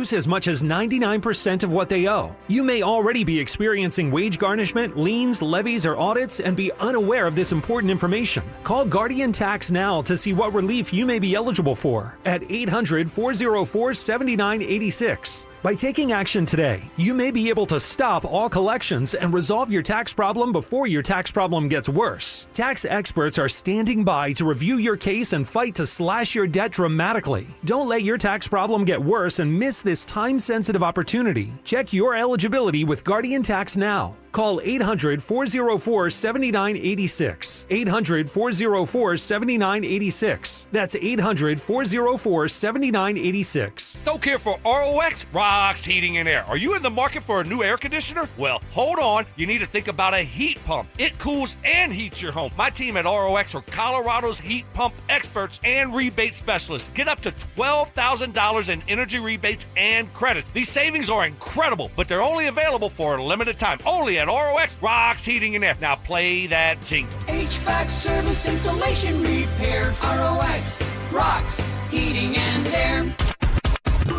lose as much as 99% of what they owe. You may already be experiencing wage garnishment, liens, levies, or audits and be unaware of this important information. Call Guardian Tax now to see what relief you may be eligible for at 800-404-7986. By taking action today, you may be able to stop all collections and resolve your tax problem before your tax problem gets worse. Tax experts are standing by to review your case and fight to slash your debt dramatically. Don't let your tax problem get worse and miss this time-sensitive opportunity. Check your eligibility with Guardian Tax now. Call 800-404-7986. 800-404-7986. That's 800-404-7986. Stoke here for ROX Rocks Heating and Air. Are you in the market for a new air conditioner? Well, hold on. You need to think about a heat pump. It cools and heats your home. My team at ROX are Colorado's heat pump experts and rebate specialists. Get up to $12,000 in energy rebates and credits. These savings are incredible, but they're only available for a limited time. Only at ROX Rocks Heating and Air. Now play that jingle. HVAC service, installation, repair. ROX Rocks Heating and Air.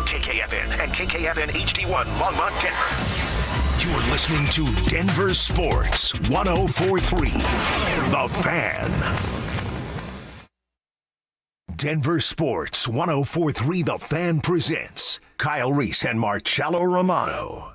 KKFN and KKFN HD1 Longmont, Denver. You're listening to Denver Sports 104.3 The Fan. Denver Sports 104.3 The Fan presents Kyle Reese and Marcello Romano.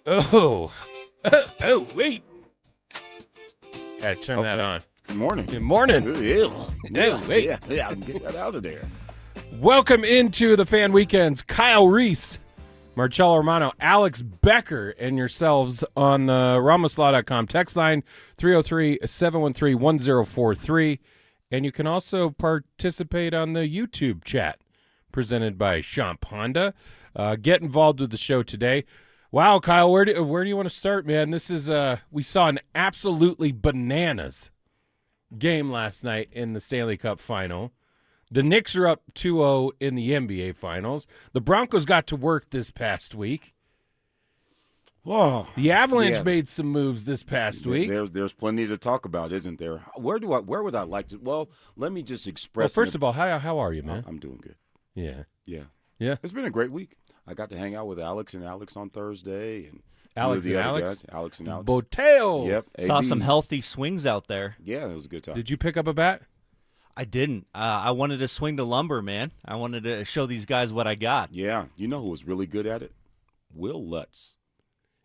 Oh, wait. Gotta turn that on. Good morning. Good morning. Ew. Wait. Yeah, get that out of there. Welcome into the Fan Weekends. Kyle Reese, Marcello Romano, Alex Becker, and yourselves on the ramoslaw.com text line 303-713-1043. And you can also participate on the YouTube chat presented by Sean Ponda. Get involved with the show today. Wow, Kyle, where do you want to start, man? This is we saw an absolutely bananas game last night in the Stanley Cup final. The Knicks are up 2-0 in the NBA Finals. The Broncos got to work this past week. Whoa. The Avalanche made some moves this past week. There's plenty to talk about, isn't there? Where would I like to? Well, let me just express. Well, first of all, how are you, man? I'm doing good. Yeah. It's been a great week. I got to hang out with Alex on Thursday, and Alex and Alex. Boteo. Yep. Saw ABs. some healthy swings out there. Yeah, it was a good time. Did you pick up a bat? I didn't. I wanted to swing the lumber, man. I wanted to show these guys what I got. Yeah, you know who was really good at it? Will Lutz.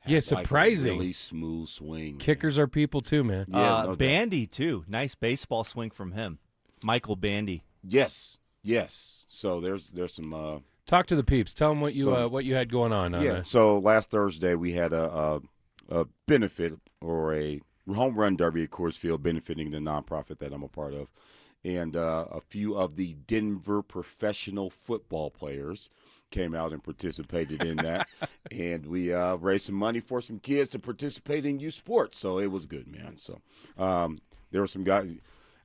Yeah, Had surprising. Like a really smooth swing. Kickers are people too, man. Yeah, no doubt. Bandy too. Nice baseball swing from him, Michael Bandy. Yes. So there's some. Talk to the peeps. Tell them what you had going on. So last Thursday we had a benefit or a home run derby at Coors Field benefiting the nonprofit that I'm a part of. And a few of the Denver professional football players came out and participated in that. And we raised some money for some kids to participate in youth sports. So it was good, man. So there were some guys.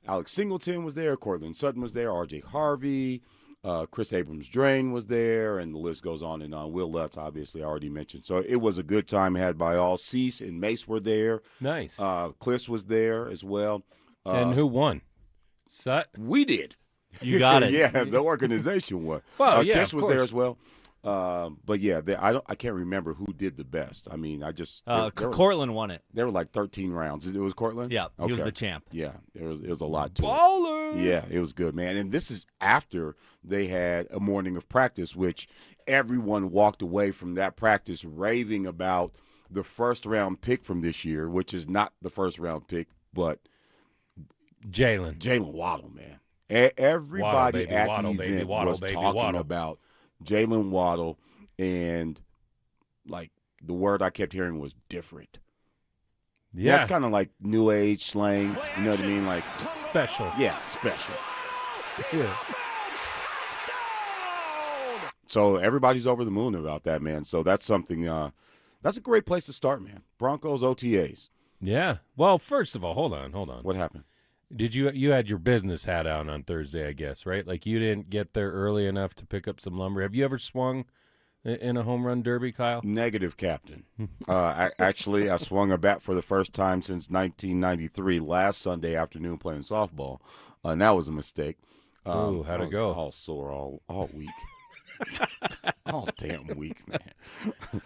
Alex Singleton was there. Cortland Sutton was there. R.J. Harvey. Chris Abrams-Drain was there, and the list goes on and on. Will Lutz, obviously, I already mentioned. So it was a good time had by all. Cease and Mace were there. Nice. Cliss was there as well. And who won? Sut? We did. You got it. Yeah, the organization won. Well, Cliss was of course. there as well. But yeah, I can't remember who did the best. I mean, Cortland won it. There were like 13 rounds. It was Cortland? Yeah, he was Okay. the champ. Yeah, it was a lot to it. Baller! Yeah, it was good, man. And this is after they had a morning of practice, which everyone walked away from that practice raving about the first-round pick from this year, which is not the first-round pick, but Jalen Waddle, man. Everybody at the event was talking about Jalen Waddle, and like the word I kept hearing was different. Yeah. That's kind of like new age slang. You know what I mean? Like special. Yeah, special. Yeah. So everybody's over the moon about that, man. So that's something. That's a great place to start, man. Broncos OTAs. Yeah. Well, first of all, hold on. What happened? You had your business hat on Thursday, I guess, right? Like you didn't get there early enough to pick up some lumber. Have you ever swung in a home run derby, Kyle? Negative, Captain. Actually, I swung a bat for the first time since 1993 last Sunday afternoon playing softball. And that was a mistake. Ooh, how'd it go? All sore all week. All damn week, man.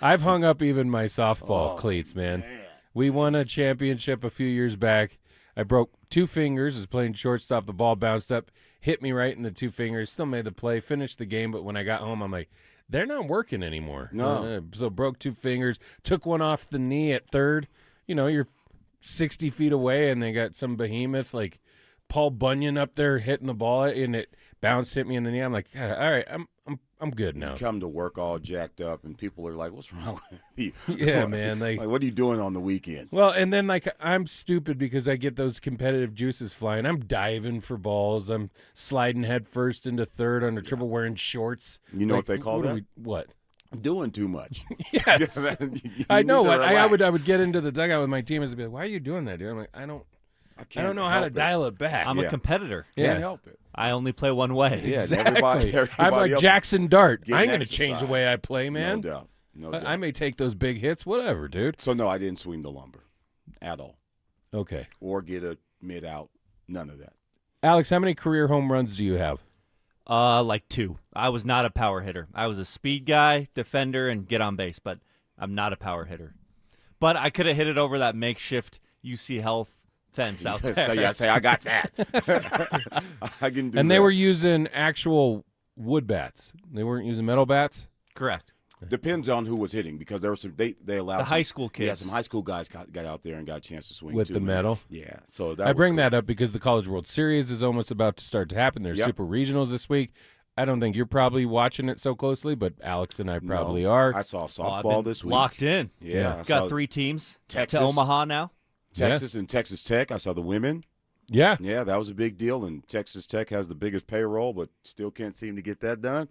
I've hung up even my softball cleats, man. We won a championship a few years back. I broke 2 fingers, was playing shortstop. The ball bounced up, hit me right in the 2 fingers. Still made the play, finished the game. But when I got home, I'm like, they're not working anymore. No. So broke 2 fingers, took one off the knee at third. You know, you're 60 feet away, and they got some behemoth like Paul Bunyan up there hitting the ball, and it bounced, hit me in the knee. I'm like, all right, I'm good now. You come to work all jacked up, and people are like, "What's wrong with you?" Yeah, man. Like, what are you doing on the weekends? well, and then like I'm stupid because I get those competitive juices flying. I'm diving for balls. I'm sliding head first into third on a triple wearing shorts. You know Like, what they call that? What? Doing too much. Yes. You I know need to what I would relax. get into the dugout with my teammates and be like, "Why are you doing that, dude?" I'm like, I don't can't know how to help it. dial it back. I'm a competitor. Can't Yeah. help it. I only play one way. Yeah, and Exactly. everybody I'm like else Jackson Dart. I getting ain't gonna change the way exercise. I play, man. No doubt. No doubt. I may take those big hits, whatever, dude. So no, I didn't swing the lumber at all, Okay, or get a mid out. None of that. Alex, how many career home runs do you have? Like 2. I was not a power hitter. I was a speed guy, defender, and get on base, but I'm not a power hitter. But I could have hit it over that makeshift UC Health fence out there. So yeah, say I got that. I can do. And they that. were using actual wood bats. They weren't using metal bats. Correct. Depends on who was hitting, because there were some they allowed The some- high school Yeah, kids. some high school guys got out there and got a chance to swing With too, the man. metal? Yeah, so that I was bring cool. that up because the College World Series is almost about to start to happen. There's Yep. super regionals this week. I don't think you're probably watching it so closely, but Alex and I No, probably are. I saw I've softball been this week. Locked in. Yeah, I Got saw 3 teams Texas. to Omaha now. Texas and Texas Tech. I saw the women. Yeah. Yeah, that was a big deal. And Texas Tech has the biggest payroll, but still can't seem to get that done.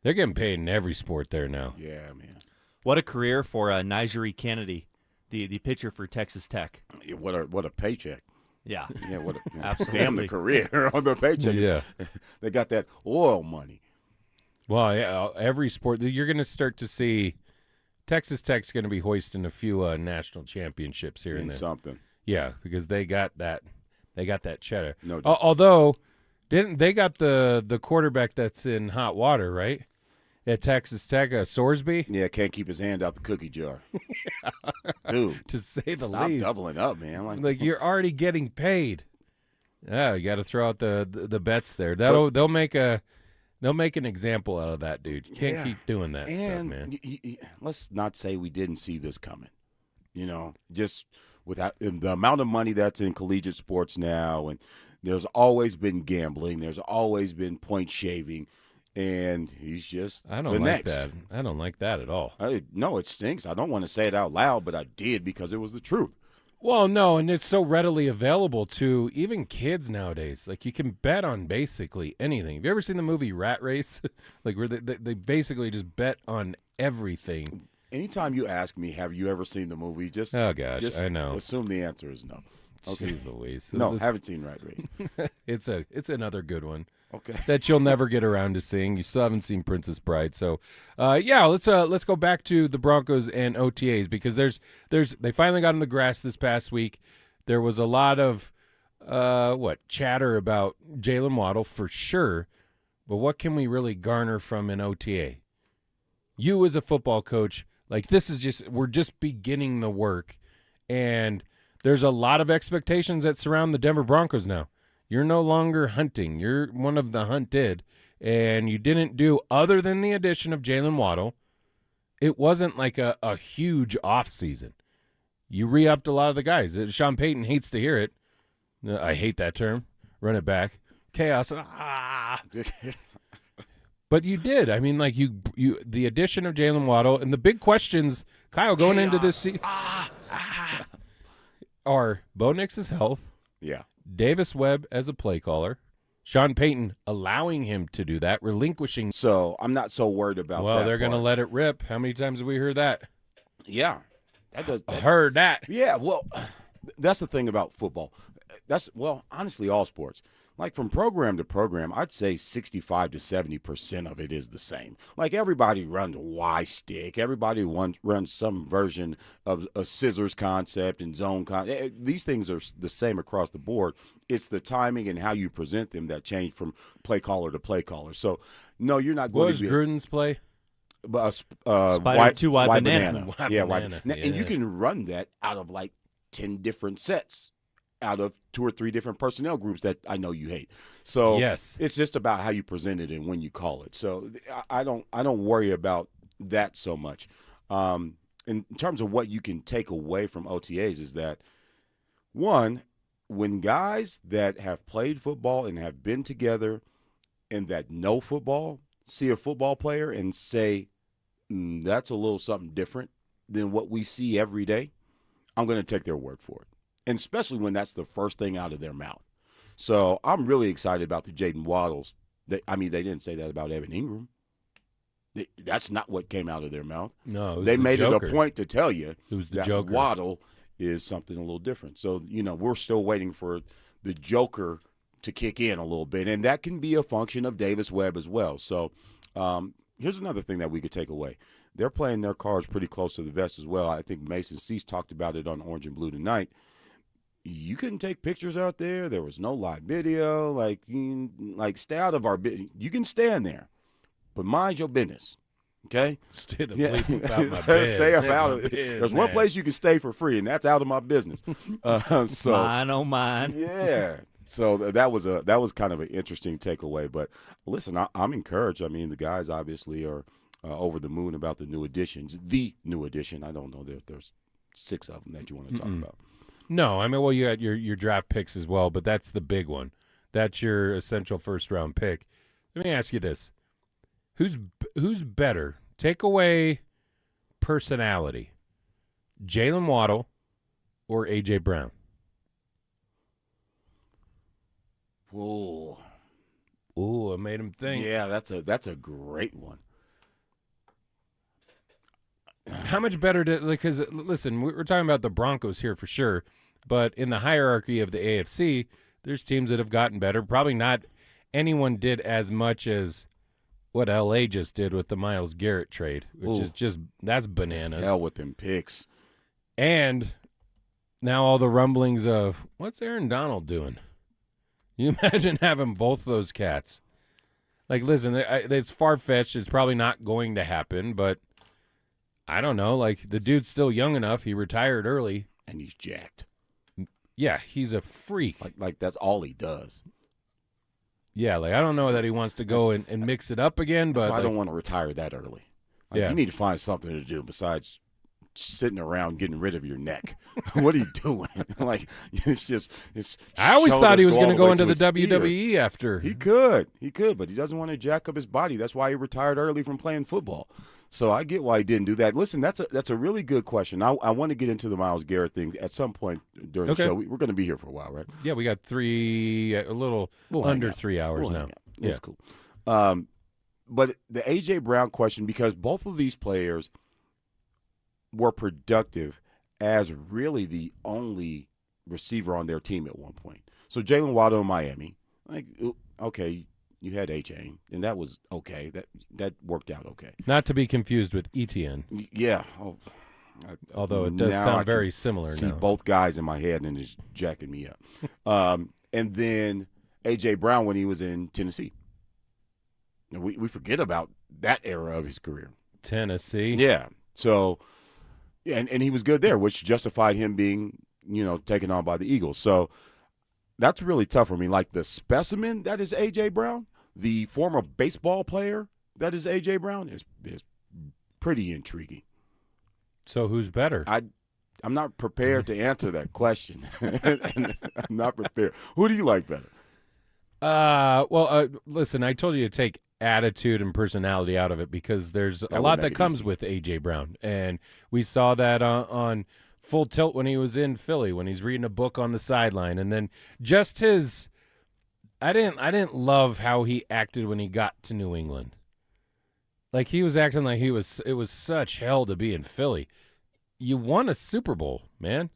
They're getting paid in every sport there now. Yeah, man. What a career for Nigeri Kennedy, the pitcher for Texas Tech. Yeah, what a paycheck. Yeah. Yeah, what a Absolutely. damn the career on the paycheck. Yeah. They got that oil money. Well, yeah, every sport. You're going to start to see Texas Tech's going to be hoisting a few national championships here In and there. something. Yeah, because they got that cheddar. No doubt. Although, didn't they got the quarterback that's in hot water, right? At Texas Tech, Sorsby, Yeah, can't keep his hand out the cookie jar. Dude, to say the stop least. doubling up, man. Like you're already getting paid. Yeah, you got to throw out the bets there. They'll make an example out of that dude. You can't Yeah. keep doing that stuff, and man. let's not say we didn't see this coming. You know, just without the amount of money that's in collegiate sports now, and there's always been gambling, there's always been point shaving, and he's just I the don't like next. that. I don't like that at all. No, it stinks. I don't want to say it out loud, but I did because it was the truth. Well, no, and it's so readily available to even kids nowadays. Like you can bet on basically anything. Have you ever seen the movie Rat Race? Like where they basically just bet on everything. Anytime you ask me, have you ever seen the movie? Just Oh gosh, just I know. assume the answer is no. Okay. Jeez Louise. No, haven't seen Rat Race. It's another good one Okay. that you'll never get around to seeing. You still haven't seen Princess Bride, so yeah. Let's go back to the Broncos and OTAs because they finally got on the grass this past week. There was a lot of chatter about Jalen Waddle for sure, but what can we really garner from an OTA? You as a football coach, like we're just beginning the work, and there's a lot of expectations that surround the Denver Broncos now. You're no longer hunting. You're one of the hunted, and you didn't do, other than the addition of Jalen Waddle, it wasn't like a huge offseason. You re-upped a lot of the guys. Sean Payton hates to hear it. I hate that term. Run it back. Chaos. But you did. I mean, like you the addition of Jalen Waddle and the big questions, Kyle, going into this season are Bo Nix's health, Yeah. Davis Webb as a play caller, Sean Payton allowing him to do that, relinquishing. So I'm not so worried about Well, that they're going to part. let it rip. How many times have we heard that? Yeah. That does. Heard that. Yeah, well, that's the thing about football. honestly, all sports. Like from program to program, I'd say 65 to 70% of it is the same. Like everybody runs Y stick. Everybody runs some version of a scissors concept and zone concept. These things are the same across the board. It's the timing and how you present them that change from play caller to play caller. So, no, you're not going What was to be Gruden's play? Spider two wide banana. White banana. And you can run that out of like 10 different sets, out of 2 or 3 different personnel groups that I know you hate. So yes, it's just about how you present it and when you call it. So I don't worry about that so much. In terms of what you can take away from OTAs is that, one, when guys that have played football and have been together and that know football see a football player and say, that's a little something different than what we see every day, I'm going to take their word for it. And especially when that's the first thing out of their mouth. So I'm really excited about the Jaden Waddles. They didn't say that about Evan Ingram. That's not what came out of their mouth. No, they made it a point to tell you that Joker. Waddle is something a little different. So, we're still waiting for the Joker to kick in a little bit, and that can be a function of Davis Webb as well. So here's another thing that we could take away. They're playing their cards pretty close to the vest as well. I think Mason Cease talked about it on Orange and Blue tonight. You couldn't take pictures out there. There was no live video. Stay out of our business. You can stand there, but mind your business, okay? Stay the bleep out my bed. Stay out of it. There's one place you can stay for free, and that's out of my business. Mine, oh mine. Yeah. So that was kind of an interesting takeaway. But listen, I'm encouraged. I mean, the guys obviously are over the moon about the new additions. The new addition. I don't know that there's 6 of them that you want to talk about. No, I mean, well, you got your draft picks as well, but that's the big one. That's your essential first-round pick. Let me ask you this. Who's better? Take away personality, Jalen Waddle or A.J. Brown? Whoa. Ooh, I made him think. Yeah, that's a great one. How much better because listen, we're talking about the Broncos here for sure, but in the hierarchy of the AFC, there's teams that have gotten better. Probably not anyone did as much as what LA just did with the Myles Garrett trade, which is just that's bananas. Hell with them picks. And now all the rumblings of what's Aaron Donald doing? You imagine having both those cats. Like, listen, it's far-fetched. It's probably not going to happen, but I don't know. Like, the dude's still young enough. He retired early. And he's jacked. Yeah, he's a freak. Like that's all he does. Yeah, like I don't know that he wants to go and mix it up again, but I don't want to retire that early. You need to find something to do besides sitting around getting rid of your neck. What are you doing? I always thought he was going to go into the WWE after. He could, but he doesn't want to jack up his body. That's why he retired early from playing football. So I get why he didn't do that. Listen, that's a really good question. I want to get into the Myles Garrett thing at some point during the show. We're going to be here for a while, right? Yeah, we got a little under 3 hours now. That's cool. But the A.J. Brown question, because both of these players were productive as really the only receiver on their team at one point. So Jalen Waddle in Miami, okay, you had A.J., and that was okay. That worked out okay. Not to be confused with Etienne. Yeah. Although it does sound very similar now. See both guys in my head, and it's jacking me up. And then A.J. Brown when he was in Tennessee. We forget about that era of his career. Tennessee. Yeah. So, and he was good there, which justified him being, taken on by the Eagles. So that's really tough for me. Like the specimen that is A.J. Brown, the former baseball player that is A.J. Brown is pretty intriguing. So who's better? I'm not prepared to answer that question. I'm not prepared. Who do you like better? Listen, I told you to take attitude and personality out of it because there's a lot that comes with A.J. Brown. And we saw that on Full Tilt when he was in Philly, when he's reading a book on the sideline. And then just his – I didn't love how he acted when he got to New England. Like he was acting like it was such hell to be in Philly. You won a Super Bowl, man.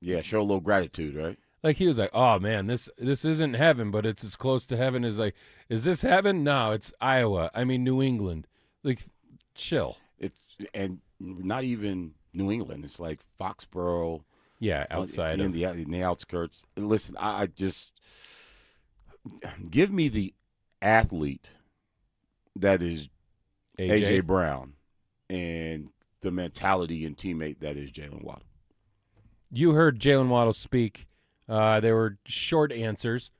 Yeah, show a little gratitude, right? Like he was like, "Oh man, this isn't heaven, but it's as close to heaven as like, is this heaven? No, it's Iowa. I mean New England. Like, chill." And not even New England. It's like Foxborough. Yeah, outside in the outskirts. And listen, I just give me the athlete that is AJ Brown and the mentality and teammate that is Jalen Waddle. You heard Jalen Waddle speak. There were short answers,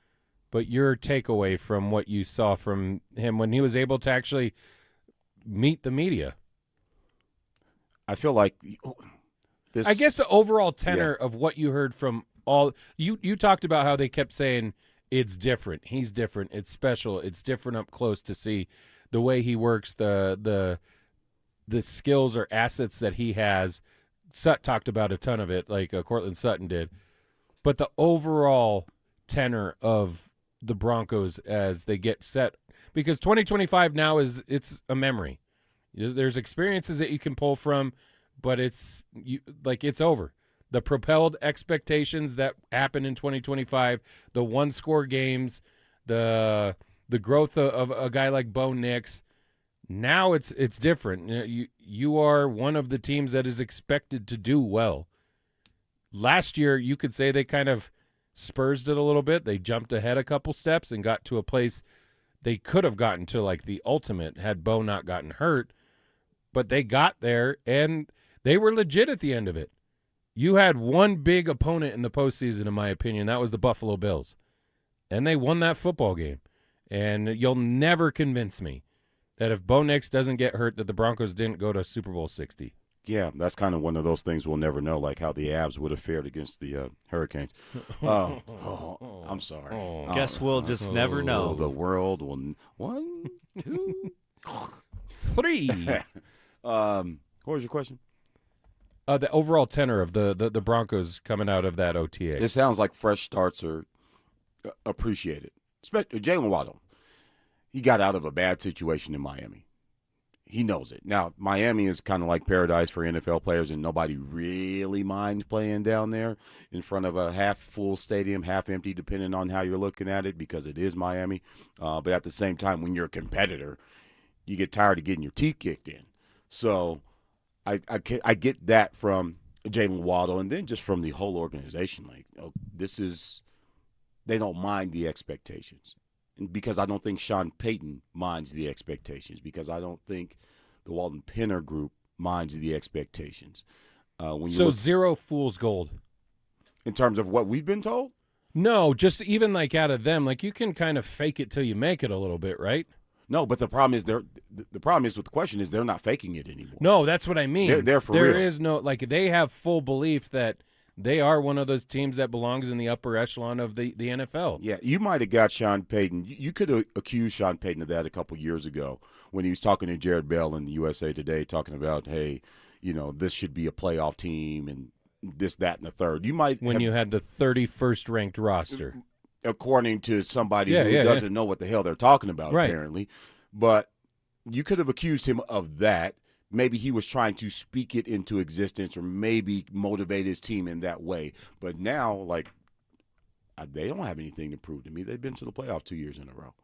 but your takeaway from what you saw from him when he was able to actually meet the media. I feel like this. I guess the overall tenor of what you heard from all you talked about how they kept saying it's different. He's different. It's special. It's different up close to see the way he works, the skills or assets that he has. Sut talked about a ton of it, like Cortland Sutton did. But the overall tenor of the Broncos as they get set, because 2025 now it's a memory. There's experiences that you can pull from, but it's over. The propelled expectations that happen in 2025, the one-score games, the growth of a guy like Bo Nix. Now it's different. You are one of the teams that is expected to do well. Last year, you could say they kind of spursed it a little bit. They jumped ahead a couple steps and got to a place they could have gotten to, like the ultimate, had Bo not gotten hurt. But they got there, and they were legit at the end of it. You had one big opponent in the postseason, in my opinion. That was the Buffalo Bills. And they won that football game. And you'll never convince me that if Bo Nix doesn't get hurt, that the Broncos didn't go to Super Bowl 60. Yeah, that's kind of one of those things we'll never know, like how the Avs would have fared against the Hurricanes. I'm sorry. Guess we'll just never know. The world will. 1, 2, 3. What was your question? The overall tenor of the Broncos coming out of that OTA. It sounds like fresh starts are appreciated. Jalen Waddle, he got out of a bad situation in Miami. He knows it. Now, Miami is kind of like paradise for NFL players, and nobody really minds playing down there in front of a half-full stadium, half-empty, depending on how you're looking at it, because it is Miami. But at the same time, when you're a competitor, you get tired of getting your teeth kicked in. So I get that from Jalen Waddle, and then just from the whole organization. Like, they don't mind the expectations. And because I don't think Sean Payton minds the expectations, because I don't think the Walton Penner group minds the expectations. Zero fool's gold. In terms of what we've been told? No, just even like out of them, like you can kind of fake it till you make it a little bit, right? No, but the problem is the problem is with the question is they're not faking it anymore. No, that's what I mean. They're for real. There is no, like, they have full belief that they are one of those teams that belongs in the upper echelon of the NFL. Yeah, you might have got Sean Payton. You could have accused Sean Payton of that a couple years ago when he was talking to Jared Bell in the USA Today, talking about, hey, this should be a playoff team and this, that, and the third. You might you had the 31st ranked roster. According to somebody who doesn't know what the hell they're talking about, right. Apparently. But you could have accused him of that. Maybe he was trying to speak it into existence or maybe motivate his team in that way. But now, like, they don't have anything to prove to me. They've been to the playoffs 2 years in a row.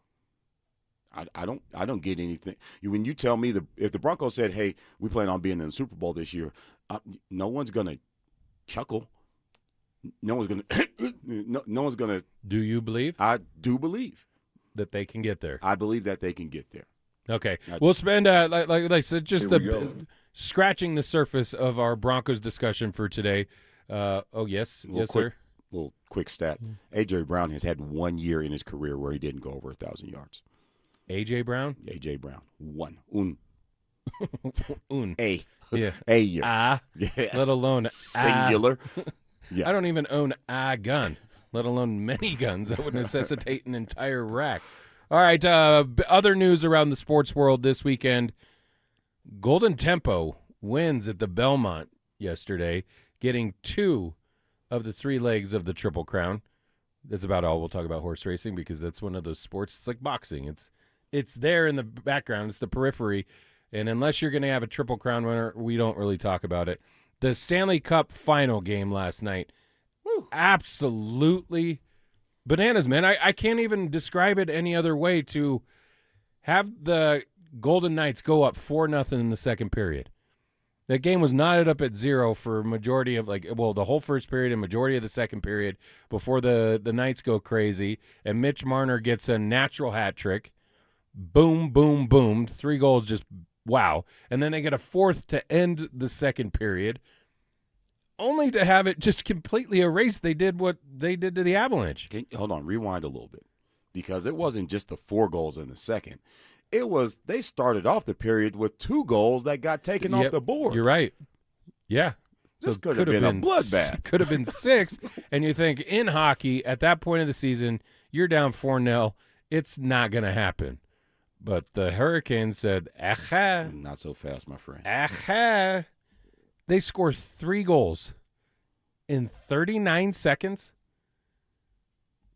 I don't get anything. When you tell me if the Broncos said, hey, we plan on being in the Super Bowl this year, no one's going to chuckle. No one's going to no one's going to. Do you believe? I do believe that they can get there. I believe that they can get there. Okay, we'll spend like I said, just scratching the surface of our Broncos discussion for today. Yes, sir. Little quick stat: AJ Brown has had 1 year in his career where he didn't go over 1,000 yards. AJ Brown. One. A year. Yeah. Let alone singular. Yeah. I don't even own a gun, let alone many guns that would necessitate an entire rack. All right, other news around the sports world this weekend. Golden Tempo wins at the Belmont yesterday, getting 2 of the 3 legs of the Triple Crown. That's about all we'll talk about horse racing because that's one of those sports. It's like boxing. It's there in the background. It's the periphery. And unless you're going to have a Triple Crown winner, we don't really talk about it. The Stanley Cup final game last night, absolutely bananas, man. I can't even describe it any other way. To have the Golden Knights go up 4-0 in the second period. That game was knotted up at 0 for majority of the whole first period and majority of the second period before the Knights go crazy and Mitch Marner gets a natural hat trick. Boom, boom, boom. 3 goals, just wow. And then they get a fourth to end the second period, only to have it just completely erased. They did what they did to the Avalanche. Hold on, rewind a little bit, because it wasn't just the 4 goals in the second. It was, they started off the period with 2 goals that got taken off the board. You're right. Yeah. This could have been a bloodbath. Could have been 6. And you think in hockey, at that point of the season, you're down 4-0. It's not going to happen. But the Hurricanes said, aha. Not so fast, my friend. Aha. They score 3 goals in 39 seconds.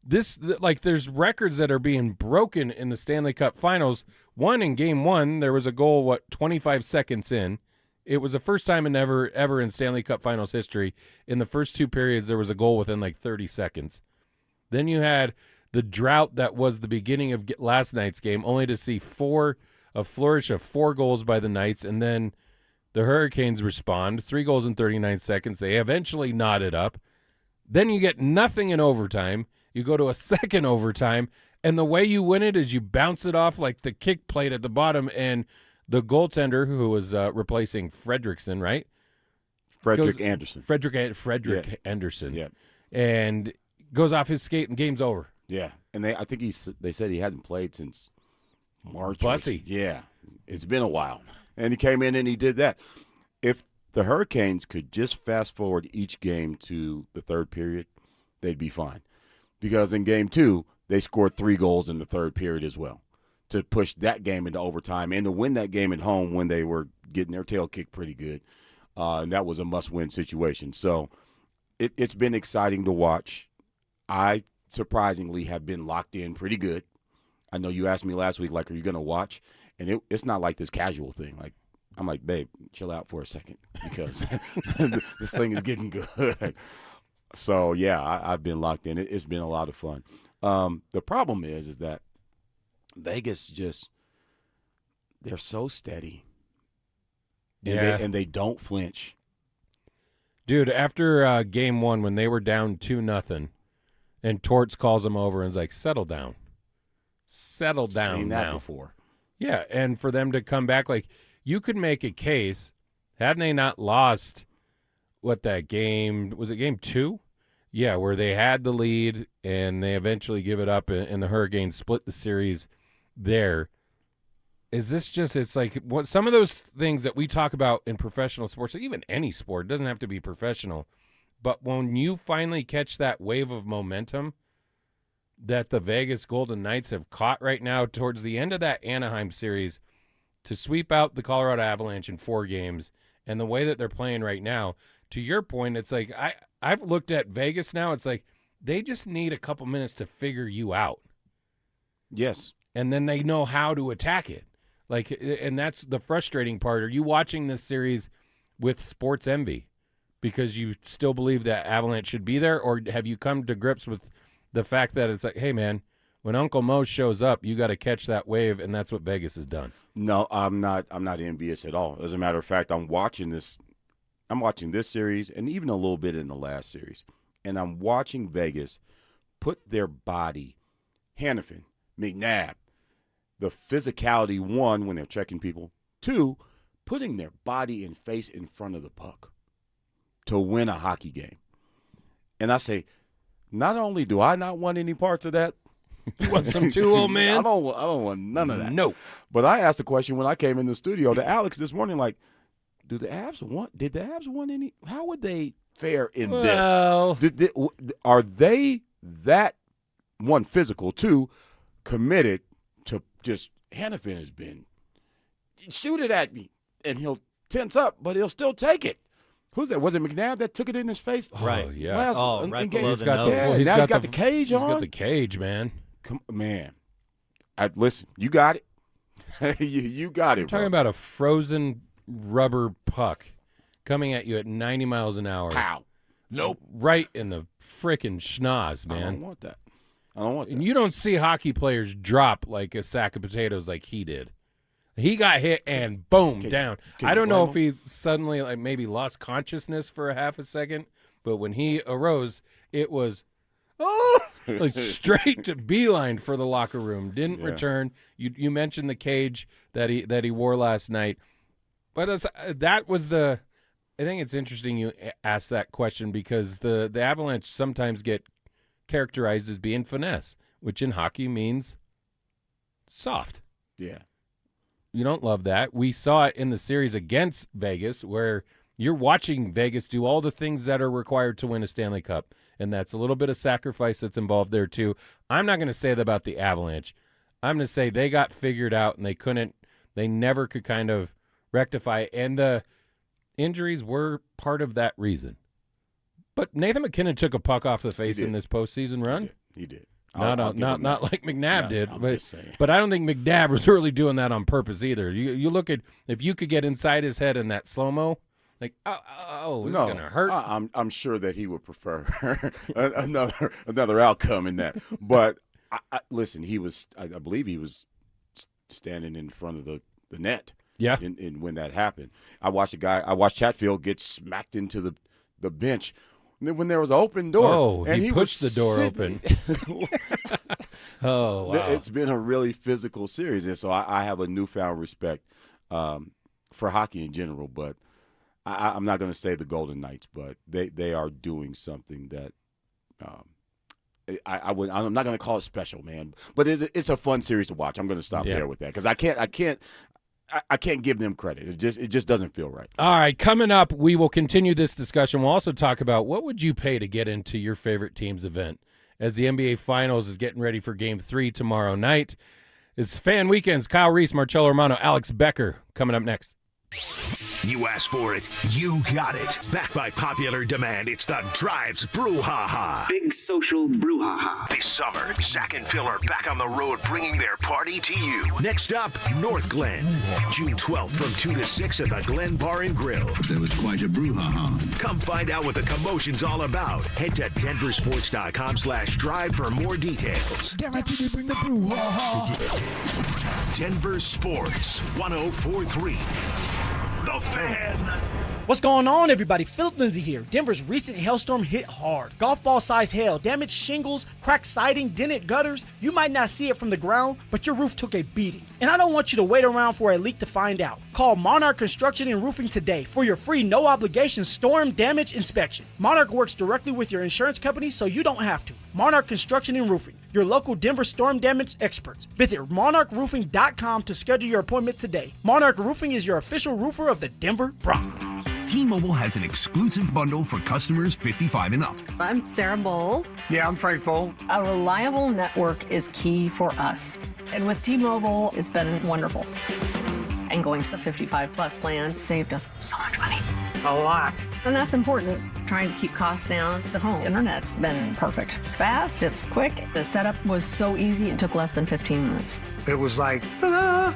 There's records that are being broken in the Stanley Cup Finals. One in Game 1, there was a goal, 25 seconds in. It was the first time ever in Stanley Cup Finals history. In the first 2 periods, there was a goal within 30 seconds. Then you had the drought that was the beginning of last night's game, only to see a flourish of 4 goals by the Knights, and then the Hurricanes respond. 3 goals in 39 seconds. They eventually knot it up. Then you get nothing in overtime. You go to a second overtime, and the way you win it is you bounce it off like the kick plate at the bottom, and the goaltender, who was replacing Fredrickson, right? Frederick Anderson. Frederick Anderson. Yeah. And goes off his skate, and game's over. Yeah. And I think they said he hadn't played since March. Bussy. Yeah. It's been a while. And he came in and he did that. If the Hurricanes could just fast forward each game to the third period, they'd be fine. Because in Game 2, they scored 3 goals in the third period as well to push that game into overtime and to win that game at home when they were getting their tail kicked pretty good. And that was a must-win situation. So it's been exciting to watch. I surprisingly have been locked in pretty good. I know you asked me last week, are you going to watch? And it's not like this casual thing. I'm like, babe, chill out for a second because this thing is getting good. So, yeah, I've been locked in. It's been a lot of fun. The problem is that Vegas they're so steady. And they don't flinch. Dude, after Game 1, when they were down 2-0, and Torts calls them over and is like, settle down. Settle down Seen now. that before. Yeah, and for them to come back, you could make a case, hadn't they not lost that game, was it Game 2? Yeah, where they had the lead and they eventually give it up and the Hurricanes split the series there. Is this just, it's some of those things that we talk about in professional sports, or even any sport, it doesn't have to be professional, but when you finally catch that wave of momentum that the Vegas Golden Knights have caught right now towards the end of that Anaheim series to sweep out the Colorado Avalanche in 4 games, and the way that they're playing right now, to your point, it's I've looked at Vegas now, it's they just need a couple minutes to figure you out. Yes. And then they know how to attack it. And that's the frustrating part. Are you watching this series with sports envy because you still believe that Avalanche should be there, or have you come to grips with the fact that it's hey, man, when Uncle Mo shows up, you got to catch that wave, and that's what Vegas has done? No, I'm not envious at all. As a matter of fact, I'm watching this series and even a little bit in the last series, and I'm watching Vegas put their body, Hannafin, McNabb, the physicality, 1, when they're checking people, 2, putting their body and face in front of the puck to win a hockey game. And I say, not only do I not want any parts of that, you want some too, old man? I don't want none of that. No. But I asked the question when I came in the studio to Alex this morning, did the Avs want any? How would they fare in this? Are they that, 1, physical, 2, committed to just, Hannafin has been, shoot it at me, and he'll tense up, but he'll still take it. Who's that? Was it McNabb that took it in his face? Right. Oh, yeah. Right below the nose. Now he's got the cage on. He's got the cage, man. Come, man. Listen, you got it. you got it, Talking about a frozen rubber puck coming at you at 90 miles an hour. Pow. Nope. Right in the frickin' schnoz, man. I don't want that. And you don't see hockey players drop like a sack of potatoes like he did. He got hit and boom, down. I don't know if he suddenly like maybe lost consciousness for a half a second, but when he arose, it was like straight to beeline for the locker room. Didn't return. You mentioned the cage that he wore last night, but that was the. I think it's interesting you asked that question because the Avalanche sometimes get characterized as being finesse, which in hockey means soft. Yeah. You don't love that. We saw it in the series against Vegas where you're watching Vegas do all the things that are required to win a Stanley Cup, and that's a little bit of sacrifice that's involved there too. I'm not going to say that about the Avalanche. I'm going to say they got figured out and they never could kind of rectify it, and the injuries were part of that reason. But Nathan McKinnon took a puck off the face in this postseason run. He did. Not like McNabb did, but I don't think McNabb was really doing that on purpose either. You look at if you could get inside his head in that slow mo, like this is gonna hurt. I'm sure that he would prefer another outcome in that. But listen, I believe he was standing in front of the net. Yeah. In when that happened, I watched Chatfield get smacked into the bench. When there was an open door, and he pushed the door open. Oh, wow. It's been a really physical series, and so I have a newfound respect for hockey in general. But I'm not going to say the Golden Knights, but they are doing something that I'm not going to call it special, man. But it's a fun series to watch. I'm going to stop there with that because I can't give them credit. It just doesn't feel right. All right, coming up, we will continue this discussion. We'll also talk about what would you pay to get into your favorite team's event as the NBA Finals is getting ready for Game 3 tomorrow night. It's Fan Weekends. Kyle Reese, Marcello Romano, Alex Becker coming up next. You asked for it, you got it. Backed by popular demand, it's the Drives Brouhaha. Big social brouhaha. This summer, Zach and Phil are back on the road bringing their party to you. Next up, North Glen. June 12th from 2 to 6 at the Glen Bar and Grill. There was quite a brouhaha. Come find out what the commotion's all about. Head to DenverSports.com/drive for more details. Guaranteed to bring the brouhaha. Denver Sports 104.3. The Fan. What's going on, everybody? Philip Lindsay here. Denver's recent hailstorm hit hard. Golf ball-sized hail damaged shingles, cracked siding, dented gutters. You might not see it from the ground, but your roof took a beating. And I don't want you to wait around for a leak to find out. Call Monarch Construction and Roofing today for your free no-obligation storm damage inspection. Monarch works directly with your insurance company, so you don't have to. Monarch Construction and Roofing, your local Denver storm damage experts. Visit monarchroofing.com to schedule your appointment today. Monarch Roofing is your official roofer of the Denver Broncos. T-Mobile has an exclusive bundle for customers 55 and up. I'm Sarah Bowl. Yeah, I'm Frank Bowl. A reliable network is key for us. And with T-Mobile, it's been wonderful. And going to the 55 plus plan saved us so much money. A lot. And that's important. Trying to keep costs down. The home internet's been perfect. It's fast, it's quick. The setup was so easy, it took less than 15 minutes. It was like, ta-da!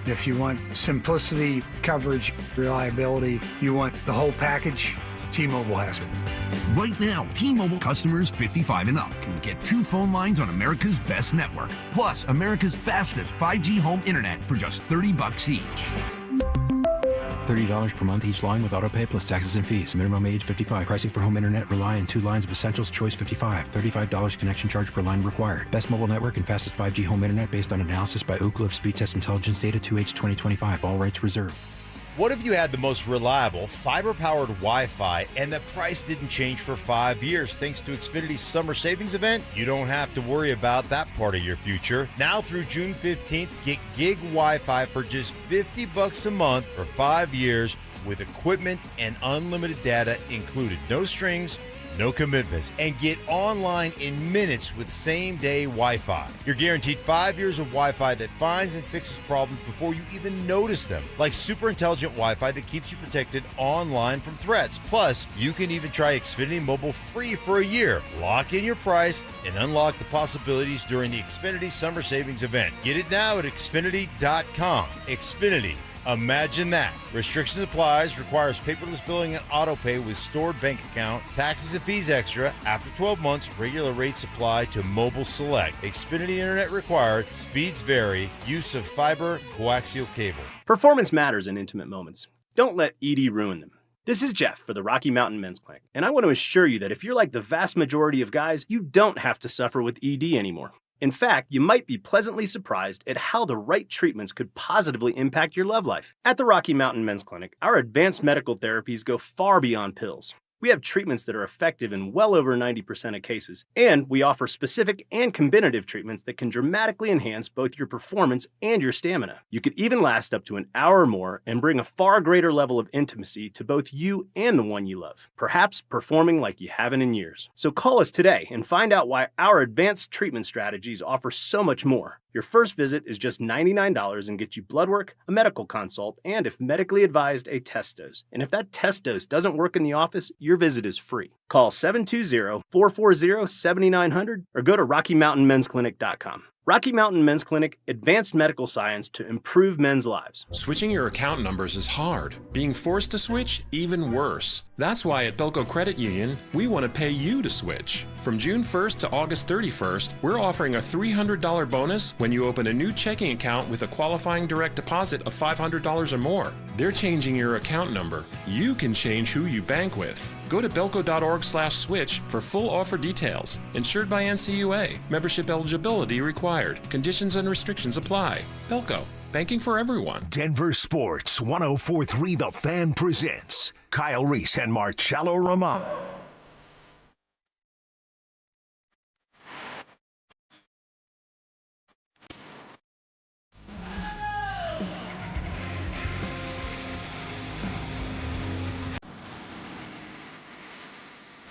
If you want simplicity, coverage, reliability, you want the whole package, T-Mobile has it. Right now, T-Mobile customers 55 and up can get 2 phone lines on America's best network, plus America's fastest 5G home internet for just $30 each. $30 per month each line with autopay plus taxes and fees. Minimum age 55. Pricing for home internet rely on 2 lines of Essentials Choice 55. $35 connection charge per line required. Best mobile network and fastest 5G home internet based on analysis by Ookla of Speed Test Intelligence data 2H 2025. All rights reserved. What if you had the most reliable, fiber-powered Wi-Fi and the price didn't change for 5 years? Thanks to Xfinity's summer savings event, you don't have to worry about that part of your future. Now through June 15th, get gig Wi-Fi for just $50 a month for 5 years with equipment and unlimited data included. No strings, no commitments, and get online in minutes with same-day Wi-Fi. You're guaranteed 5 years of Wi-Fi that finds and fixes problems before you even notice them, like super intelligent Wi-Fi that keeps you protected online from threats. Plus, you can even try Xfinity Mobile free for a year. Lock in your price and unlock the possibilities during the Xfinity Summer Savings Event. Get it now at Xfinity.com. Xfinity. Imagine that. Restrictions applies, requires paperless billing and auto pay with stored bank account, taxes and fees extra. After 12 months, regular rates apply to Mobile Select. Xfinity Internet required, speeds vary, use of fiber, coaxial cable. Performance matters in intimate moments. Don't let ED ruin them. This is Jeff for the Rocky Mountain Men's Clinic, and I want to assure you that if you're like the vast majority of guys, you don't have to suffer with ED anymore. In fact, you might be pleasantly surprised at how the right treatments could positively impact your love life. At the Rocky Mountain Men's Clinic, our advanced medical therapies go far beyond pills. We have treatments that are effective in well over 90% of cases, and we offer specific and combinative treatments that can dramatically enhance both your performance and your stamina. You could even last up to an hour or more and bring a far greater level of intimacy to both you and the one you love, perhaps performing like you haven't in years. So call us today and find out why our advanced treatment strategies offer so much more. Your first visit is just $99 and gets you blood work, a medical consult, and if medically advised, a test dose. And if that test dose doesn't work in the office, your visit is free. Call 720-440-7900 or go to RockyMountainMen'sClinic.com. Rocky Mountain Men's Clinic, advanced medical science to improve men's lives. Switching your account numbers is hard. Being forced to switch, even worse. That's why at Belco Credit Union, we want to pay you to switch. From June 1st to August 31st, we're offering a $300 bonus when you open a new checking account with a qualifying direct deposit of $500 or more. They're changing your account number. You can change who you bank with. Go to belco.org/switch for full offer details. Insured by NCUA. Membership eligibility required. Conditions and restrictions apply. Belco. Banking for everyone. Denver Sports 104.3 The Fan presents Kyle Reese and Marcello Romano.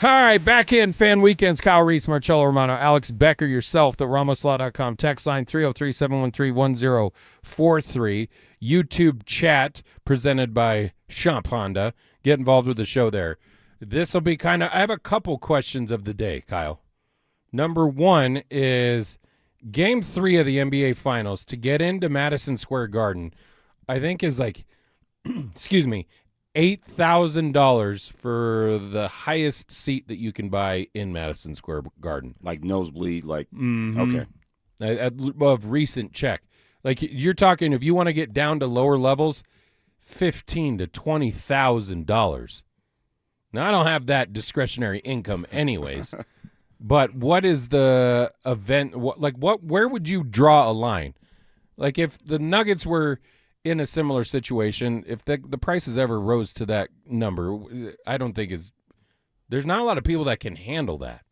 All right, back in Fan Weekends. Kyle Reese, Marcello Romano, Alex Becker, yourself, the RamosLaw.com text line 303-713-1043. YouTube chat presented by Champ Honda. Get involved with the show there. This will be I have a couple questions of the day, Kyle. Number one is Game 3 of the NBA Finals to get into Madison Square Garden, I think is excuse me, $8,000 for the highest seat that you can buy in Madison Square Garden. Like nosebleed, Mm-hmm. Okay. Of recent check. Like you're talking, if you want to get down to lower levels, $15,000 to $20,000. Now I don't have that discretionary income, anyways. But what is the event? Where would you draw a line? Like if the Nuggets were in a similar situation, if the prices ever rose to that number, I don't think there's not a lot of people that can handle that.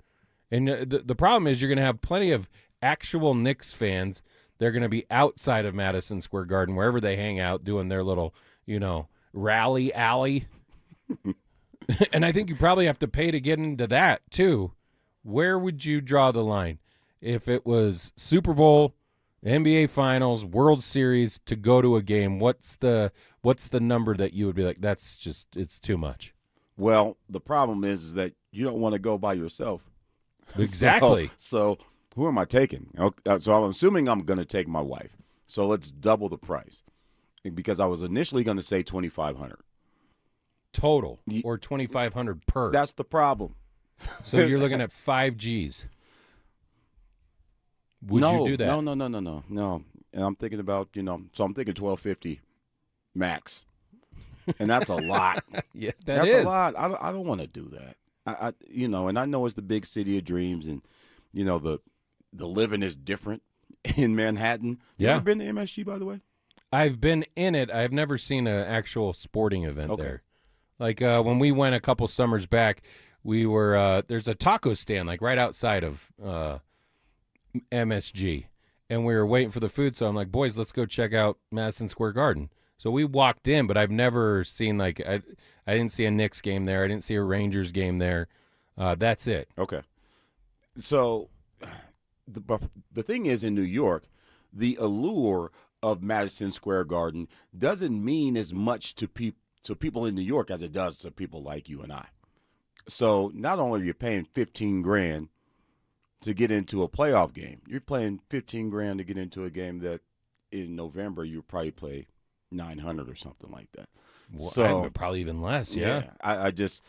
And the problem is you're going to have plenty of actual Knicks fans. They're going to be outside of Madison Square Garden, wherever they hang out, doing their little, rally alley. And I think you probably have to pay to get into that too. Where would you draw the line? If it was Super Bowl, NBA Finals, World Series to go to a game, what's the number that you would be like, it's too much? Well, the problem is that you don't want to go by yourself. Exactly. So who am I taking? So I'm assuming I'm going to take my wife. So let's double the price, because I was initially going to say $2,500 total, or $2,500 per. That's the problem. So you're looking at 5 Gs. Would you do that? No. And I'm thinking about, so I'm thinking $1,250 max. And that's a lot. Yeah, that's a lot. I don't want to do that. And I know it's the big city of dreams, and the living is different in Manhattan. You ever been to MSG, by the way? I've been in it. I've never seen an actual sporting event there. Like when we went a couple summers back, we were there's a taco stand like right outside of MSG, and we were waiting for the food. So I'm like, boys, let's go check out Madison Square Garden. So we walked in, but I've never seen I didn't see a Knicks game there. I didn't see a Rangers game there. That's it. Okay. So the thing is, in New York, the allure of Madison Square Garden doesn't mean as much to people in New York as it does to people like you and I. So not only are you paying $15,000 to get into a playoff game, you're paying $15,000 to get into a game that in November you probably play $900 or something like that. Well, So probably even less. Yeah. I just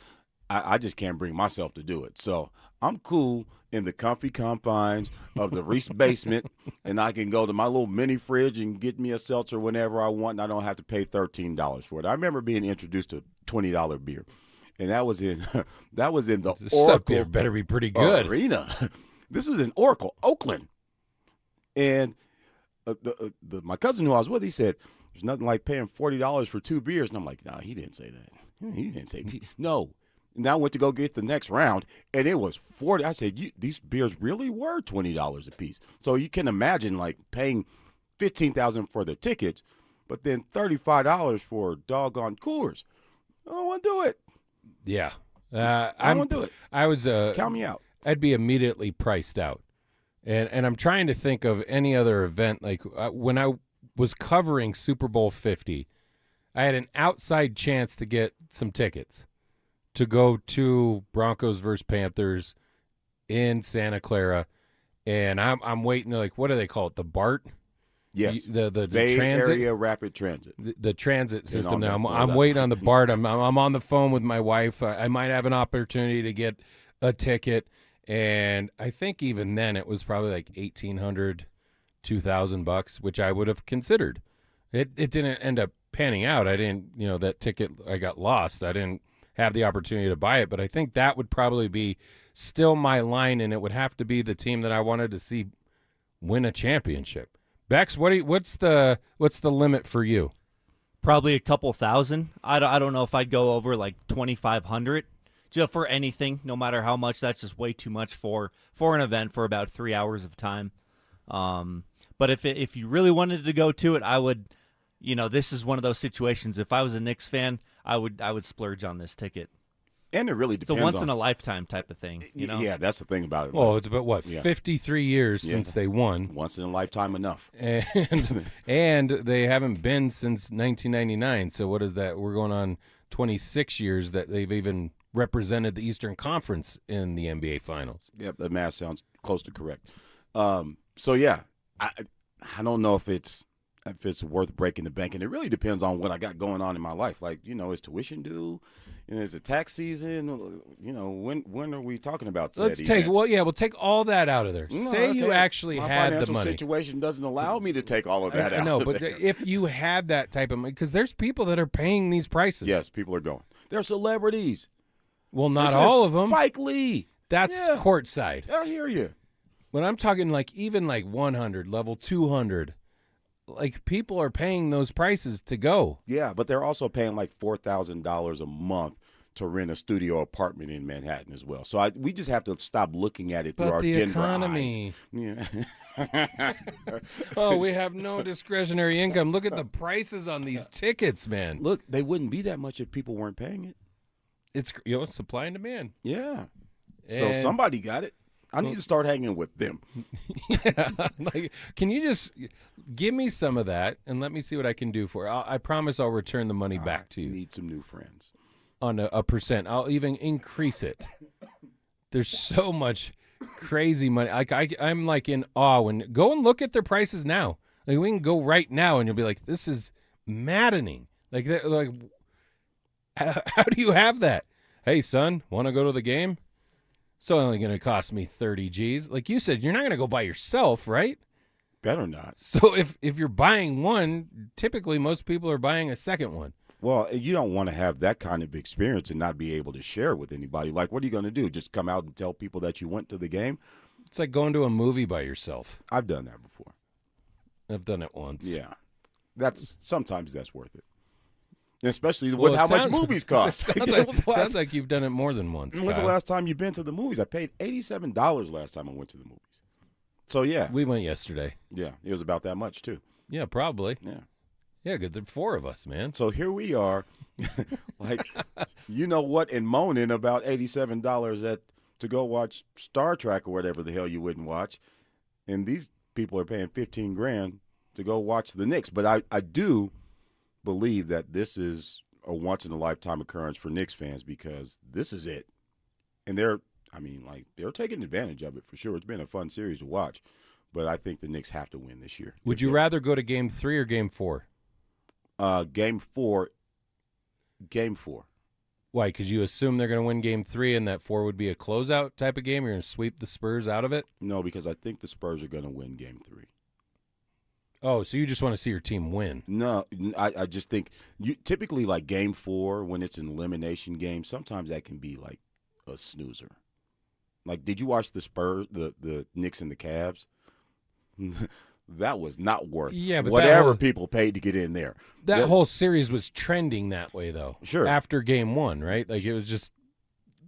can't bring myself to do it. So I'm cool in the comfy confines of the Reese basement, and I can go to my little mini fridge and get me a seltzer whenever I want, and I don't have to pay $13 for it. I remember being introduced to $20 beer, and that was in the Stuff beer Oracle better be pretty good. Arena. This was in Oracle, Oakland, and my cousin who I was with, he said, "There's nothing like paying $40 for 2 beers," and I'm like, "No, he didn't say that. He didn't say no." And I went to go get the next round, and it was $40. I said, these beers really were $20 a piece. So you can imagine, like, paying $15,000 for the tickets, but then $35 for doggone Coors. I don't want to do it. Yeah. I won't do it. I was Count me out. I'd be immediately priced out. And I'm trying to think of any other event. Like when I was covering Super Bowl 50, I had an outside chance to get some tickets to go to Broncos versus Panthers in Santa Clara, and I'm waiting to, like, what do they call it? The BART? Yes. The Bay transit? Area Rapid Transit. The transit system. Now all I'm that. waiting on the BART. I'm on the phone with my wife. I might have an opportunity to get a ticket, and I think even then it was probably like $1,800, $2,000, which I would have considered. It didn't end up panning out. I didn't, that ticket, I got lost. I didn't have the opportunity to buy it, but I think that would probably be still my line, and it would have to be the team that I wanted to see win a championship. Bex, what's the limit for you? Probably a couple thousand. I don't know if I'd go over like 2,500 just for anything, no matter how much. That's just way too much for an event for about 3 hours of time. But if you really wanted to go to it, I would. This is one of those situations. If I was a Knicks fan, I would splurge on this ticket. And it really depends. It's a once in a lifetime type of thing. Yeah, that's the thing about it. Well, it's about 53 years since they won. Once in a lifetime enough. And they haven't been since 1999. So what is that? We're going on 26 years that they've even represented the Eastern Conference in the NBA Finals. Yep, the math sounds close to correct. So yeah, I don't know if it's worth breaking the bank, and it really depends on what I got going on in my life. Like, is tuition due? Is it tax season? When are we talking about? We'll take all that out of there. Say you actually my had the financial money. Situation doesn't allow me to take all of that out. No, but if you had that type of money, because there's people that are paying these prices. Yes, people are going. They're celebrities. Well, not all of them. Spike Lee. That's courtside. I hear you. When I'm talking even 100, level 200. Like, people are paying those prices to go. Yeah, but they're also paying like $4,000 a month to rent a studio apartment in Manhattan as well. So we just have to stop looking at it through our Denver economy. eyes. Yeah. Oh, we have no discretionary income. Look at the prices on these tickets, man. Look, they wouldn't be that much if people weren't paying it. It's supply and demand. Yeah. So somebody got it. I need to start hanging with them. Yeah, can you just give me some of that and let me see what I can do for it? I promise I'll return the money back to you. Need some new friends. On a percent. I'll even increase it. There's so much crazy money. I'm like in awe when go and look at their prices now. Like, we can go right now and you'll be like, this is maddening. Like how do you have that? Hey, son, want to go to the game? It's only going to cost me 30 G's. Like you said, you're not going to go by yourself, right? Better not. So if you're buying one, typically most people are buying a second one. Well, you don't want to have that kind of experience and not be able to share it with anybody. Like, what are you going to do? Just come out and tell people that you went to the game? It's like going to a movie by yourself. I've done that before. I've done it once. Yeah. Sometimes that's worth it. Especially with how much movies cost. Sounds like you've done it more than once. When's the last time you've been to the movies? I paid $87 last time I went to the movies. So, yeah. We went yesterday. Yeah, it was about that much, too. Yeah, probably. Yeah. Yeah, good. There are 4 of us, man. So here we are, like, you know what, and moaning about $87 to go watch Star Trek or whatever the hell you wouldn't watch. And these people are paying $15,000 to go watch the Knicks. But I do believe that this is a once-in-a-lifetime occurrence for Knicks fans because this is it. And they're taking advantage of it for sure. It's been a fun series to watch. But I think the Knicks have to win this year. Would you rather go to Game 3 or Game 4? Game 4. Why? Because you assume they're going to win Game 3 and that 4 would be a closeout type of game? You're going to sweep the Spurs out of it? No, because I think the Spurs are going to win Game 3. Oh, so you just want to see your team win? No, I just think typically like Game 4 when it's an elimination game, sometimes that can be like a snoozer. Like, did you watch the Spurs, the Knicks and the Cavs? That was not worth but whatever people paid to get in there. That whole series was trending that way, though. Sure. After Game 1, right? Like, it was just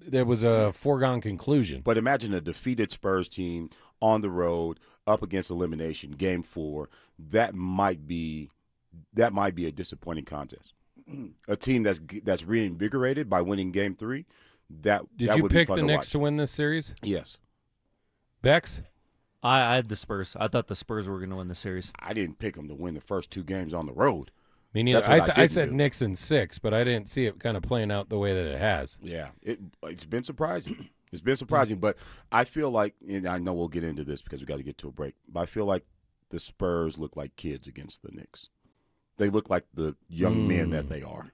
there was a foregone conclusion. But imagine a defeated Spurs team on the road up against elimination, Game 4. That might be a disappointing contest. A team that's reinvigorated by winning Game 3. Did you pick the Knicks to win this series? Yes. Bex? I had the Spurs. I thought the Spurs were going to win the series. I didn't pick them to win the first 2 games on the road. Me neither. I said Knicks in 6, but I didn't see it kind of playing out the way that it has. Yeah, it's been surprising. It's been surprising, but I feel like, and I know we'll get into this because we got to get to a break, but I feel like the Spurs look like kids against the Knicks. They look like the young men that they are.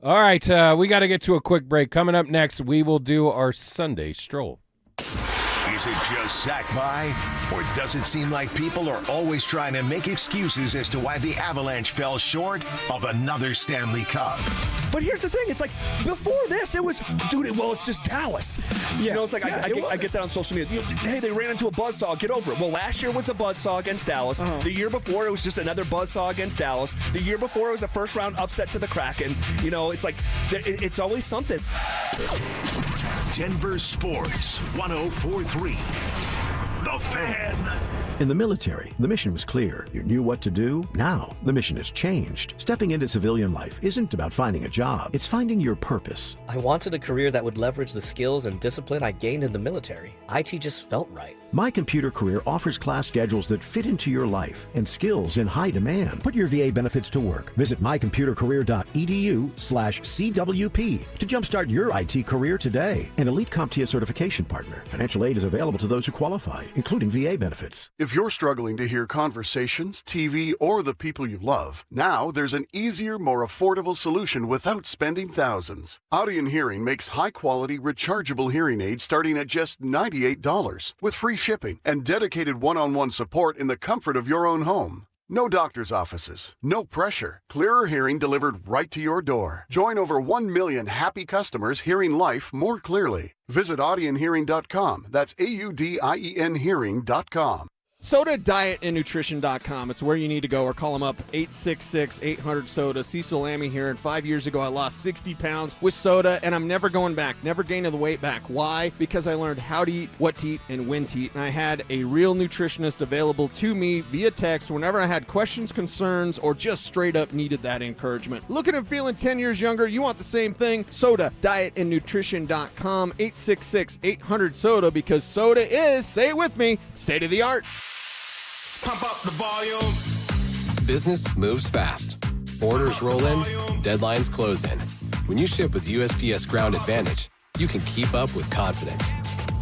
All right, we got to get to a quick break. Coming up next, we will do our Sunday stroll. Is it just sack by? Or does it seem like people are always trying to make excuses as to why the Avalanche fell short of another Stanley Cup? But here's the thing. It's like, before this, it was, dude, it's just Dallas. You know, it's like, I get that on social media. Hey, they ran into a buzzsaw. Get over it. Well, last year was a buzzsaw against Dallas. The year before, it was just another buzzsaw against Dallas. The year before, it was a first-round upset to the Kraken. You know, it's like, it's always something. Denver Sports 104.3. The Fan. In the military, the mission was clear. You knew what to do. Now, the mission has changed. Stepping into civilian life isn't about finding a job. It's finding your purpose. I wanted a career that would leverage the skills and discipline I gained in the military. IT just felt right. My Computer Career offers class schedules that fit into your life and skills in high demand. Put your VA benefits to work. Visit mycomputercareer.edu/CWP to jumpstart your IT career today. An elite CompTIA certification partner. Financial aid is available to those who qualify, including VA benefits. If you're struggling to hear conversations, TV, or the people you love, now there's an easier, more affordable solution without spending thousands. Audion Hearing makes high-quality, rechargeable hearing aids starting at just $98 with free shipping and dedicated one-on-one support in the comfort of your own home. No doctor's offices, no pressure. Clearer hearing delivered right to your door. Join over 1 million happy customers hearing life more clearly. Visit audionhearing.com. That's AUDIEN hearing.com. SodaDietAndNutrition.com. It's where you need to go, or call them up, 866-800-SODA. Cecil Lammy here, and 5 years ago I lost 60 pounds with soda, and I'm never going back, never gaining the weight back. Why? Because I learned how to eat, what to eat, and when to eat, and I had a real nutritionist available to me via text whenever I had questions, concerns, or just straight up needed that encouragement. Looking and feeling 10 years younger, you want the same thing? SodaDietAndNutrition.com, 866-800-SODA, because soda is, say it with me, state of the art. Pump up the volume. Business moves fast. Orders roll in, deadlines close in. When you ship with USPS Ground Advantage, you can keep up with confidence.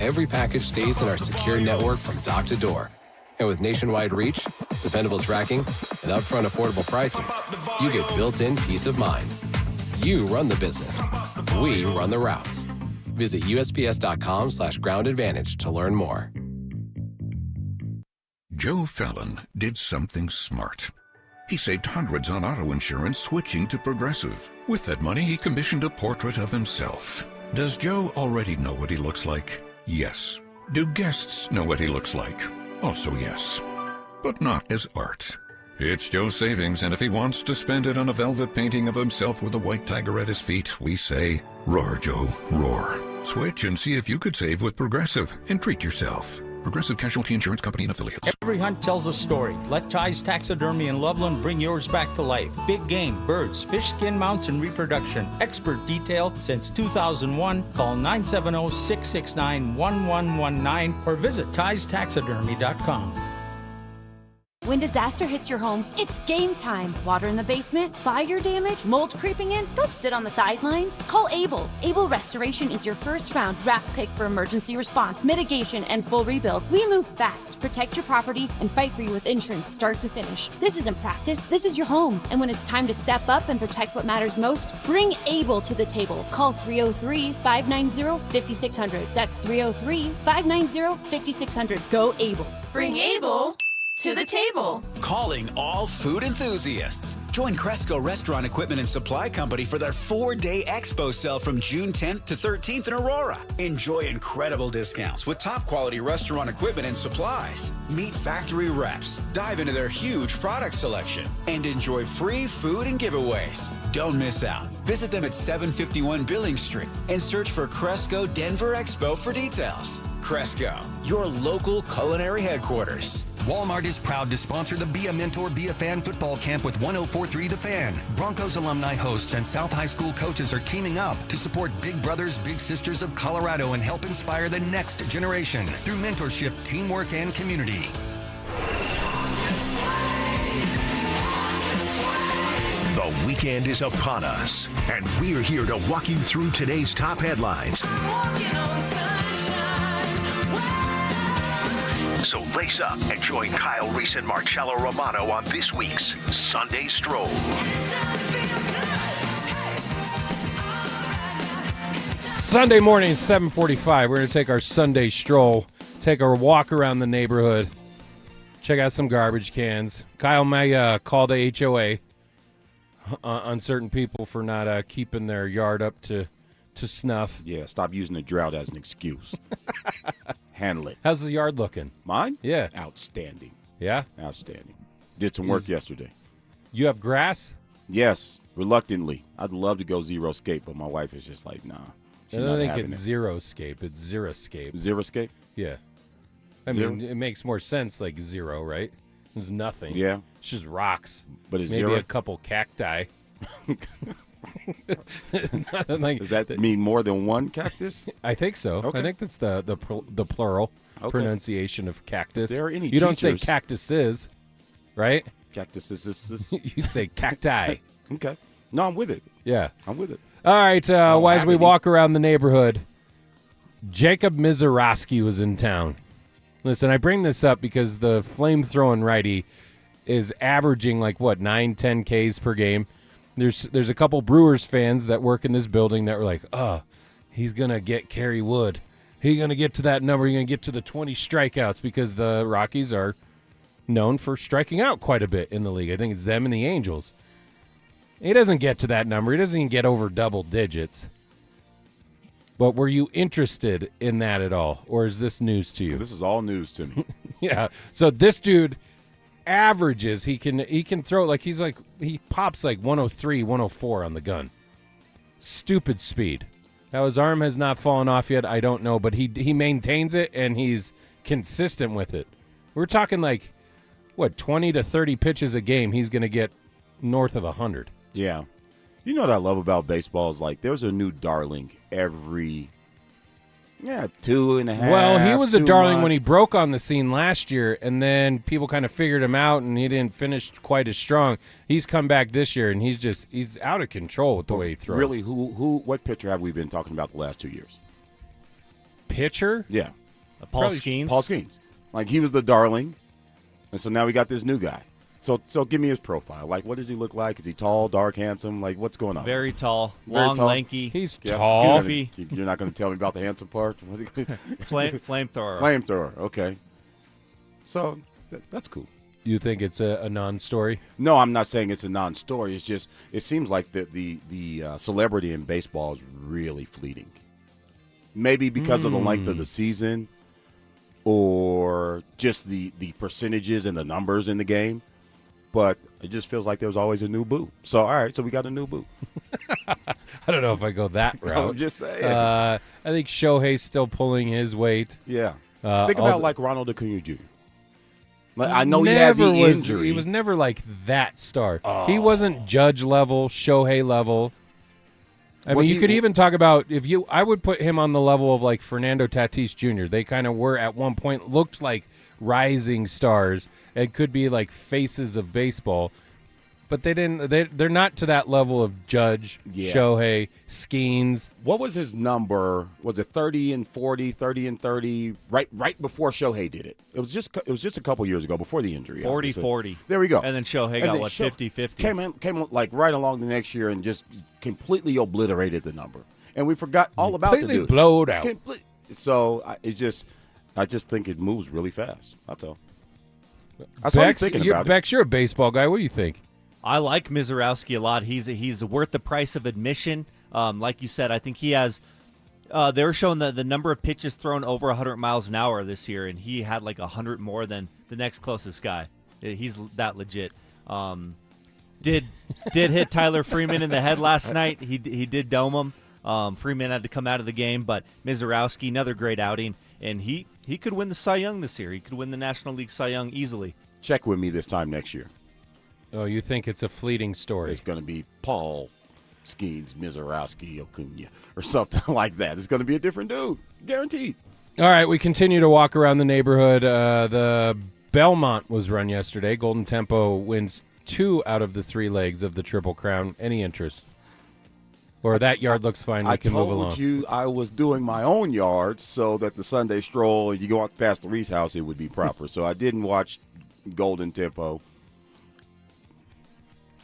Every package stays in our secure network from dock to door. And with nationwide reach, dependable tracking, and upfront affordable pricing, you get built-in peace of mind. You run the business. We run the routes. Visit USPS.com/Ground Advantage to learn more. Joe Fallon did something smart. He saved hundreds on auto insurance switching to Progressive. With that money, he commissioned a portrait of himself. Does Joe already know what he looks like? Yes. Do guests know what he looks like? Also yes. But not as art. It's Joe's savings, and if he wants to spend it on a velvet painting of himself with a white tiger at his feet, we say, roar, Joe, roar. Switch and see if you could save with Progressive and treat yourself. Progressive Casualty Insurance Company and Affiliates. Every hunt tells a story. Let Ties Taxidermy in Loveland bring yours back to life. Big game, birds, fish skin mounts, and reproduction. Expert detail since 2001. Call 970-669-1119 or visit tiestaxidermy.com. When disaster hits your home, it's game time. Water in the basement, fire damage, mold creeping in. Don't sit on the sidelines. Call Able. Able Restoration is your first round draft pick for emergency response, mitigation, and full rebuild. We move fast, protect your property, and fight for you with insurance start to finish. This isn't practice. This is your home. And when it's time to step up and protect what matters most, bring Able to the table. Call 303-590-5600. That's 303-590-5600. Go Able. Bring Able to the table. Calling all food enthusiasts. Join Cresco Restaurant Equipment and Supply Company for their 4-day expo sale from June 10th to 13th in Aurora. Enjoy incredible discounts with top quality restaurant equipment and supplies. Meet factory reps, dive into their huge product selection, and enjoy free food and giveaways. Don't miss out. Visit them at 751 Billings Street and search for Cresco Denver Expo for details. Cresco, your local culinary headquarters. Walmart is proud to sponsor the Be a Mentor, Be a Fan football camp with 1043 The Fan. Broncos alumni hosts and South High School coaches are teaming up to support Big Brothers, Big Sisters of Colorado and help inspire the next generation through mentorship, teamwork, and community. The weekend is upon us, and we're here to walk you through today's top headlines. So lace up and join Kyle, Reese, and Marcello Romano on this week's Sunday Stroll. Sunday morning, 7:45. We're going to take our Sunday stroll, take our walk around the neighborhood, check out some garbage cans. Kyle may call the HOA on certain people for not keeping their yard up to snuff. Yeah, stop using the drought as an excuse. Handle it. How's the yard looking? Mine? Yeah. Outstanding. Yeah? Outstanding. Did some work yesterday. You have grass? Yes, reluctantly. I'd love to go zero scape, but my wife is just like, nah. I don't think it's zero scape. It's zero scape. Zero scape? Yeah. I mean, it makes more sense like zero, right? There's nothing. Yeah. It's just rocks. But it's maybe zero? a couple cacti. Does that mean more than one cactus? I think so. Okay. I think that's the plural pronunciation of cactus. If there are any you don't say teachers- cactuses, right? Cactuses. You say cacti. Okay. No, I'm with it. Yeah. I'm with it. All right. As we walk around the neighborhood, Jacob Mizorowski was in town. Listen, I bring this up because the flame-throwing righty is averaging 9-10 Ks per game. There's a couple Brewers fans that work in this building that were like, he's going to get Kerry Wood. He's going to get to that number. He's going to get to the 20 strikeouts because the Rockies are known for striking out quite a bit in the league. I think it's them and the Angels. He doesn't get to that number. He doesn't even get over double digits. But were you interested in that at all, or is this news to you? This is all news to me. Yeah. So this dude averages, he can throw he pops 103, 104 on the gun. Stupid speed. Now his arm has not fallen off yet, I don't know, but he maintains it and he's consistent with it. We're talking 20 to 30 pitches a game, he's going to get north of 100. Yeah. You know what I love about baseball is there's a new darling every 2.5. Well, he was a 2 darling when months. he broke on the scene last year, and then people kind of figured him out, and he didn't finish quite as strong. He's come back this year, and he's out of control with the way he throws. Really, what pitcher have we been talking about the last 2 years? Pitcher? Yeah. Paul Skeens? Paul Skeens. He was the darling, and so now we got this new guy. So give me his profile. What does he look like? Is he tall, dark, handsome? What's going on? Very tall, Very long, tall. lanky. He's tall. Goofy. You're not going to tell me about the handsome part? Flamethrower. Flamethrower, okay. So that's cool. You think it's a non-story? No, I'm not saying it's a non-story. It's just it seems like the celebrity in baseball is really fleeting. Maybe because of the length of the season or just the percentages and the numbers in the game. But it just feels like there's always a new boo. So, all right, so we got a new boo. I don't know if I go that route. I'm just saying. I think Shohei's still pulling his weight. Yeah. Think about Ronald Acuna Jr. I know he never had the was, injury. He was never that star. Oh. He wasn't Judge level, Shohei level. I mean, you could even talk about I would put him on the level of Fernando Tatis Jr. They kind of were at one point, looked like rising stars and could be like faces of baseball. But they're not to that level of Judge, Shohei, Skeens. What was his number? Was it 30 and 40, 30 and 30? Right before Shohei did it. It was just a couple years ago before the injury. 40-40. There we go. And then Shohei got 50-50. Came like right along the next year and just completely obliterated the number. And we forgot all about the dude. Completely blowed out. So I just think it moves really fast. That's all. That's all I'm thinking about. Bex, you're a baseball guy. What do you think? I like Mizorowski a lot. He's worth the price of admission. Like you said, I think he has. They were showing the number of pitches thrown over 100 miles an hour this year, and he had like 100 more than the next closest guy. He's that legit. Did hit Tyler Freeman in the head last night. He did dome him. Freeman had to come out of the game, but Mizorowski, another great outing, and he could win the Cy Young this year. He could win the National League Cy Young easily. Check with me this time next year. Oh, you think it's a fleeting story? It's going to be Paul Skeens, Mizorowski, Acuna, or something like that. It's going to be a different dude, guaranteed. All right, we continue to walk around the neighborhood. The Belmont was run yesterday. Golden Tempo wins 2 out of the 3 legs of the Triple Crown. Any interest? Or that yard looks fine. We can move along. I told you I was doing my own yard so that the Sunday stroll, you go out past the Reese house, it would be proper. So I didn't watch Golden Tempo.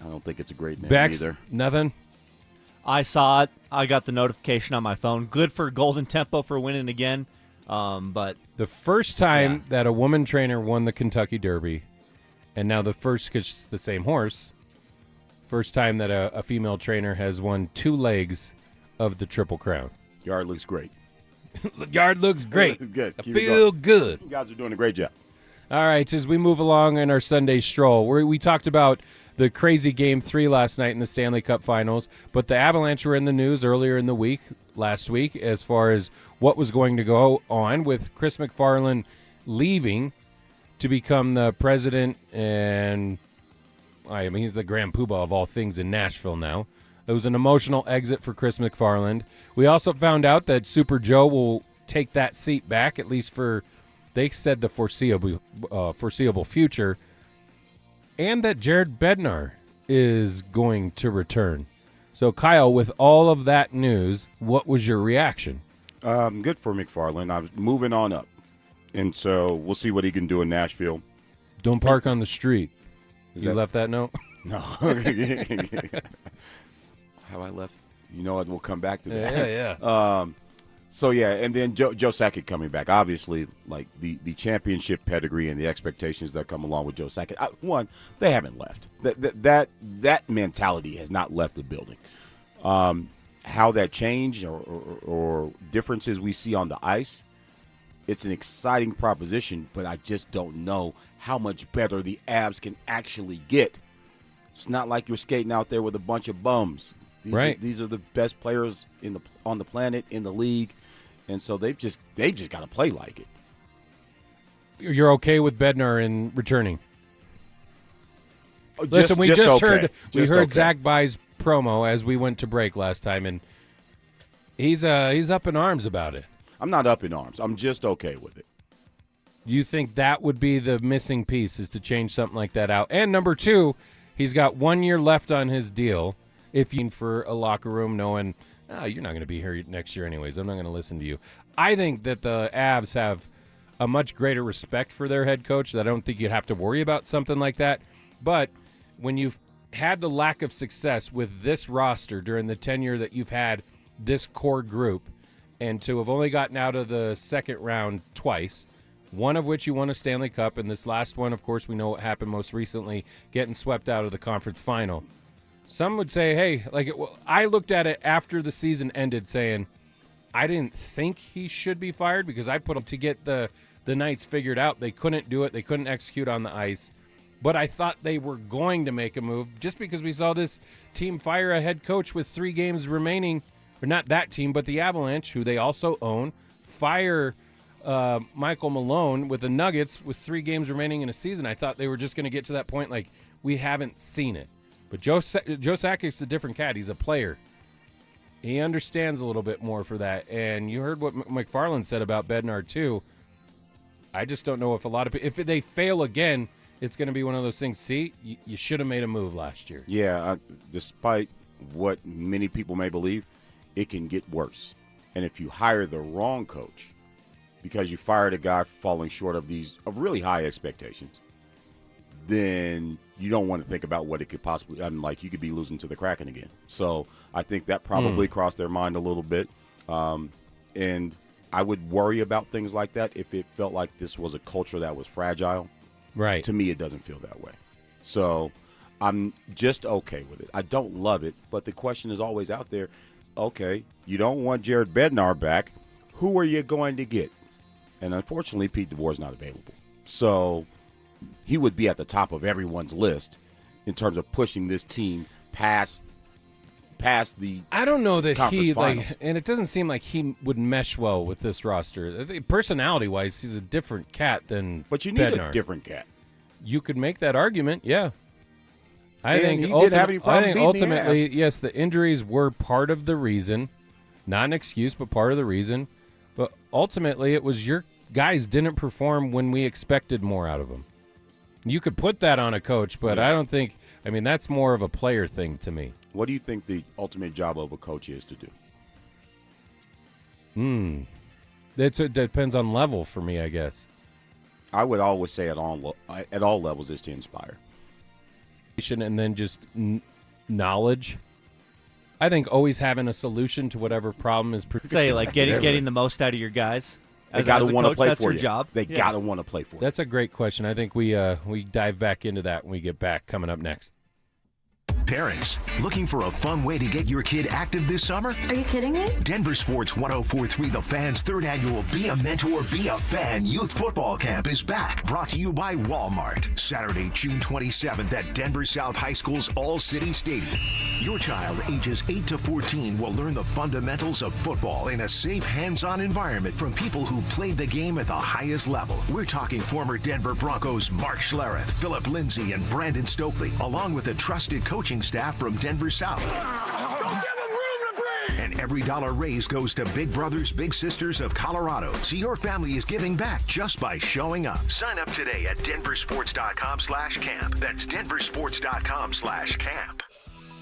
I don't think it's a great name Bex, either. Nothing? I saw it. I got the notification on my phone. Good for Golden Tempo for winning again. But the first time that a woman trainer won the Kentucky Derby, and now because it's the same horse, first time that a female trainer has won 2 legs of the Triple Crown. Yard looks great. Yard looks great. Good. I feel good. You guys are doing a great job. All right, as we move along in our Sunday stroll, we talked about the crazy Game 3 last night in the Stanley Cup Finals, but the Avalanche were in the news earlier in the week, last week, as far as what was going to go on with Chris McFarland leaving to become the president, and he's the grand poobah of all things in Nashville now. It was an emotional exit for Chris McFarland. We also found out that Super Joe will take that seat back, at least for, they said, the foreseeable future, and that Jared Bednar is going to return. So, Kyle, with all of that news, what was your reaction? Good for McFarland. I'm moving on up. And so we'll see what he can do in Nashville. Don't park on the street. You left that note? No. Have I left? You know what? We'll come back to that. Yeah. So, yeah, and then Joe Sakic coming back. Obviously, like the championship pedigree and the expectations that come along with Joe Sakic. One, they haven't left. That mentality has not left the building. How that changed or differences we see on the ice, it's an exciting proposition, but I just don't know how much better the Avs can actually get. It's not like you're skating out there with a bunch of bums. These are the best players on the planet, in the league, and so they've just got to play like it. You're okay with Bednar in returning? Listen, we heard Zach By's promo as we went to break last time, and he's up in arms about it. I'm not up in arms. I'm just okay with it. You think that would be the missing piece, is to change something like that out? And number 2, he's got 1 year left on his deal. If you for a locker room knowing, you're not going to be here next year anyways, I'm not going to listen to you. I think that the Avs have a much greater respect for their head coach. That I don't think you'd have to worry about something like that. But when you've had the lack of success with this roster during the tenure that you've had this core group, and to have only gotten out of the second round twice, one of which you won a Stanley Cup, and this last one, of course, we know what happened most recently, getting swept out of the conference final. Some would say, hey, I looked at it after the season ended saying, I didn't think he should be fired because I put him to get the Knights figured out. They couldn't do it. They couldn't execute on the ice. But I thought they were going to make a move just because we saw this team fire a head coach with 3 games remaining, or not that team, but the Avalanche, who they also own, fire Michael Malone with the Nuggets with 3 games remaining in a season. I thought they were just going to get to that point like we haven't seen it. But Joe Sakic's a different cat. He's a player. He understands a little bit more for that. And you heard what McFarland said about Bednar, too. I just don't know if a lot of people, if they fail again, it's going to be one of those things. See, you should have made a move last year. Yeah, despite what many people may believe, it can get worse. And if you hire the wrong coach, because you fired a guy falling short of really high expectations, then you don't want to think about what it could possibly, like you could be losing to the Kraken again. So I think that probably crossed their mind a little bit. And I would worry about things like that if it felt like this was a culture that was fragile. Right. To me, it doesn't feel that way. So I'm just okay with it. I don't love it, but the question is always out there, okay, you don't want Jared Bednar back. Who are you going to get? And unfortunately, Pete DeBoer is not available. So he would be at the top of everyone's list in terms of pushing this team past the I don't know that he finals. and it doesn't seem like he would mesh well with this roster. I think personality-wise, he's a different cat than But you need Bednar. a different cat. You could make that argument, yeah. I And think he didn't have any problem beating the ultimately, Avs. yes, the injuries were part of the reason, not an excuse, but part of the reason. But ultimately, it was your guys didn't perform when we expected more out of them. You could put that on a coach, but I don't think. I mean, that's more of a player thing to me. What do you think the ultimate job of a coach is to do? It depends on level for me, I guess. I would always say at all levels is to inspire. And then just knowledge. I think always having a solution to whatever problem is Say like getting the most out of your guys. They got to want to play that's for your you. job. They got to want to play for you. That's a great question. I think we dive back into that when we get back coming up next. Parents, looking for a fun way to get your kid active this summer? Are you kidding me? DenverSports 104.3 The Fan's third annual Be a Mentor, Be a Fan Youth Football Camp is back. Brought to you by Walmart. Saturday, June 27th at Denver South High School's All-City Stadium. Your child ages 8 to 14 will learn the fundamentals of football in a safe, hands-on environment from people who played the game at the highest level. We're talking former Denver Broncos Mark Schlereth, Philip Lindsay, and Brandon Stokely, along with a trusted coaching staff from Denver South. And every dollar raised goes to Big Brothers Big Sisters of Colorado. So your family is giving back just by showing up. Sign up today at denversports.com/camp. That's denversports.com/camp.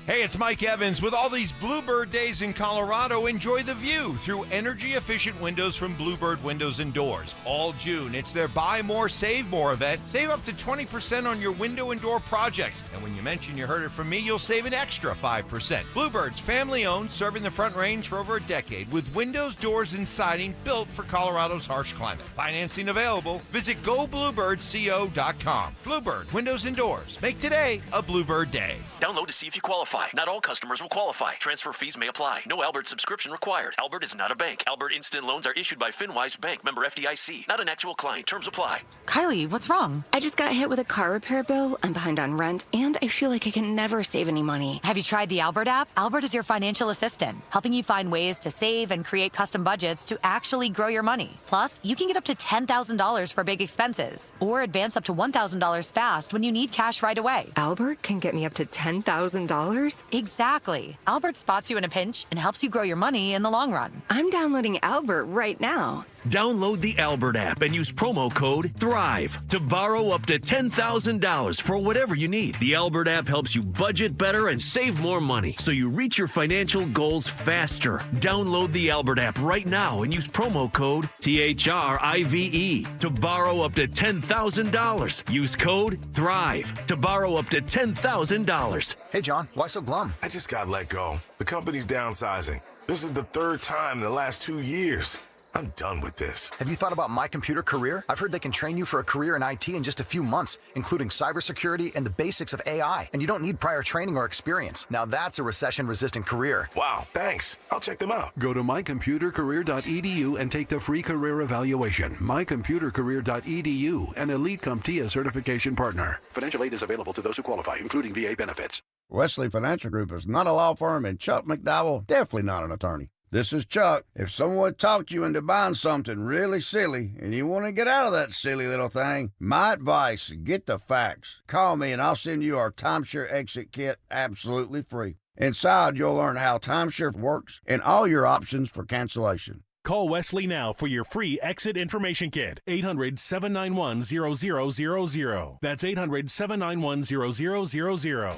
Hey, it's Mike Evans. With all these Bluebird days in Colorado, enjoy the view through energy-efficient windows from Bluebird Windows and Doors. All June, it's their Buy More, Save More event. Save up to 20% on your window and door projects. And when you mention you heard it from me, you'll save an extra 5%. Bluebird's family-owned, serving the Front Range for over a decade, with windows, doors, and siding built for Colorado's harsh climate. Financing available. Visit gobluebirdco.com. Bluebird Windows and Doors. Make today a Bluebird day. Download to see if you qualify. Not all customers will qualify. Transfer fees may apply. No Albert subscription required. Albert is not a bank. Albert Instant Loans are issued by FinWise Bank, member FDIC. Not an actual client. Terms apply. Kylie, what's wrong? I just got hit with a car repair bill. I'm behind on rent, and I feel like I can never save any money. Have you tried the Albert app? Albert is your financial assistant, helping you find ways to save and create custom budgets to actually grow your money. Plus, you can get up to $10,000 for big expenses, or advance up to $1,000 fast when you need cash right away. Albert can get me up to $10,000? Exactly. Albert spots you in a pinch and helps you grow your money in the long run. I'm downloading Albert right now. Download the Albert app and use promo code THRIVE to borrow up to $10,000 for whatever you need. The Albert app helps you budget better and save more money so you reach your financial goals faster. Download the Albert app right now and use promo code THRIVE to borrow up to $10,000. Use code THRIVE to borrow up to $10,000. Hey, John, why so glum? I just got let go. The company's downsizing. This is the third time in the last 2 years. I'm done with this. Have you thought about My Computer Career? I've heard they can train you for a career in IT in just a few months, including cybersecurity and the basics of AI. And you don't need prior training or experience. Now that's a recession-resistant career. Wow, thanks. I'll check them out. Go to mycomputercareer.edu and take the free career evaluation. Mycomputercareer.edu, an Elite CompTIA certification partner. Financial aid is available to those who qualify, including VA benefits. Wesley Financial Group is not a law firm, and Chuck McDowell definitely not an attorney. This is Chuck. If someone talked you into buying something really silly and you want to get out of that silly little thing, my advice, get the facts. Call me and I'll send you our timeshare exit kit absolutely free. Inside, you'll learn how timeshare works and all your options for cancellation. Call Wesley now for your free exit information kit. 800-791-0000. That's 800-791-0000.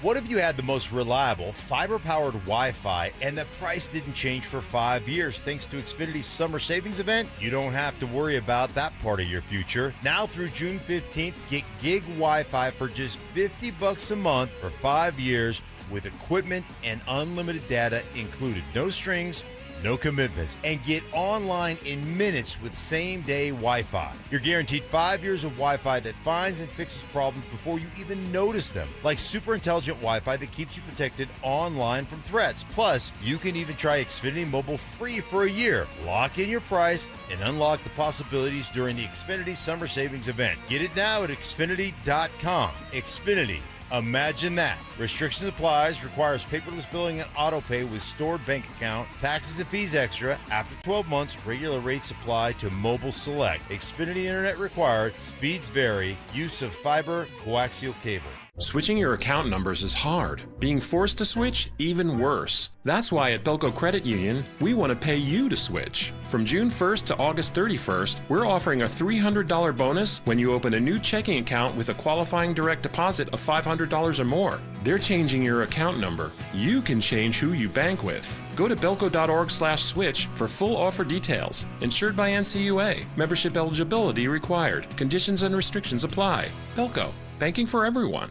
What if you had the most reliable fiber-powered Wi-Fi and the price didn't change for 5 years thanks to Xfinity's summer savings event? You don't have to worry about that part of your future. Now through June 15th, get gig Wi-Fi for just $50 a month for 5 years with equipment and unlimited data included. No strings, no commitments, and get online in minutes with same-day Wi-Fi. You're guaranteed 5 years of Wi-Fi that finds and fixes problems before you even notice them, like super intelligent Wi-Fi that keeps you protected online from threats. Plus, you can even try Xfinity Mobile free for a year. Lock in your price and unlock the possibilities during the Xfinity Summer Savings event. Get it now at Xfinity.com. Xfinity. Imagine that. Restrictions applies, requires paperless billing and auto pay with stored bank account, taxes and fees extra. After 12 months, regular rates apply to Mobile Select. Xfinity Internet required, speeds vary, use of fiber, coaxial cable. Switching your account numbers is hard. Being forced to switch, even worse. That's why at Belco Credit Union, we want to pay you to switch. From June 1st to August 31st, we're offering a $300 bonus when you open a new checking account with a qualifying direct deposit of $500 or more. They're changing your account number. You can change who you bank with. Go to belco.org/switch for full offer details. Insured by NCUA. Membership eligibility required. Conditions and restrictions apply. Belco. Banking for everyone.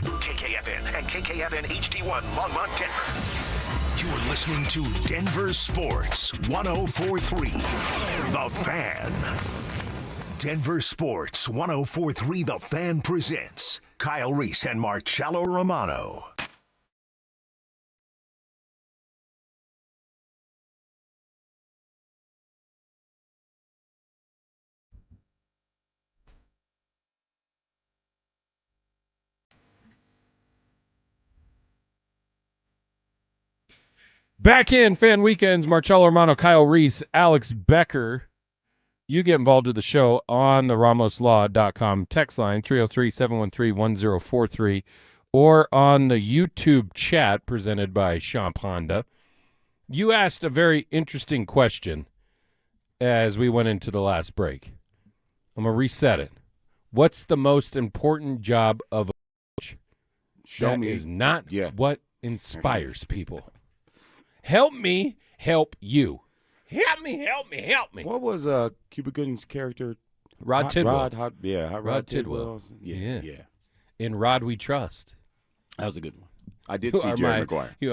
KKFN and KKFN HD1 Longmont, Denver. You're listening to Denver Sports 104.3 The Fan. Denver Sports 104.3 The Fan presents Kyle Reese and Marcello Romano. Back in Fan Weekends, Marcello Romano, Kyle Reese, Alex Becker. You get involved with the show on the RamosLaw.com text line, 303-713-1043, or on the YouTube chat presented by Champ Honda. You asked a very interesting question as we went into the last break. I'm going to reset it. What's the most important job of a coach? That is not what inspires people. Help me help you. Help me, help me, help me. What was Cuba Gooding's character? Rod Tidwell. Rod Tidwell. Yeah. In Rod We Trust. That was a good one. I did see Jerry Maguire. You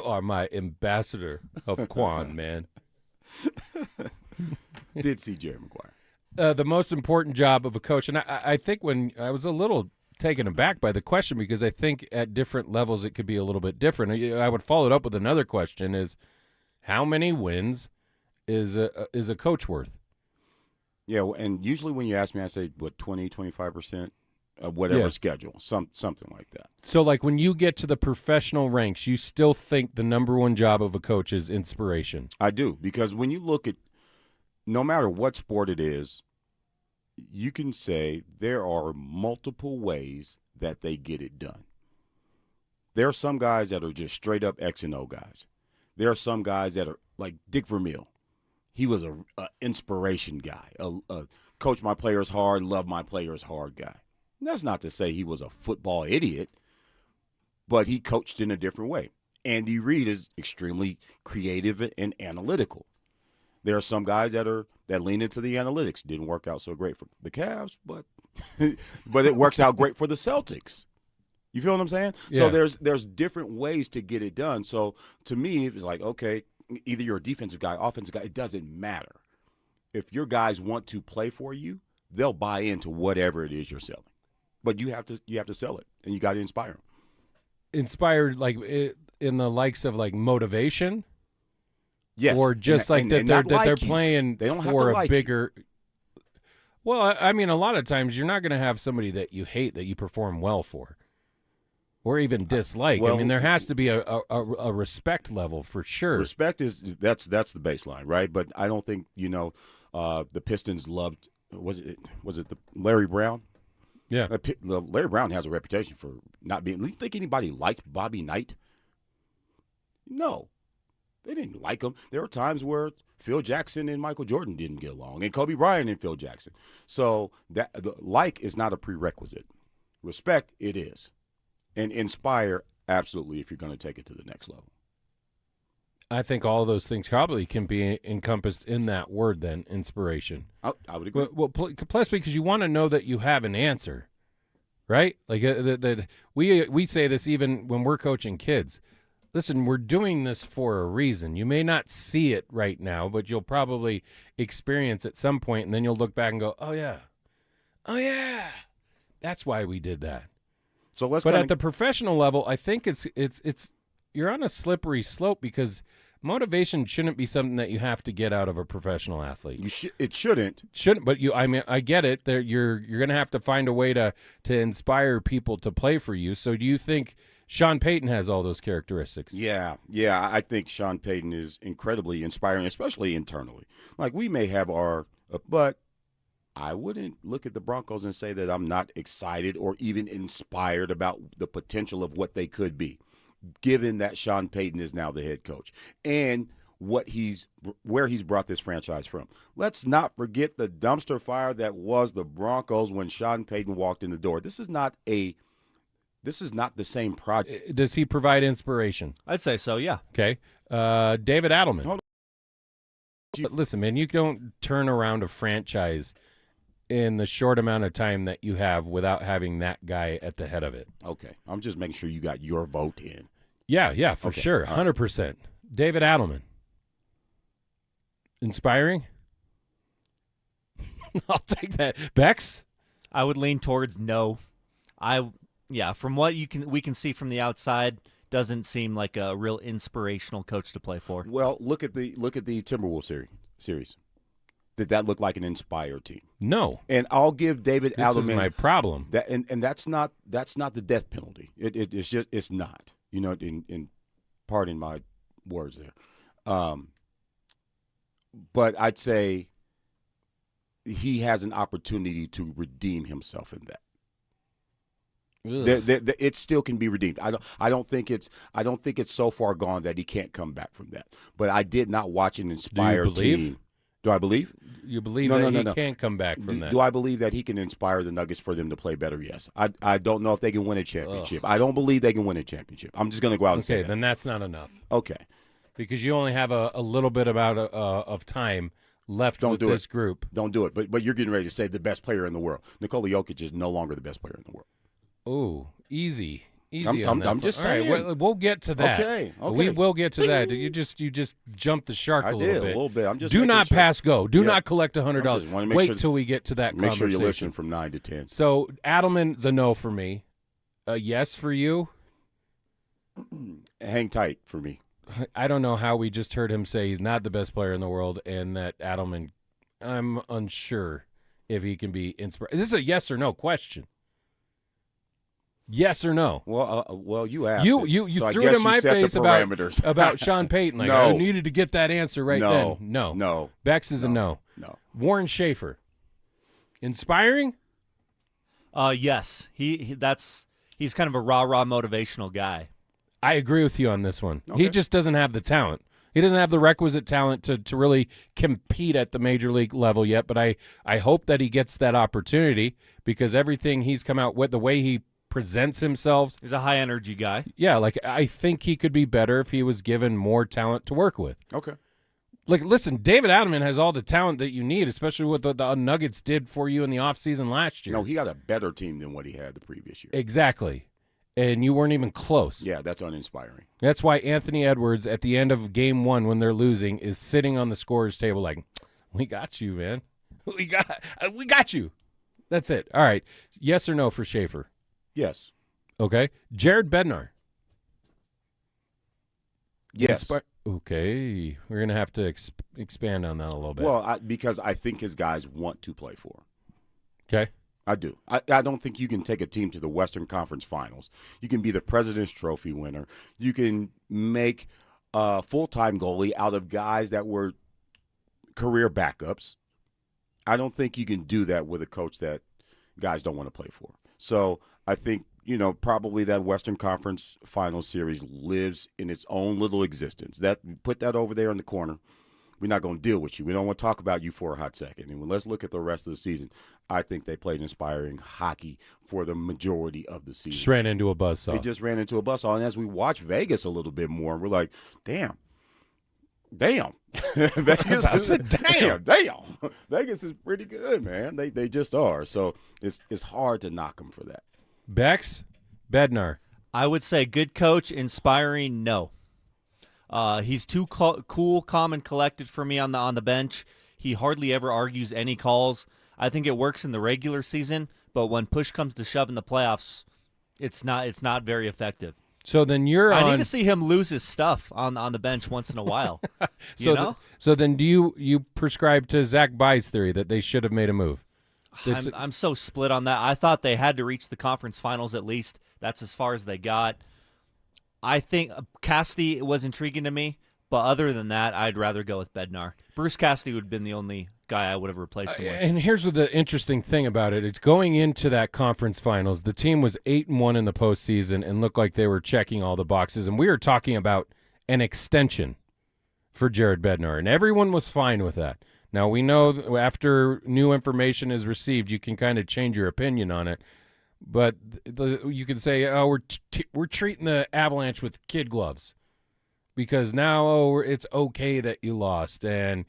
are my ambassador of Quan, man. Did see Jerry Maguire. The most important job of a coach, and I think when I was a little taken aback by the question because I think at different levels it could be a little bit different. I would follow it up with another question: is how many wins is a coach worth? Yeah, and usually when you ask me, I say what 20-25% of whatever schedule, something like that. So, like when you get to the professional ranks, you still think the number one job of a coach is inspiration? I do, because when you look at no matter what sport it is, you can say there are multiple ways that they get it done. There are some guys that are just straight up X and O guys. There are some guys that are like Dick Vermeil. He was a inspiration guy, a coach my players hard, love my players hard guy. And that's not to say he was a football idiot, but he coached in a different way. Andy Reid is extremely creative and analytical. There are some guys that lean into the analytics. Didn't work out so great for the Cavs, but it works out great for the Celtics. You feel what I'm saying? Yeah. So there's different ways to get it done. So to me, it's like, okay, either you're a defensive guy, offensive guy, it doesn't matter. If your guys want to play for you, they'll buy into whatever it is you're selling. But you have to sell it, and you got to inspire them. Inspired like in the likes of like motivation? Yes, or just like that they're playing they don't for have to a bigger. Well, I mean, a lot of times you're not going to have somebody that you hate that you perform well for, or even dislike. I mean, there has to be a respect level for sure. Respect that's the baseline, right? But I don't think the Pistons loved. Was it the Larry Brown? Yeah, Larry Brown has a reputation for not being. Do you think anybody liked Bobby Knight? No. They didn't like him. There were times where Phil Jackson and Michael Jordan didn't get along, and Kobe Bryant and Phil Jackson. So that like is not a prerequisite. Respect, it is. And inspire, absolutely, if you're going to take it to the next level. I think all of those things probably can be encompassed in that word then, inspiration. I would agree. Well, plus because you want to know that you have an answer, right? Like we say this even when we're coaching kids. Listen, we're doing this for a reason. You may not see it right now, but you'll probably experience at some point, and then you'll look back and go, oh, yeah, that's why we did that. So let's. But at the professional level, I think it's you're on a slippery slope because motivation shouldn't be something that you have to get out of a professional athlete. It shouldn't. But I get it. You're going to have to find a way to inspire people to play for you. So do you think Sean Payton has all those characteristics? Yeah. I think Sean Payton is incredibly inspiring, especially internally. Like we may have but I wouldn't look at the Broncos and say that I'm not excited or even inspired about the potential of what they could be, given that Sean Payton is now the head coach and where he's brought this franchise from. Let's not forget the dumpster fire that was the Broncos when Sean Payton walked in the door. This is not the same project. Does he provide inspiration? I'd say so, yeah. Okay. David Adelman. Hold on. Listen, man, you don't turn around a franchise in the short amount of time that you have without having that guy at the head of it. Okay. I'm just making sure you got your vote in. Yeah, for sure. 100%. David Adelman. Inspiring? I'll take that. Bex? I would lean towards no. From what we can see from the outside, doesn't seem like a real inspirational coach to play for. Well, look at the Timberwolves series. Did that look like an inspired team? No. And I'll give David Adelman. This is my problem. That and that's not the death penalty. It's not. You know, in pardon my words there. But I'd say he has an opportunity to redeem himself in that. It still can be redeemed. I don't think it's so far gone that he can't come back from that. But I did not watch an inspired team. Do I believe? You believe that he can't come back from that? Do I believe that he can inspire the Nuggets for them to play better? Yes. I don't know if they can win a championship. I don't believe they can win a championship. I'm just going to go out and say that. Okay, then that's not enough. Okay. Because you only have a little bit of time left with this group. Don't do it. But you're getting ready to say the best player in the world. Nikola Jokic is no longer the best player in the world. Oh, easy. I'm just saying. All right, we'll get to that. Okay. We will get to that. You just jumped the shark a little bit. I'm just do not sure. pass go. Do not collect $100. Wait till we get to that make conversation. Make sure you listen from 9 to 10. So Adelman's a no for me. A yes for you? Hang tight for me. I don't know how we just heard him say he's not the best player in the world and that Adelman, I'm unsure if he can be inspired. This is a yes or no question. Yes or no? Well, you asked. You so threw it in my face about Sean Payton. Like, no. I needed to get that answer right then. No. Bex is a no. No. Warren Schaefer. Inspiring? Yes. He's kind of a rah-rah motivational guy. I agree with you on this one. Okay. He just doesn't have the talent. He doesn't have the requisite talent to really compete at the major league level yet, but I hope that he gets that opportunity because everything he's come out with, the way he presents himself. He's a high-energy guy. Yeah, like I think he could be better if he was given more talent to work with. Okay. Like, listen, David Adelman has all the talent that you need, especially what the Nuggets did for you in the offseason last year. No, he got a better team than what he had the previous year. Exactly. And you weren't even close. Yeah, that's uninspiring. That's why Anthony Edwards, at the end of game 1 when they're losing, is sitting on the scorer's table like, we got you, man. We got you. That's it. All right. Yes or no for Schaefer? Yes. Okay. Jared Bednar. Yes. Okay. We're going to have to expand on that a little bit. Well, because I think his guys want to play for him. Okay. I do. I don't think you can take a team to the Western Conference Finals. You can be the President's Trophy winner. You can make a full-time goalie out of guys that were career backups. I don't think you can do that with a coach that guys don't want to play for. So I think probably that Western Conference Final Series lives in its own little existence. Put that over there in the corner. We're not going to deal with you. We don't want to talk about you for a hot second. And let's look at the rest of the season. I think they played inspiring hockey for the majority of the season. Just ran into a buzzsaw. They just ran into a buzzsaw. And as we watch Vegas a little bit more, we're like, damn. Vegas is pretty good, man. They just are. So it's hard to knock them for that. Bex, Bednar. I would say good coach, inspiring, no. He's too cool, calm, and collected for me on the bench. He hardly ever argues any calls. I think it works in the regular season, but when push comes to shove in the playoffs, it's not very effective. So then I need to see him lose his stuff on the bench once in a while. So then do you prescribe to Zach By's theory that they should have made a move? I'm so split on that. I thought they had to reach the conference finals at least. That's as far as they got. I think Cassidy was intriguing to me, but other than that, I'd rather go with Bednar. Bruce Cassidy would have been the only guy I would have replaced him with. And here's the interesting thing about it. It's going into that conference finals. The team was 8-1 in the postseason and looked like they were checking all the boxes. And we were talking about an extension for Jared Bednar, and everyone was fine with that. Now, we know after new information is received, you can kind of change your opinion on it. But you can say, oh, we're treating the Avalanche with kid gloves because now, it's okay that you lost and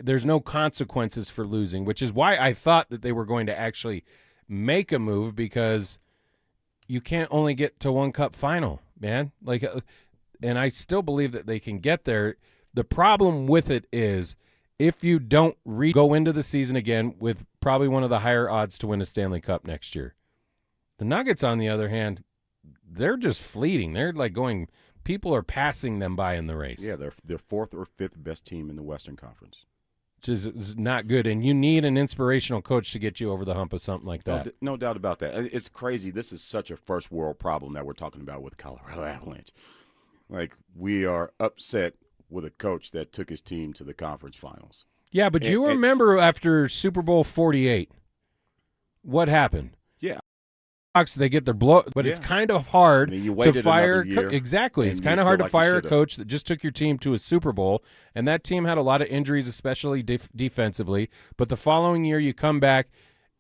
there's no consequences for losing, which is why I thought that they were going to actually make a move because you can't only get to one cup final, man. And I still believe that they can get there. The problem with it is if you don't go into the season again with probably one of the higher odds to win a Stanley Cup next year. The Nuggets, on the other hand, they're just fleeting. They're like going – people are passing them by in the race. Yeah, they're fourth or fifth best team in the Western Conference. Which is not good, and you need an inspirational coach to get you over the hump of something like that. No doubt about that. It's crazy. This is such a first-world problem that we're talking about with Colorado Avalanche. We are upset with a coach that took his team to the conference finals. Yeah, but you remember after Super Bowl 48, what happened? Yeah. They get their blow, but it's kind of hard to fire. Exactly, it's kind of hard to fire a coach that just took your team to a Super Bowl, and that team had a lot of injuries, especially defensively. But the following year, you come back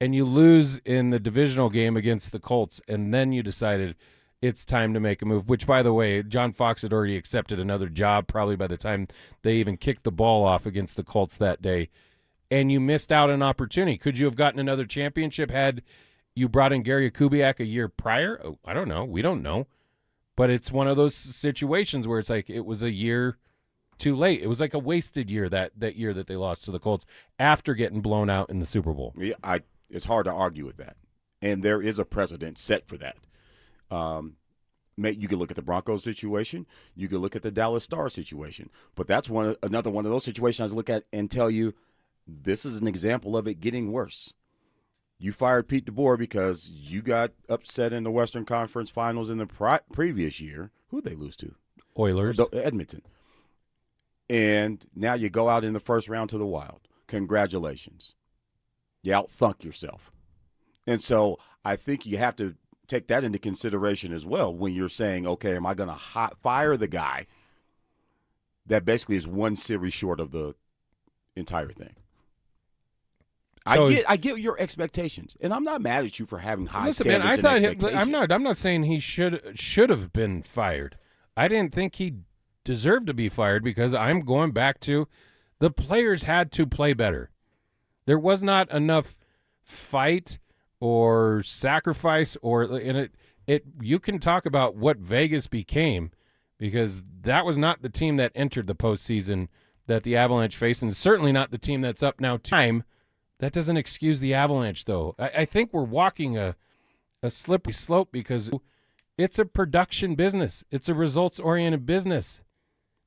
and you lose in the divisional game against the Colts, and then you decided it's time to make a move. Which, by the way, John Fox had already accepted another job probably by the time they even kicked the ball off against the Colts that day, and you missed out on an opportunity. Could you have gotten another championship had you brought in Gary Kubiak a year prior? Oh, I don't know. We don't know. But it's one of those situations where it's like it was a year too late. It was like a wasted year that year that they lost to the Colts after getting blown out in the Super Bowl. Yeah, it's hard to argue with that. And there is a precedent set for that. You can look at the Broncos situation. You can look at the Dallas Stars situation. But that's another one of those situations I look at and tell you this is an example of it getting worse. You fired Pete DeBoer because you got upset in the Western Conference Finals in the previous year. Who'd they lose to? Oilers. Edmonton. And now you go out in the first round to the Wild. Congratulations. You outthunk yourself. And so I think you have to take that into consideration as well when you're saying, okay, am I going to fire the guy that basically is one series short of the entire thing? So, I get your expectations, and I'm not mad at you for having high standards and expectations. I'm not saying he should have been fired. I didn't think he deserved to be fired because I'm going back to the players had to play better. There was not enough fight or sacrifice you can talk about what Vegas became because that was not the team that entered the postseason that the Avalanche faced, and certainly not the team that's up now. That doesn't excuse the Avalanche, though. I think we're walking a slippery slope because it's a production business. It's a results-oriented business.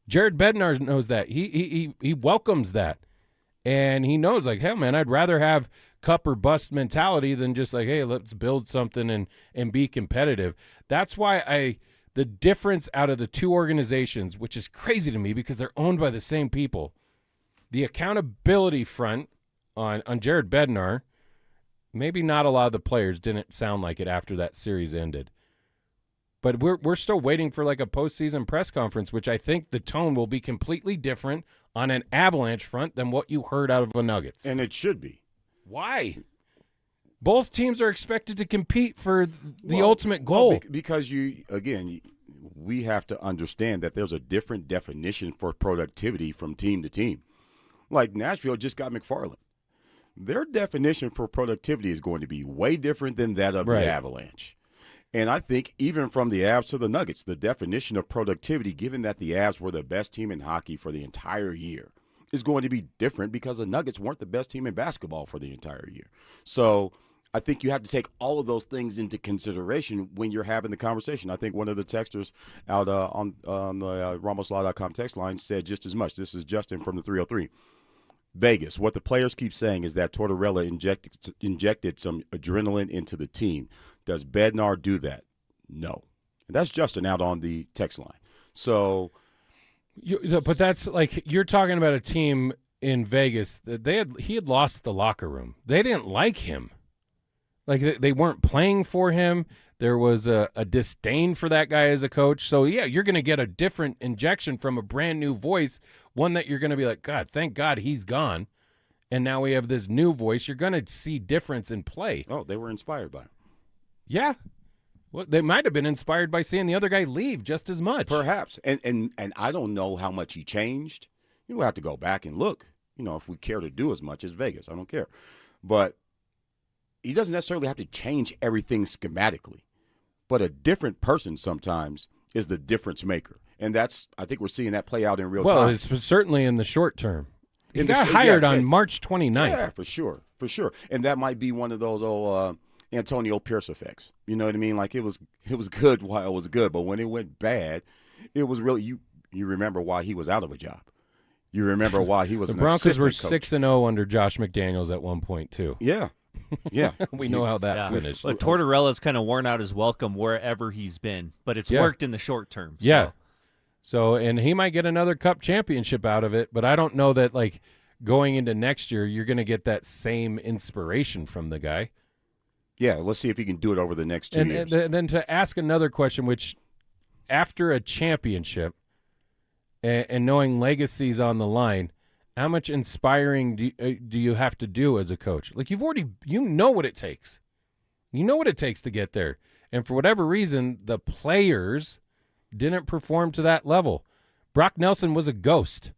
Jared Bednar knows that. He welcomes that. And he knows, like, hell, man, I'd rather have cup or bust mentality than just like, hey, let's build something and be competitive. That's why the difference out of the two organizations, which is crazy to me because they're owned by the same people, the accountability front on Jared Bednar, maybe not a lot of the players didn't sound like it after that series ended. But we're still waiting for like a postseason press conference, which I think the tone will be completely different on an Avalanche front than what you heard out of the Nuggets. And it should be. Why? Both teams are expected to compete for the ultimate goal. Because we have to understand that there's a different definition for productivity from team to team. Like Nashville just got McFarland. Their definition for productivity is going to be way different than that of the Avalanche. And I think even from the Avs to the Nuggets, the definition of productivity, given that the Avs were the best team in hockey for the entire year, is going to be different because the Nuggets weren't the best team in basketball for the entire year. So I think you have to take all of those things into consideration when you're having the conversation. I think one of the texters out on the RamosLaw.com text line said just as much. This is Justin from the 303. Vegas, what the players keep saying is that Tortorella injected some adrenaline into the team. Does Bednar do that? No. And that's Justin out on the text line. So, but that's like you're talking about a team in Vegas that he had lost the locker room. They didn't like him. Like they weren't playing for him. There was a disdain for that guy as a coach. So, yeah, you're going to get a different injection from a brand new voice, one that you're going to be like, God, thank God he's gone. And now we have this new voice. You're going to see difference in play. Oh, they were inspired by him. Yeah. Well, they might have been inspired by seeing the other guy leave just as much. Perhaps. And I don't know how much he changed. You have to go back and look, if we care to do as much as Vegas. I don't care. But he doesn't necessarily have to change everything schematically. But a different person sometimes is the difference maker. And I think we're seeing that play out in real time. Well, it's certainly in the short term. He got hired on March 29th. Yeah, for sure. And that might be one of those old Antonio Pierce effects. You know what I mean? Like it was good while it was good, but when it went bad, it was really you remember why he was out of a job. You remember why he was the an Broncos were assistant coach. 6-0 under Josh McDaniels at one point too. Yeah. Yeah. We know how that finished. But Tortorella's kind of worn out his welcome wherever he's been, but it's worked in the short term. So. Yeah. So, and he might get another cup championship out of it, but I don't know that, like, going into next year, you're going to get that same inspiration from the guy. Yeah, let's see if he can do it over the next 2 years. And then to ask another question, which after a championship and knowing legacy's on the line, how much inspiring do you have to do as a coach? Like, you know what it takes. You know what it takes to get there. And for whatever reason, the players didn't perform to that level. Brock Nelson was a ghost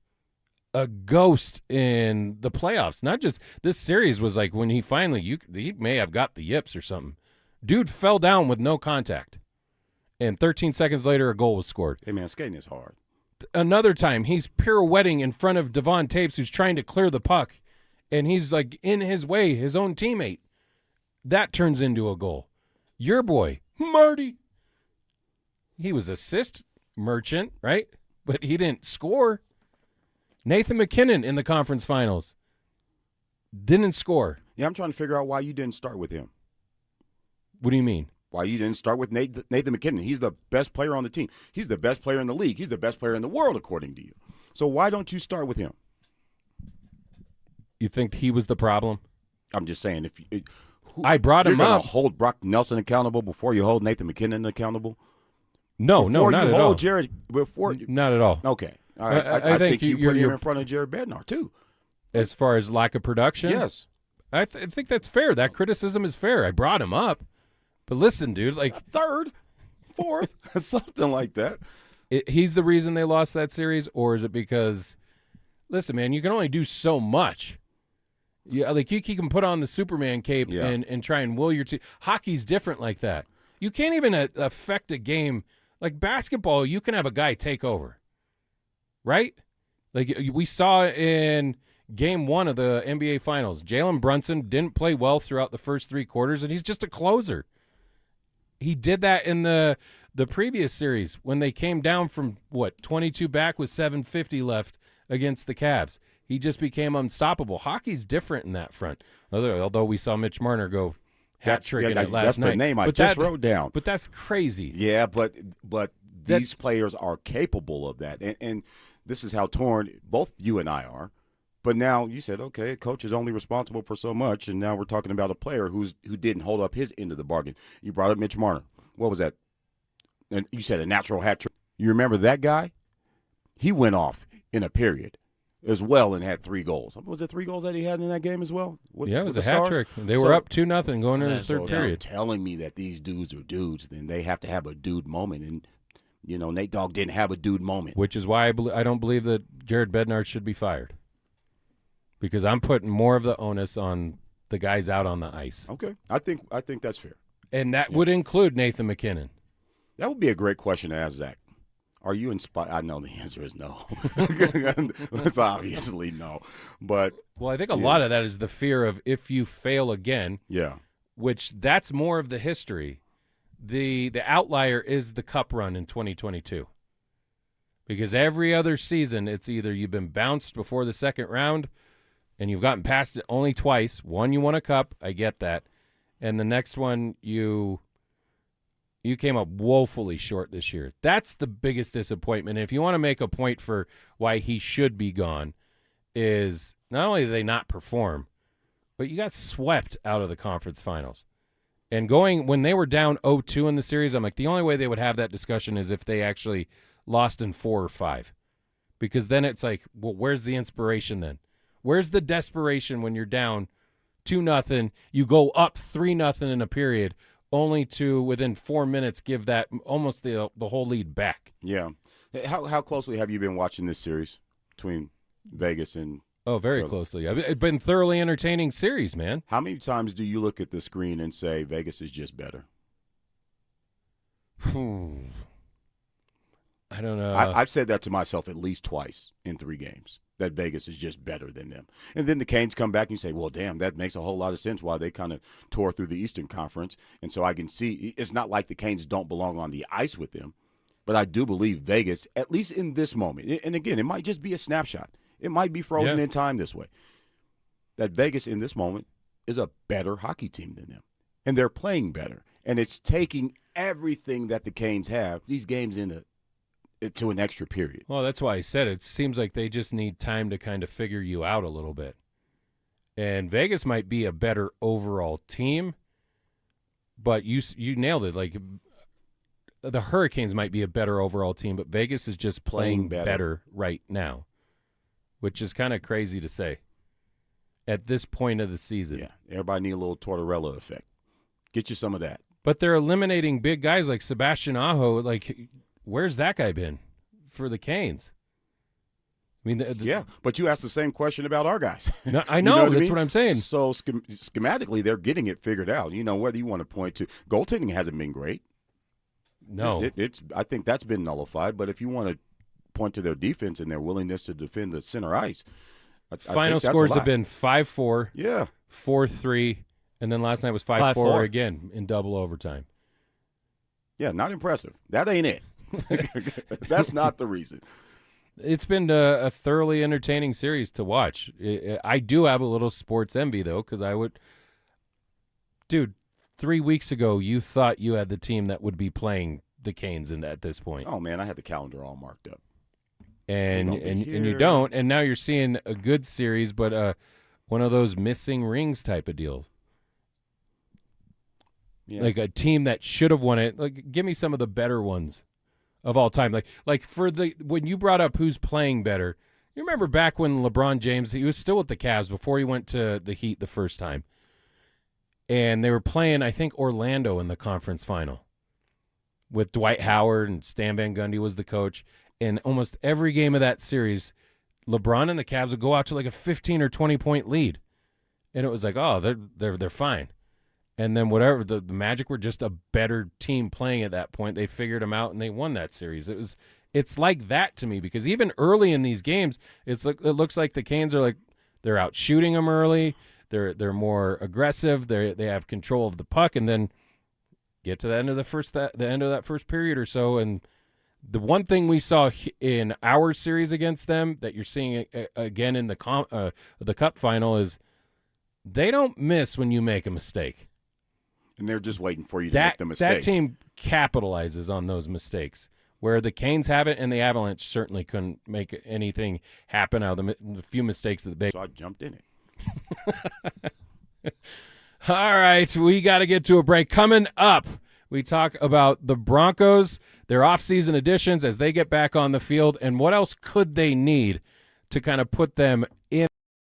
in the playoffs. Not just this series was like when he finally, he may have got the yips or something. Dude fell down with no contact. And 13 seconds later, a goal was scored. Hey, man, skating is hard. Another time, he's pirouetting in front of Devon Tapes, who's trying to clear the puck, and he's like in his way, his own teammate. That turns into a goal. Your boy, Marty. He was assist merchant, right? But he didn't score. Nathan McKinnon in the conference finals didn't score. Yeah, I'm trying to figure out why you didn't start with him. What do you mean? Why you didn't start with Nathan McKinnon? He's the best player on the team. He's the best player in the league. He's the best player in the world, according to you. So why don't you start with him? You think he was the problem? I'm just saying, I brought him you're up. You're going to hold Brock Nelson accountable before you hold Nathan McKinnon accountable? No, not at all. Not at all. Okay. All right. I think you put him in front of Jared Bednar, too. As far as lack of production? Yes. I think that's fair. That criticism is fair. I brought him up. But listen, dude, like third, fourth, something like that. He's the reason they lost that series, or is it because, listen, man, you can only do so much. Yeah, like you can put on the Superman cape and try and will your team. Hockey's different like that. You can't even affect a game like basketball. You can have a guy take over, right? Like we saw in Game 1 of the NBA Finals, Jalen Brunson didn't play well throughout the first 3 quarters, and he's just a closer. He did that in the previous series when they came down from, 22 back with 7:50 left against the Cavs. He just became unstoppable. Hockey's different in that front, although we saw Mitch Marner go hat-tricking it last night. That's the name I just wrote down. But that's crazy. Yeah, but these players are capable of that. And this is how torn both you and I are. But now you said, okay, coach is only responsible for so much, and now we're talking about a player who didn't hold up his end of the bargain. You brought up Mitch Marner. What was that? and you said a natural hat trick. You remember that guy? He went off in a period as well and had 3 goals. Was it 3 goals that he had in that game as well? Yeah, it was a hat trick. They were up 2-0 going into the third period. Telling me that these dudes are dudes, then they have to have a dude moment. And, Nate Dogg didn't have a dude moment. Which is why I don't believe that Jared Bednar should be fired. Because I'm putting more of the onus on the guys out on the ice. Okay. I think that's fair. And that would include Nathan McKinnon. That would be a great question to ask Zach. Are you inspired? I know the answer is no. That's obviously no. But I think a lot of that is the fear of if you fail again. Yeah. Which that's more of the history. The outlier is the Cup run in 2022. Because every other season, it's either you've been bounced before the second round and you've gotten past it only twice. One, you won a Cup. I get that. And the next one, you came up woefully short this year. That's the biggest disappointment. And if you want to make a point for why he should be gone, is not only did they not perform, but you got swept out of the conference finals. And when they were down 0-2 in the series, I'm like, the only way they would have that discussion is if they actually lost in 4 or 5. Because then it's like, well, where's the inspiration then? Where's the desperation when you're down 2-0, you go up 3-0 in a period, only to within 4 minutes give that almost the whole lead back. Yeah. How closely have you been watching this series between Vegas and very closely. It's been thoroughly entertaining series, man. How many times do you look at the screen and say Vegas is just better? I don't know. I've said that to myself at least twice in 3 games, that Vegas is just better than them. And then the Canes come back and you say, well, damn, that makes a whole lot of sense why they kind of tore through the Eastern Conference. And so I can see it's not like the Canes don't belong on the ice with them, but I do believe Vegas, at least in this moment, and again, it might just be a snapshot. It might be frozen in time this way, that Vegas in this moment is a better hockey team than them. And they're playing better. And it's taking everything that the Canes have, these games to an extra period. Well, that's why I said it seems like they just need time to kind of figure you out a little bit. And Vegas might be a better overall team, but you nailed it. Like the Hurricanes might be a better overall team, but Vegas is just playing better right now, which is kind of crazy to say at this point of the season. Yeah, everybody need a little Tortorella effect. Get you some of that. But they're eliminating big guys like Sebastian Aho. Like, where's that guy been for the Canes? I mean, yeah, but you asked the same question about our guys. No, I know, that's what I'm saying. So schematically, they're getting it figured out. Whether you want to point to goaltending hasn't been great. No, it's. I think that's been nullified. But if you want to point to their defense and their willingness to defend the center ice, final scores have been 5-4, 4-3, and then last night was 5-4 again in double overtime. Yeah, not impressive. That ain't it. That's not the reason. It's been a thoroughly entertaining series to watch. I do have a little sports envy, though, because dude, 3 weeks ago, you thought you had the team that would be playing the Canes at this point. Oh, man, I had the calendar all marked up. And you don't, and now you're seeing a good series, but one of those missing rings type of deals. Yeah. Like a team that should have won it. Like, give me some of the better ones of all time. Like when you brought up who's playing better, you remember back when LeBron James, he was still with the Cavs before he went to the Heat the first time. And they were playing, I think, Orlando in the conference final with Dwight Howard, and Stan Van Gundy was the coach. And almost every game of that series, LeBron and the Cavs would go out to like a 15 or 20-point lead. And it was like, oh, they're fine. And then whatever, the Magic were just a better team playing at that point. They figured them out and they won that series. It's like that to me, because even early in these games, it looks like the Canes are like they're out shooting them early. They're more aggressive. They have control of the puck, and then get to the end of that first period or so. And the one thing we saw in our series against them that you're seeing again in the Cup final is they don't miss when you make a mistake. And they're just waiting for you to make the mistake. That team capitalizes on those mistakes, where the Canes haven't, and the Avalanche certainly couldn't make anything happen out of the few mistakes that they. So I jumped in it. All right, we got to get to a break. Coming up, We talk about the Broncos, their offseason additions as they get back on the field, and what else could they need to kind of put them in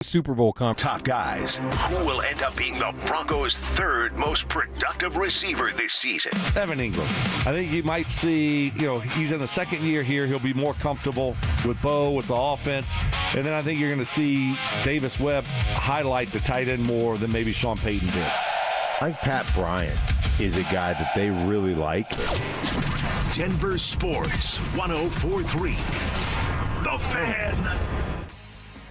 Super Bowl conference. Top guys. Who will end up being the Broncos' third most productive receiver this season? Evan Ingram. I think you might see, he's in the second year here. He'll be more comfortable with Bo, with the offense. And then I think you're going to see Davis Webb highlight the tight end more than maybe Sean Payton did. I think Pat Bryant is a guy that they really like. Denver Sports 104.3. The Fan.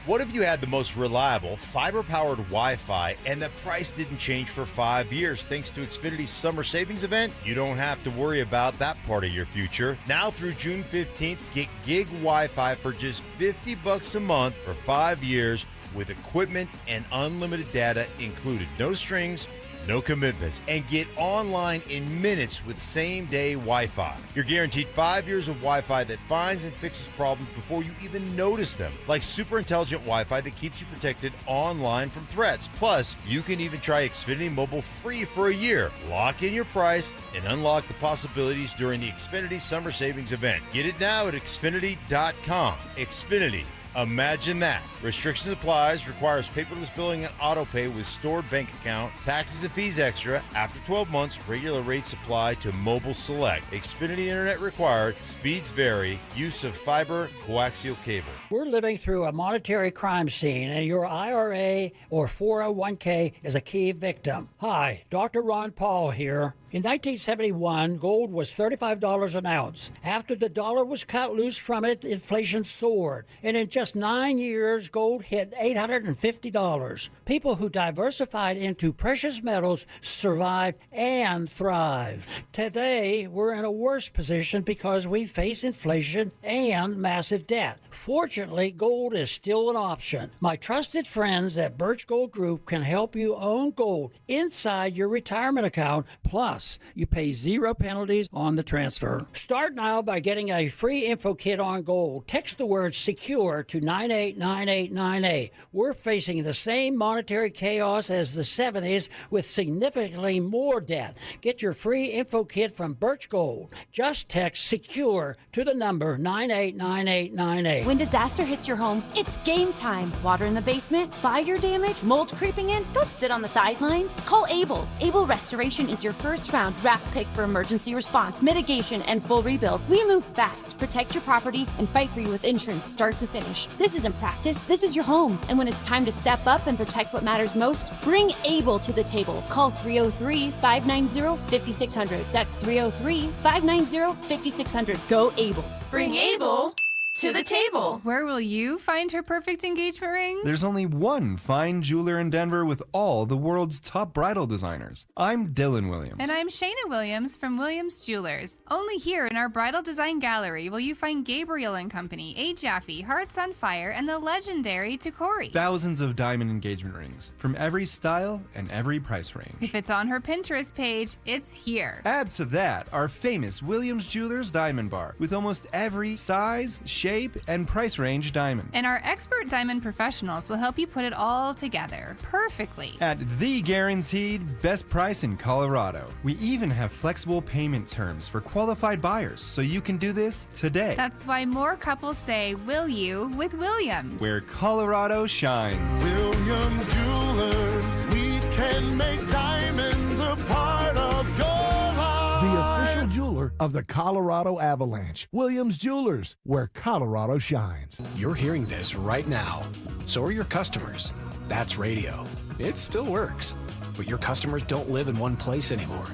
What if you had the most reliable, fiber-powered Wi-Fi and the price didn't change for 5 years? Thanks to Xfinity's summer savings event, you don't have to worry about that part of your future. Now through June 15th, get gig Wi-Fi for just $50 a month for 5 years with equipment and unlimited data included. No strings, no commitments, and get online in minutes with same-day Wi-Fi. You're guaranteed 5 years of Wi-Fi that finds and fixes problems before you even notice them, like super intelligent Wi-Fi that keeps you protected online from threats. Plus, you can even try Xfinity Mobile free for a year. Lock in your price and unlock the possibilities during the Xfinity Summer Savings event. Get it now at Xfinity.com. Xfinity. Imagine that. Restrictions applies, requires paperless billing and auto pay with stored bank account, taxes and fees extra. After 12 months, regular rates apply to mobile select. Xfinity internet required, speeds vary, use of fiber, coaxial cable. We're living through a monetary crime scene, and your IRA or 401k is a key victim. Hi, Dr. Ron Paul here. In 1971, gold was $35 an ounce. After the dollar was cut loose from it, inflation soared. And in just 9 years, gold hit $850. People who diversified into precious metals survived and thrived. Today, we're in a worse position because we face inflation and massive debt. Fortunately, gold is still an option. My trusted friends at Birch Gold Group can help you own gold inside your retirement account. Plus, you pay 0 penalties on the transfer. Start now by getting a free info kit on gold. Text the word SECURE to 989898. We're facing the same monetary chaos as the 70s with significantly more debt. Get your free info kit from Birch Gold. Just text SECURE to the number 989898. When disaster hits your home, it's game time. Water in the basement, fire damage, mold creeping in. Don't sit on the sidelines. Call Able. Able Restoration is your first round draft pick for emergency response, mitigation, and full rebuild. We move fast, protect your property, and fight for you with insurance start to finish. This isn't practice. This is your home. And when it's time to step up and protect what matters most, bring Able to the table. Call 303-590-5600. That's 303-590-5600. Go Able. Bring Able to the table. Where will you find her perfect engagement ring? There's only one fine jeweler in Denver with all the world's top bridal designers. I'm Dylan Williams. And I'm Shayna Williams from Williams Jewelers. Only here in our bridal design gallery will you find Gabriel & Company, A. Jaffe, Hearts on Fire, and the legendary Tacori. Thousands of diamond engagement rings from every style and every price range. If it's on her Pinterest page, it's here. Add to that our famous Williams Jewelers Diamond Bar with almost every size, shape, and price range diamond. And our expert diamond professionals will help you put it all together perfectly. At the guaranteed best price in Colorado. We even have flexible payment terms for qualified buyers, so you can do this today. That's why more couples say, will you, with Williams. Where Colorado shines. Williams Jewelers, we can make diamonds a part of your life. The official jeweler of the Colorado Avalanche. Williams Jewelers, where Colorado shines. You're hearing this right now. So are your customers. That's radio. It still works. But your customers don't live in one place anymore.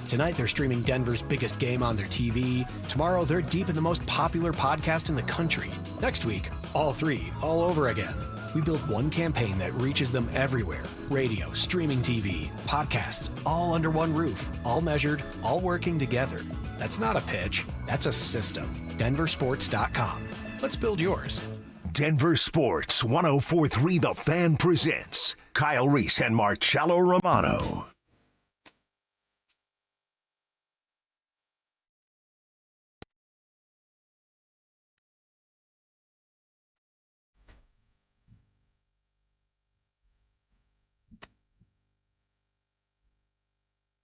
Tonight, they're streaming Denver's biggest game on their TV. Tomorrow, they're deep in the most popular podcast in the country. Next week, all three, all over again. We built one campaign that reaches them everywhere. Radio, streaming TV, podcasts, all under one roof, all measured, all working together. That's not a pitch, that's a system. DenverSports.com. Let's build yours. Denver Sports 104.3 The Fan presents Kyle Reese and Marcello Romano.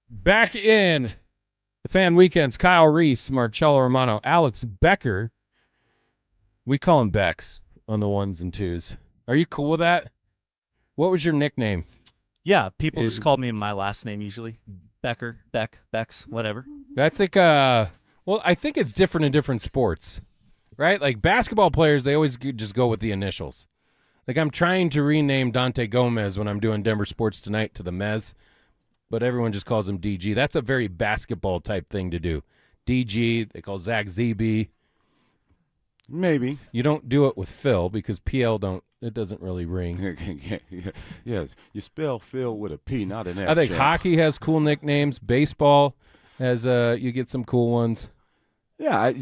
Back in The Fan Weekends, Kyle Reese, Marcello Romano, Alex Becker. We call him Bex on the ones and twos. Are you cool with that? What was your nickname? Yeah, people just call me my last name usually. Becker, Bex, whatever. I think, I think it's different in different sports, right? Like basketball players, they always just go with the initials. Like I'm trying to rename Dante Gomez when I'm doing Denver Sports Tonight to the Mez, but everyone just calls him DG. That's a very basketball type thing to do. DG, they call Zach ZB. Maybe. You don't do it with Phil because PL it doesn't really ring. Yes, you spell Phil with a P, not an F. I think hockey has cool nicknames. Baseball has you get some cool ones. Yeah,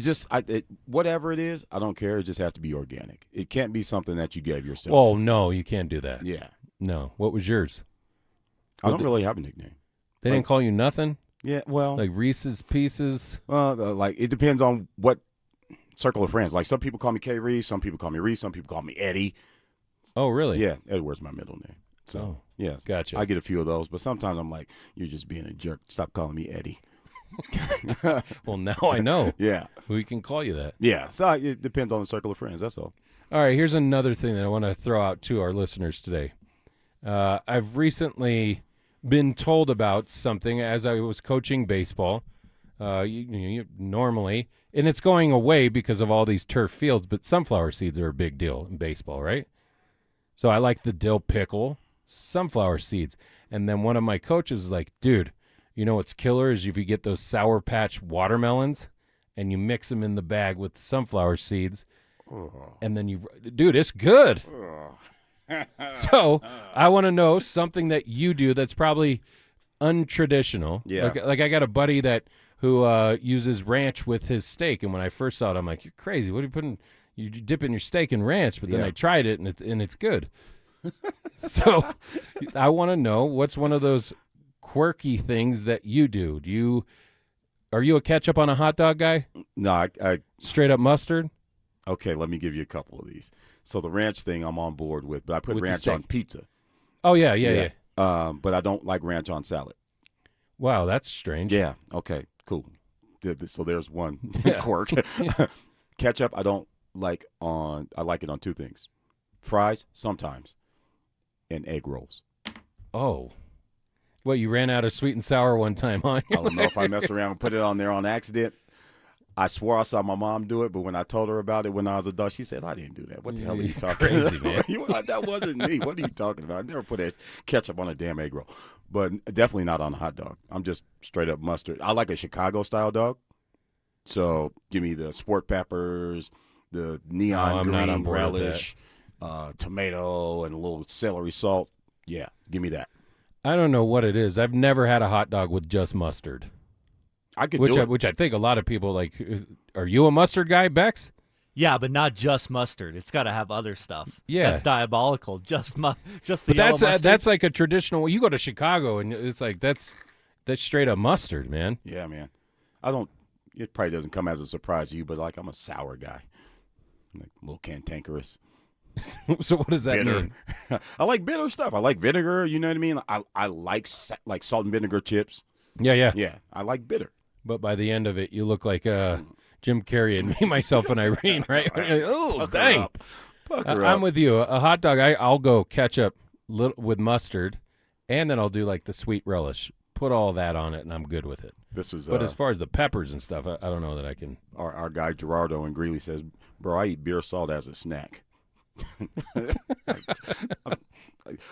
whatever it is, I don't care. It just has to be organic. It can't be something that you gave yourself. Oh, no, you can't do that. Yeah. No. What was yours? I don't really have a nickname. They didn't call you nothing? Yeah, well. Like Reese's Pieces? Like it depends on what circle of friends. Like some people call me K. Reese, some people call me Reese, some people call me Eddie. Oh, really? Yeah, Edward's my middle name. So, yes. Gotcha. I get a few of those, but sometimes I'm like, you're just being a jerk. Stop calling me Eddie. Well, now I know. Yeah. We can call you that. Yeah. So it depends on the circle of friends. That's all. All right. Here's another thing that I want to throw out to our listeners today. I've recently been told about something as I was coaching baseball. You normally, and it's going away because of all these turf fields, but sunflower seeds are a big deal in baseball, right? So I like the dill pickle, sunflower seeds. And then one of my coaches is like, dude, you know what's killer is if you get those Sour Patch watermelons and you mix them in the bag with the sunflower seeds, and then dude, it's good. So I want to know something that you do that's probably untraditional. Yeah. Like I got a buddy who uses ranch with his steak, and when I first saw it, I'm like, you're crazy. What are you putting? You dip in your steak in ranch, but then I tried it, and it's good. So I want to know what's one of those quirky things that you do. Are you a ketchup on a hot dog guy? No, I straight up mustard. Okay, let me give you a couple of these. So the ranch thing I'm on board with, but I put ranch on pizza. Oh, yeah. But I don't like ranch on salad. Wow, that's strange. Yeah, okay, cool. So there's one quirk. Ketchup I don't like I like it on two things. Fries, sometimes, and egg rolls. Oh. Well, you ran out of sweet and sour one time, huh? I don't know if I messed around and put it on there on accident. I swore I saw my mom do it, but when I told her about it when I was a adult, she said, I didn't do that. What the hell are you talking crazy, about? man. That wasn't me. What are you talking about? I never put ketchup on a damn egg roll. But definitely not on a hot dog. I'm just straight up mustard. I like a Chicago-style dog. So give me the sport peppers, the neon green relish, tomato, and a little celery salt. Yeah, give me that. I don't know what it is. I've never had a hot dog with just mustard. I could do it. Which I think a lot of people like. Are you a mustard guy, Bex? Yeah, but not just mustard. It's got to have other stuff. Yeah, that's diabolical. Just the but yellow mustard. That's like a traditional. You go to Chicago and it's like that's straight up mustard, man. Yeah, man. It probably doesn't come as a surprise to you, but like I'm a sour guy, like a little cantankerous. So what does that mean? I like bitter stuff. I like vinegar. You know what I mean? I like salt and vinegar chips. Yeah. I like bitter. But by the end of it, you look like Jim Carrey and me, myself, and Irene, right? Oh, dang. I'm with you. A hot dog, I'll go ketchup with mustard, and then I'll do like the sweet relish. Put all that on it, and I'm good with it. But as far as the peppers and stuff, I don't know that I can. Our guy Gerardo in Greeley says, bro, I eat beer salt as a snack.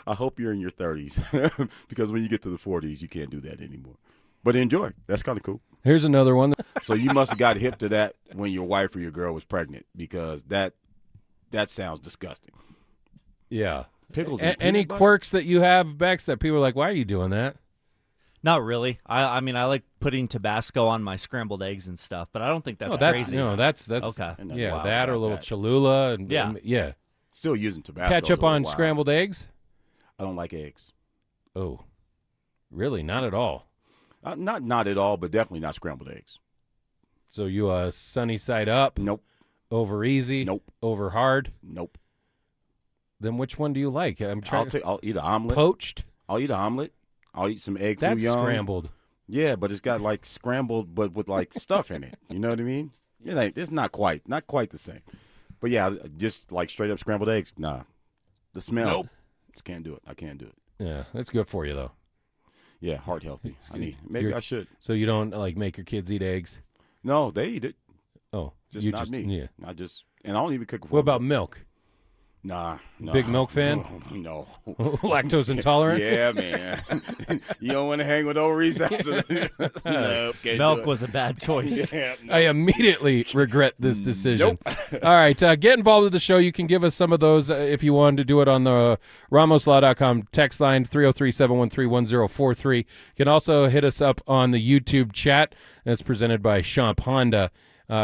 I hope you're in your 30s because when you get to the 40s, you can't do that anymore. But enjoy. That's kind of cool. Here's another one. So you must have got hip to that when your wife or your girl was pregnant because that sounds disgusting. Yeah. Pickles. Any quirks that you have, Bex, that people are like, why are you doing that? Not really. I mean, I like putting Tabasco on my scrambled eggs and stuff, but I don't think that's crazy. No, that's okay. Yeah, that or a little Cholula. And, yeah. Still using Tabasco. Ketchup on scrambled eggs? I don't like eggs. Oh, really? Not at all? Not at all, but definitely not scrambled eggs. So you sunny side up? Nope. Over easy? Nope. Over hard? Nope. Then which one do you like? I'll eat an omelet. Poached? I'll eat an omelet. I'll eat some egg foo That's young. scrambled. Yeah, but it's got like scrambled, but with like stuff in it. You know what I mean? Yeah, like, it's not quite the same. But yeah, just like straight up scrambled eggs. Nah, the smell. Just can't do it. I can't do it. Yeah, that's good for you though. Yeah, heart healthy. Maybe I should. So you don't like make your kids eat eggs? No, they eat it. Oh, just not me. Yeah, and I don't even cook. What about milk? Nah. Big milk fan? No. Lactose intolerant? Yeah, man. You don't want to hang with old Reese after that. No, milk was a bad choice. Yeah, no. I immediately regret this decision. All right, get involved with the show. You can give us some of those if you wanted to do it on the RamosLaw.com text line, 303-713-1043. You can also hit us up on the YouTube chat. That's presented by Champ Honda.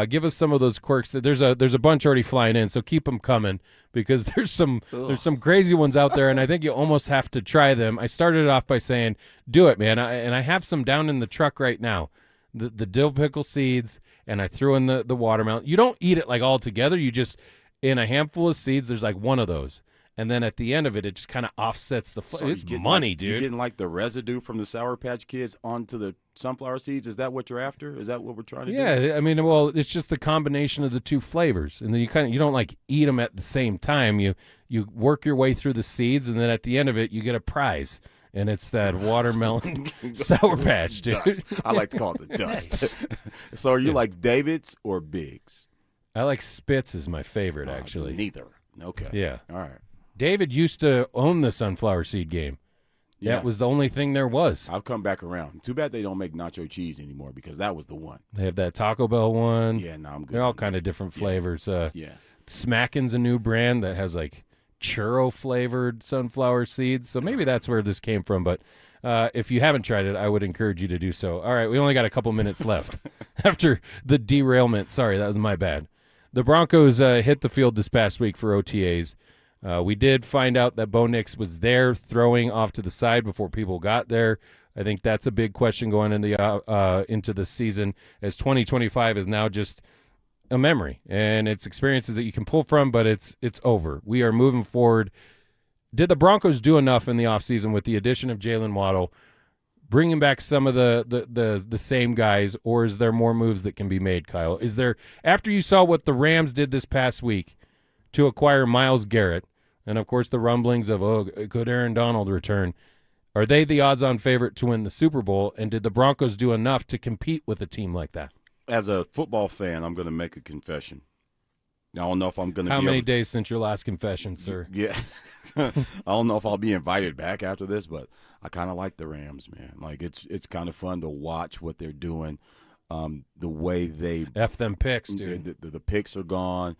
Give us some of those quirks. There's a bunch already flying in, so keep them coming because there's some crazy ones out there, and I think you almost have to try them. I started it off by saying, do it, man, and I have some down in the truck right now. The dill pickle seeds, and I threw in the watermelon. You don't eat it like all together. You just, in a handful of seeds, there's like one of those. And then at the end of it, it just kind of offsets the flavor. It's money, dude. You're getting like the residue from the Sour Patch Kids onto the sunflower seeds. Is that what you're after? Is that what we're trying to do? Yeah, I mean, well, it's just the combination of the two flavors, and then you don't like eat them at the same time. You work your way through the seeds, and then at the end of it, you get a prize, and it's that watermelon Sour Patch, dude. Dust. I like to call it the dust. So are you like David's or Biggs? I like Spitz is my favorite, actually. Neither. Okay. Yeah. All right. David used to own the sunflower seed game. Yeah. That was the only thing there was. I've come back around. Too bad they don't make nacho cheese anymore because that was the one. They have that Taco Bell one. Yeah, no, I'm good. They're all kind of different flavors. Yeah. Smackin's a new brand that has like churro-flavored sunflower seeds. So maybe that's where this came from. But if you haven't tried it, I would encourage you to do so. All right, we only got a couple minutes left after the derailment. Sorry, that was my bad. The Broncos hit the field this past week for OTAs. We did find out that Bo Nix was there throwing off to the side before people got there. I think that's a big question going into the season, as 2025 is now just a memory, and it's experiences that you can pull from, but it's over. We are moving forward. Did the Broncos do enough in the offseason with the addition of Jalen Waddle, bringing back some of the same guys, or is there more moves that can be made, Kyle? Is there, after you saw what the Rams did this past week to acquire Myles Garrett, and, of course, the rumblings of, could Aaron Donald return, are they the odds-on favorite to win the Super Bowl, and did the Broncos do enough to compete with a team like that? As a football fan, I'm going to make a confession. I don't know if I'm going to How many days since your last confession, sir? Yeah. I don't know if I'll be invited back after this, but I kind of like the Rams, man. Like, it's kind of fun to watch what they're doing, the way they – F them picks, dude. The picks are gone.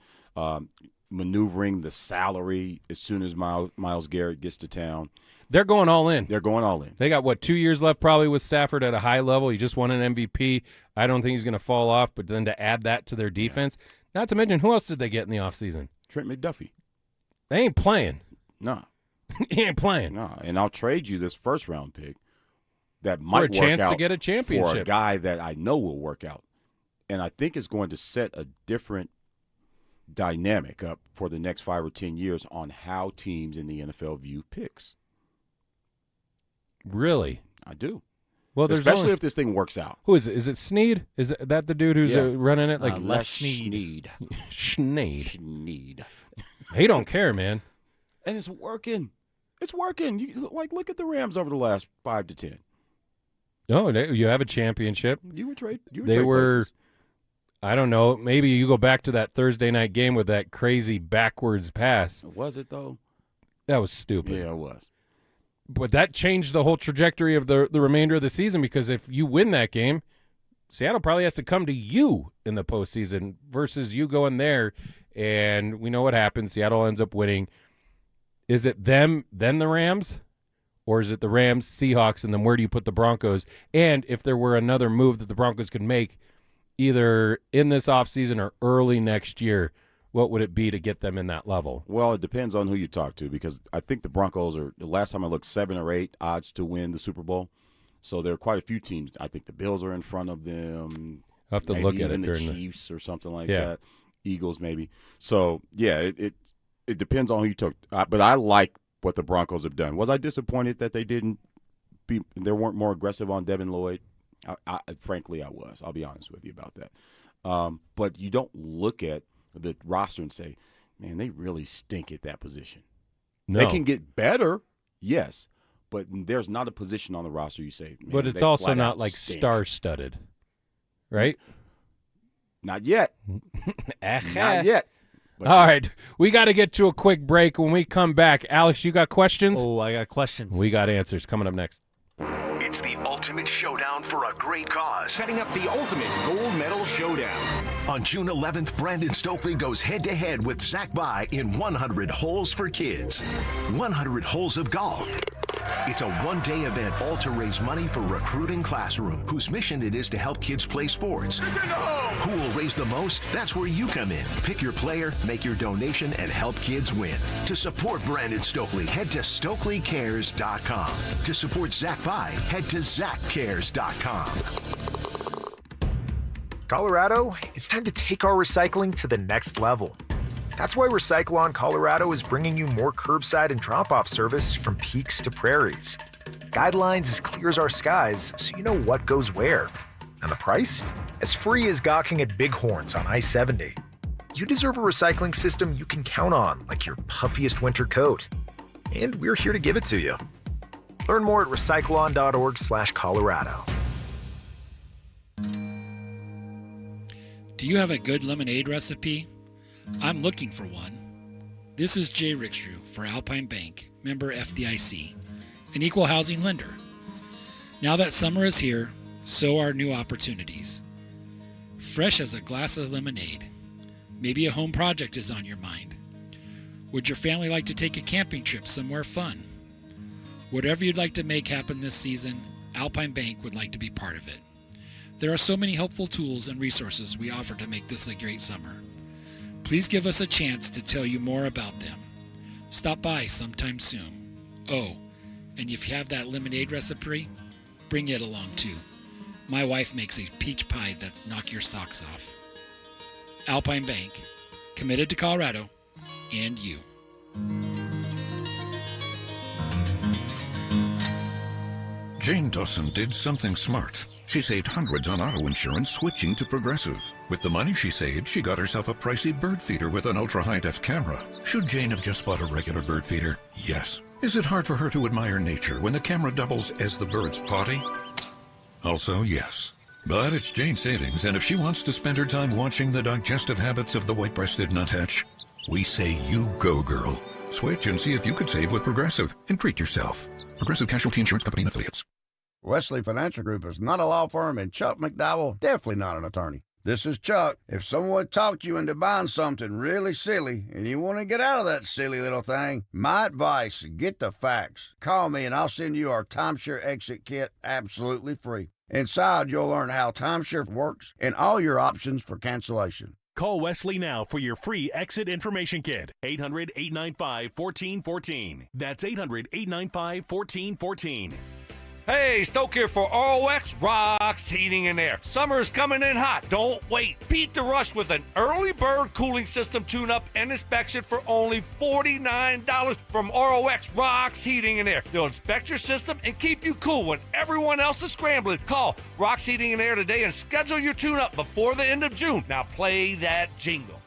Maneuvering the salary as soon as Myles Garrett gets to town. They're going all in. They're going all in. They got, 2 years left probably with Stafford at a high level. He just won an MVP. I don't think he's going to fall off, but then to add that to their defense, not to mention, who else did they get in the offseason? Trent McDuffie. They ain't playing. No. He ain't playing. No, and I'll trade you this first-round pick that might work out. For a chance to get a championship. For a guy that I know will work out. And I think it's going to set a different dynamic up for the next 5 or 10 years on how teams in the NFL view picks. Really? I do. Well, especially if this thing works out. Who is it? Is it Snead? Is that the dude who's running it? Like Les Snead. Snead. He don't care, man. And it's working. It's working. Look at the Rams over the last 5 to 10. Oh, you have a championship. You would trade. They were. Places. I don't know. Maybe you go back to that Thursday night game with that crazy backwards pass. Was it, though? That was stupid. Yeah, it was. But that changed the whole trajectory of the remainder of the season, because if you win that game, Seattle probably has to come to you in the postseason versus you going there, and we know what happens. Seattle ends up winning. Is it them, then the Rams? Or is it the Rams, Seahawks, and then where do you put the Broncos? And if there were another move that the Broncos could make, either in this offseason or early next year, what would it be to get them in that level? Well, it depends on who you talk to, because I think the Broncos are, the last time I looked, 7 or 8 odds to win the Super Bowl. So there are quite a few teams. I think the Bills are in front of them. I'll have to look at it during during the Chiefs or something like that. Eagles maybe. So, yeah, it depends on who you took. But I like what the Broncos have done. Was I disappointed that they weren't more aggressive on Devin Lloyd? Frankly, I was. I'll be honest with you about that. But you don't look at the roster and say, man, they really stink at that position. No. They can get better, yes, but there's not a position on the roster you say, man, but it's they also flat not out like stink. star-studded, right? Not yet. Not yet. But all right, we got to get to a quick break. When we come back, Alex, you got questions? Oh, I got questions. We got answers coming up next. It's the ultimate showdown for a great cause. Setting up the ultimate gold medal showdown. On June 11th, Brandon Stokely goes head-to-head with Zach By in 100 Holes for Kids. 100 holes of golf. It's a one-day event all to raise money for Recruiting Classroom, whose mission it is to help kids play sports. Who will raise the most? That's where you come in. Pick your player, make your donation, and help kids win. To support Brandon Stokely, head to StokelyCares.com. To support Zach By, head to ZachCares.com. Colorado, it's time to take our recycling to the next level. That's why Recycle-On Colorado is bringing you more curbside and drop-off service from peaks to prairies. Guidelines as clear as our skies, so you know what goes where. And the price? As free as gawking at bighorns on I-70. You deserve a recycling system you can count on, like your puffiest winter coat. And we're here to give it to you. Learn more at recycleon.org/Colorado. Do you have a good lemonade recipe? I'm looking for one. This is Jay Rickstrew for Alpine Bank, member FDIC, an equal housing lender. Now that summer is here, so are new opportunities. Fresh as a glass of lemonade. Maybe a home project is on your mind. Would your family like to take a camping trip somewhere fun? Whatever you'd like to make happen this season, Alpine Bank would like to be part of it. There are so many helpful tools and resources we offer to make this a great summer. Please give us a chance to tell you more about them. Stop by sometime soon. Oh, and if you have that lemonade recipe, bring it along too. My wife makes a peach pie that's knock your socks off. Alpine Bank, committed to Colorado and you. Jane Dawson did something smart. She saved hundreds on auto insurance switching to Progressive. With the money she saved, she got herself a pricey bird feeder with an ultra-high-def camera. Should Jane have just bought a regular bird feeder? Yes. Is it hard for her to admire nature when the camera doubles as the bird's potty? Also, yes. But it's Jane's savings, and if she wants to spend her time watching the digestive habits of the white-breasted nuthatch, we say you go, girl. Switch and see if you could save with Progressive and treat yourself. Progressive Casualty Insurance Company and Affiliates. Wesley Financial Group is not a law firm, and Chuck McDowell definitely not an attorney. This is Chuck. If someone talked you into buying something really silly and you want to get out of that silly little thing, my advice, get the facts. Call me and I'll send you our timeshare exit kit absolutely free. Inside, you'll learn how timeshare works and all your options for cancellation. Call Wesley now for your free exit information kit. 800-895-1414. That's 800-895-1414. Hey, Stoke here for ROX Rocks Heating and Air. Summer's coming in hot. Don't wait. Beat the rush with an early bird cooling system tune-up and inspection for only $49 from ROX Rocks Heating and Air. They'll inspect your system and keep you cool when everyone else is scrambling. Call Rocks Heating and Air today and schedule your tune-up before the end of June. Now play that jingle.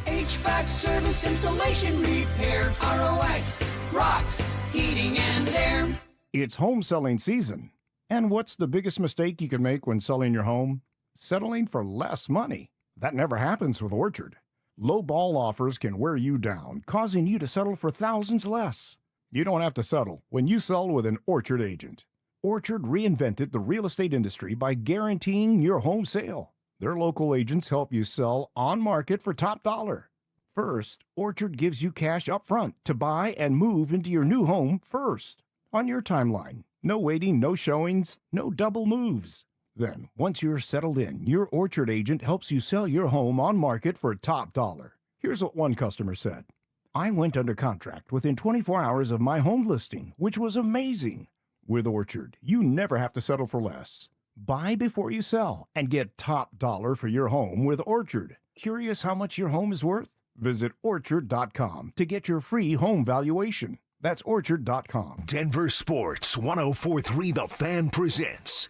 HVAC service, installation, repair. ROX Rocks Heating and Air. It's home selling season. And what's the biggest mistake you can make when selling your home? Settling for less money. That never happens with Orchard. Low ball offers can wear you down, causing you to settle for thousands less. You don't have to settle when you sell with an Orchard agent. Orchard reinvented the real estate industry by guaranteeing your home sale. Their local agents help you sell on market for top dollar. First, Orchard gives you cash up front to buy and move into your new home first. On your timeline. No waiting, no showings, no double moves. Then, once you're settled in, your Orchard agent helps you sell your home on market for top dollar. Here's what one customer said. I went under contract within 24 hours of my home listing, which was amazing. With Orchard, you never have to settle for less. Buy before you sell and get top dollar for your home with Orchard. Curious how much your home is worth? Visit Orchard.com to get your free home valuation. That's Orchard.com. Denver Sports 104.3 The Fan presents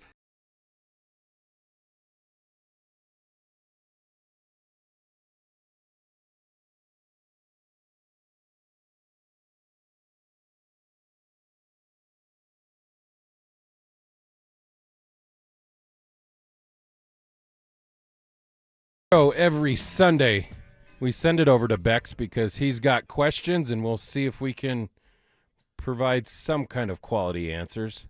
So every Sunday, we send it over to Bex because he's got questions, and we'll see if we can provide some kind of quality answers.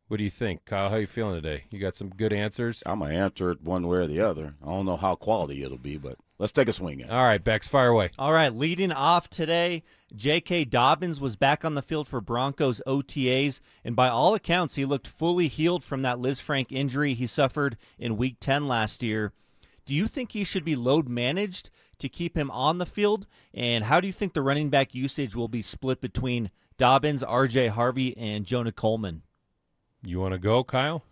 What do you think, Kyle? How you feeling today? You got some good answers? I'm going to answer it one way or the other. I don't know how quality it'll be, but let's take a swing at it. All right, Bex, fire away. All right, leading off today, J.K. Dobbins was back on the field for Broncos OTAs, and by all accounts, he looked fully healed from that Liz Frank injury he suffered in Week 10 last year. Do you think he should be load managed to keep him on the field? And how do you think the running back usage will be split between Dobbins, R.J. Harvey, and Jonah Coleman? You want to go, Kyle?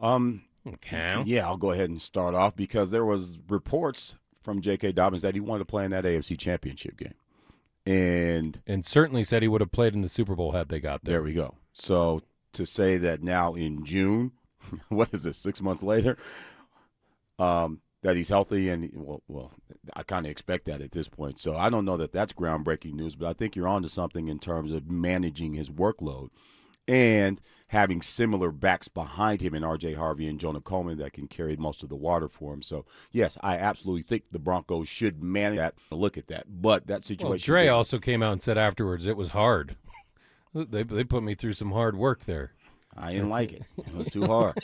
Okay. Yeah, I'll go ahead and start off because there was reports from J.K. Dobbins that he wanted to play in that AFC Championship game. And certainly said he would have played in the Super Bowl had they got there. There we go. So to say that now in June, what is this, 6 months later, that he's healthy and, well, I kind of expect that at this point. So I don't know that that's groundbreaking news, but I think you're onto something in terms of managing his workload and having similar backs behind him in R.J. Harvey and Jonah Coleman that can carry most of the water for him. So, yes, I absolutely think the Broncos should manage that, look at that. But that situation. Well, Dre also came out and said afterwards it was hard. They put me through some hard work there. I didn't like it. It was too hard.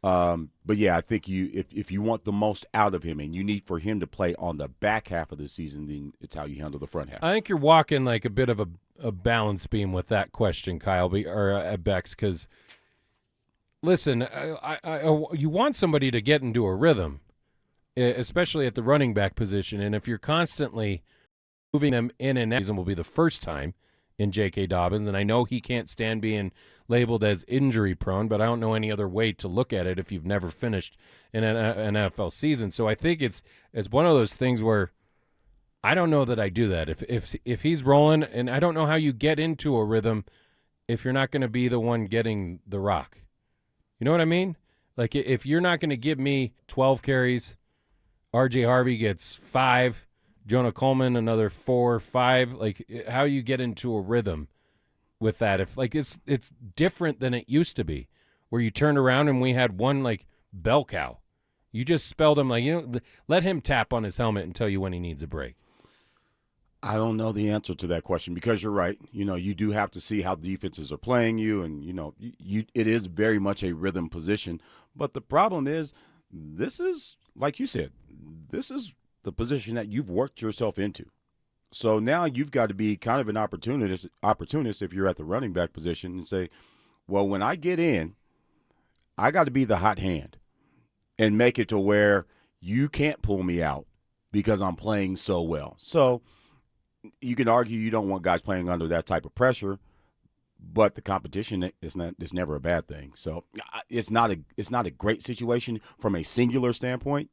But, yeah, I think if you want the most out of him and you need for him to play on the back half of the season, then it's how you handle the front half. I think you're walking like a bit of a balance beam with that question, Kyle, or Bex, because, listen, you want somebody to get into a rhythm, especially at the running back position, and if you're constantly moving them in and out, season will be the first time in J.K. Dobbins, and I know he can't stand being labeled as injury-prone, but I don't know any other way to look at it if you've never finished an NFL season. So I think it's one of those things where I don't know that I do that. If he's rolling, and I don't know how you get into a rhythm if you're not going to be the one getting the rock. You know what I mean? Like if you're not going to give me 12 carries, R.J. Harvey gets 5, Jonah Coleman another 4, 5. Like how you get into a rhythm with that? If like it's different than it used to be, where you turned around and we had one like bell cow. You just spelled him like let him tap on his helmet and tell you when he needs a break. I don't know the answer to that question because you're right. You do have to see how defenses are playing you, and it is very much a rhythm position. But the problem is, this is like you said, this is the position that you've worked yourself into. So now you've got to be kind of an opportunist if you're at the running back position and say, well, when I get in, I got to be the hot hand and make it to where you can't pull me out because I'm playing so well. So you can argue you don't want guys playing under that type of pressure, but the competition is never a bad thing. So it's not a great situation from a singular standpoint,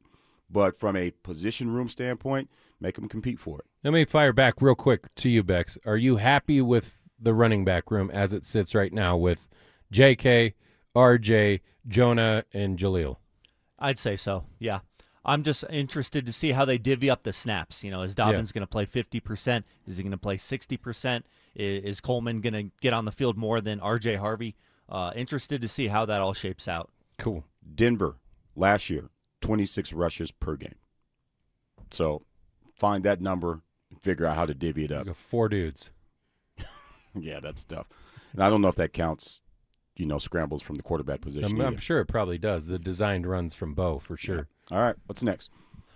but from a position room standpoint, make them compete for it. Let me fire back real quick to you, Bex. Are you happy with the running back room as it sits right now with J.K., R.J., Jonah, and Jaleel? I'd say so, yeah. I'm just interested to see how they divvy up the snaps. Is Dobbins going to play 50%? Is he going to play 60%? Is Coleman going to get on the field more than R.J. Harvey? Interested to see how that all shapes out. Cool. Denver, last year, 26 rushes per game. So find that number and figure out how to divvy it up. You got 4 dudes. Yeah, that's tough. And I don't know if that counts, scrambles from the quarterback position. I'm sure it probably does. The designed runs from Bo, for sure. Yeah. All right, what's next?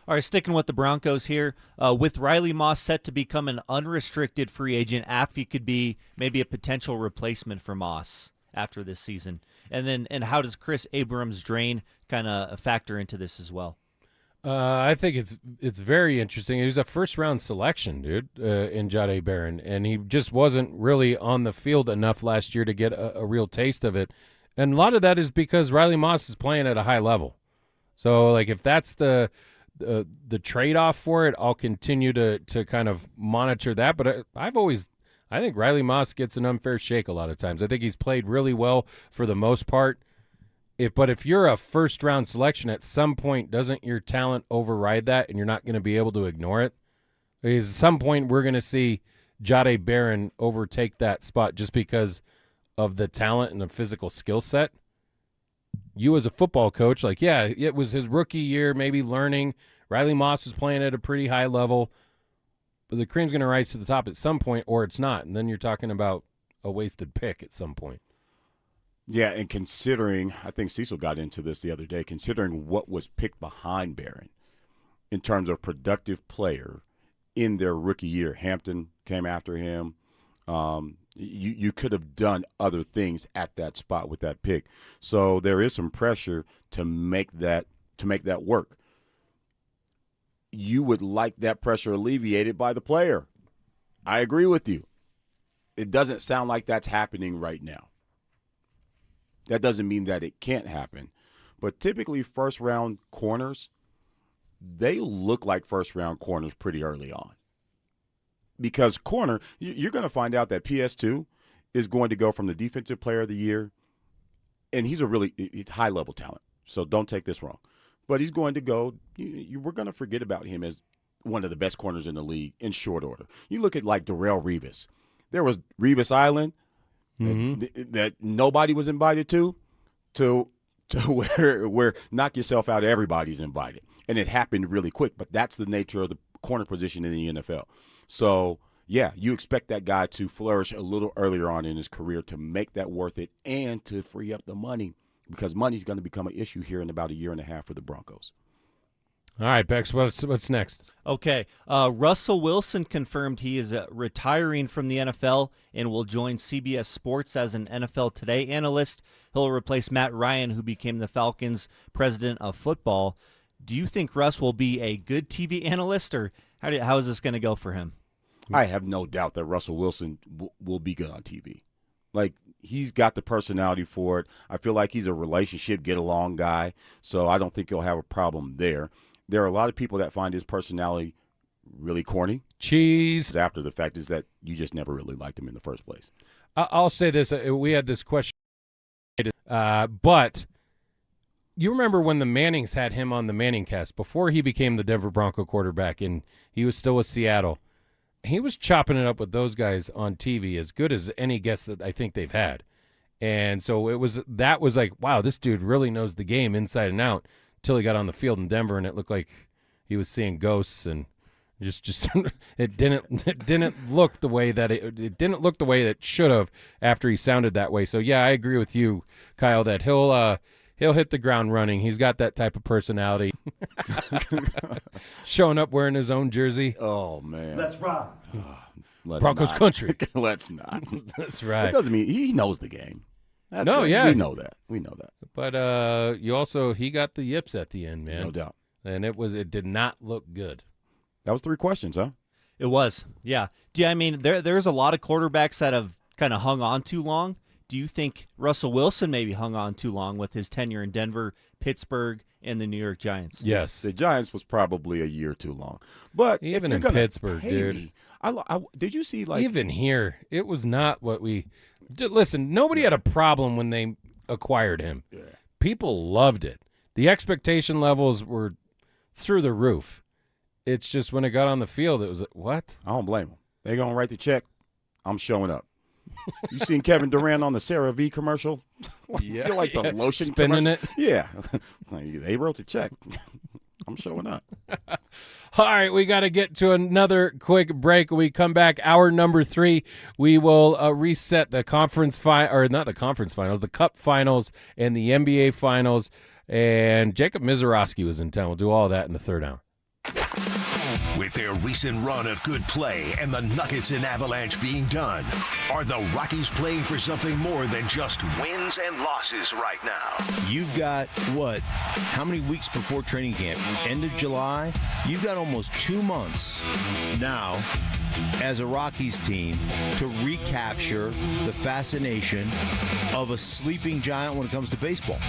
All right, sticking with the Broncos here, with Riley Moss set to become an unrestricted free agent, Affy could be maybe a potential replacement for Moss after this season. And how does Chris Abrams' drain kind of factor into this as well? I think it's very interesting. He was a first-round selection, dude, in Jahdae Barron, and he just wasn't really on the field enough last year to get a real taste of it. And a lot of that is because Riley Moss is playing at a high level. So, like, if that's the trade-off for it, I'll continue to kind of monitor that. But I think Riley Moss gets an unfair shake a lot of times. I think he's played really well for the most part. But if you're a first-round selection, at some point, doesn't your talent override that and you're not going to be able to ignore it? Because at some point, we're going to see Jahdae Barron overtake that spot just because of the talent and the physical skill set. You as a football coach, it was his rookie year, maybe learning. Riley Moss is playing at a pretty high level, but the cream's going to rise to the top at some point, or it's not, and then you're talking about a wasted pick at some point. Yeah, and considering, I think Cecil got into this the other day, considering what was picked behind Barron in terms of productive player in their rookie year. Hampton came after him. You could have done other things at that spot with that pick. So there is some pressure to make that work. You would like that pressure alleviated by the player. I agree with you. It doesn't sound like that's happening right now. That doesn't mean that it can't happen. But typically first-round corners, they look like first-round corners pretty early on. Because corner, you're going to find out that PS2 is going to go from the defensive player of the year, and he's a really high-level talent, so don't take this wrong. But he's going to go, we're going to forget about him as one of the best corners in the league in short order. You look at like Darrelle Revis. There was Revis Island that nobody was invited to where knock yourself out, everybody's invited. And it happened really quick, but that's the nature of the corner position in the NFL. So, yeah, you expect that guy to flourish a little earlier on in his career to make that worth it and to free up the money, because money's going to become an issue here in about a year and a half for the Broncos. All right, Bex, what's next? Okay, Russell Wilson confirmed he is retiring from the NFL and will join CBS Sports as an NFL Today analyst. He'll replace Matt Ryan, who became the Falcons' president of football. Do you think Russ will be a good TV analyst, or how is this going to go for him? I have no doubt that Russell Wilson will be good on TV. Like, he's got the personality for it. I feel like he's a relationship, get-along guy, so I don't think he'll have a problem there. There are a lot of people that find his personality really corny. Cheese. After the fact is that you just never really liked him in the first place. I'll say this. We had this question, but you remember when the Mannings had him on the Manning cast before he became the Denver Bronco quarterback, and he was still with Seattle. He was chopping it up with those guys on TV, as good as any guest that I think they've had. And so that was like, wow, this dude really knows the game inside and out, until he got on the field in Denver, and it looked like he was seeing ghosts, and just it didn't look the way that it didn't look the way that it should have after he sounded that way. So yeah, I agree with you, Kyle, that he'll hit the ground running. He's got that type of personality. Showing up wearing his own jersey. Oh man, let's rock. Broncos country. Let's not. That's right. It doesn't mean he knows the game. Yeah, we know that. But he got the yips at the end, man. No doubt. And it did not look good. That was 3 questions, huh? It was, yeah. I mean, there's a lot of quarterbacks that have kind of hung on too long. Do you think Russell Wilson maybe hung on too long with his tenure in Denver, Pittsburgh, and the New York Giants? Yes. The Giants was probably a year too long. But even in Pittsburgh, dude. Did you see, even here, it was not what we – listen, nobody had a problem when they acquired him. Yeah. People loved it. The expectation levels were through the roof. It's just when it got on the field, it was like, what? I don't blame them. They're going to write the check. I'm showing up. You seen Kevin Durant on the CeraVe commercial? You're like the lotion spinning commercial? It. Yeah. They wrote the check. I'm showing up. All right, we got to get to another quick break. When we come back, hour number 3, we will reset the conference not the conference finals, the Cup finals and the NBA finals. And Jacob Mizorowski was in town. We'll do all of that in the third hour. With their recent run of good play and the Nuggets and Avalanche being done, are the Rockies playing for something more than just wins and losses right now? You've got, how many weeks before training camp? End of July? You've got almost 2 months now as a Rockies team to recapture the fascination of a sleeping giant when it comes to baseball.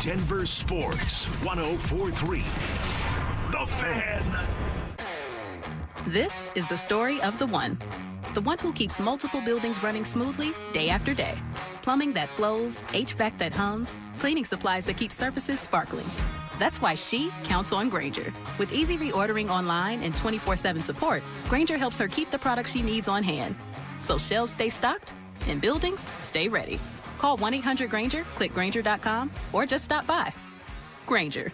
Denver Sports 104.3. The Fan. This is the story of the one who keeps multiple buildings running smoothly day after day. Plumbing that flows, HVAC that hums, cleaning supplies that keep surfaces sparkling. That's why she counts on Grainger. With easy reordering online and 24/7 support, Grainger helps her keep the products she needs on hand. So shelves stay stocked and buildings stay ready. Call 1-800-GRAINGER, click Grainger.com, or just stop by. Grainger,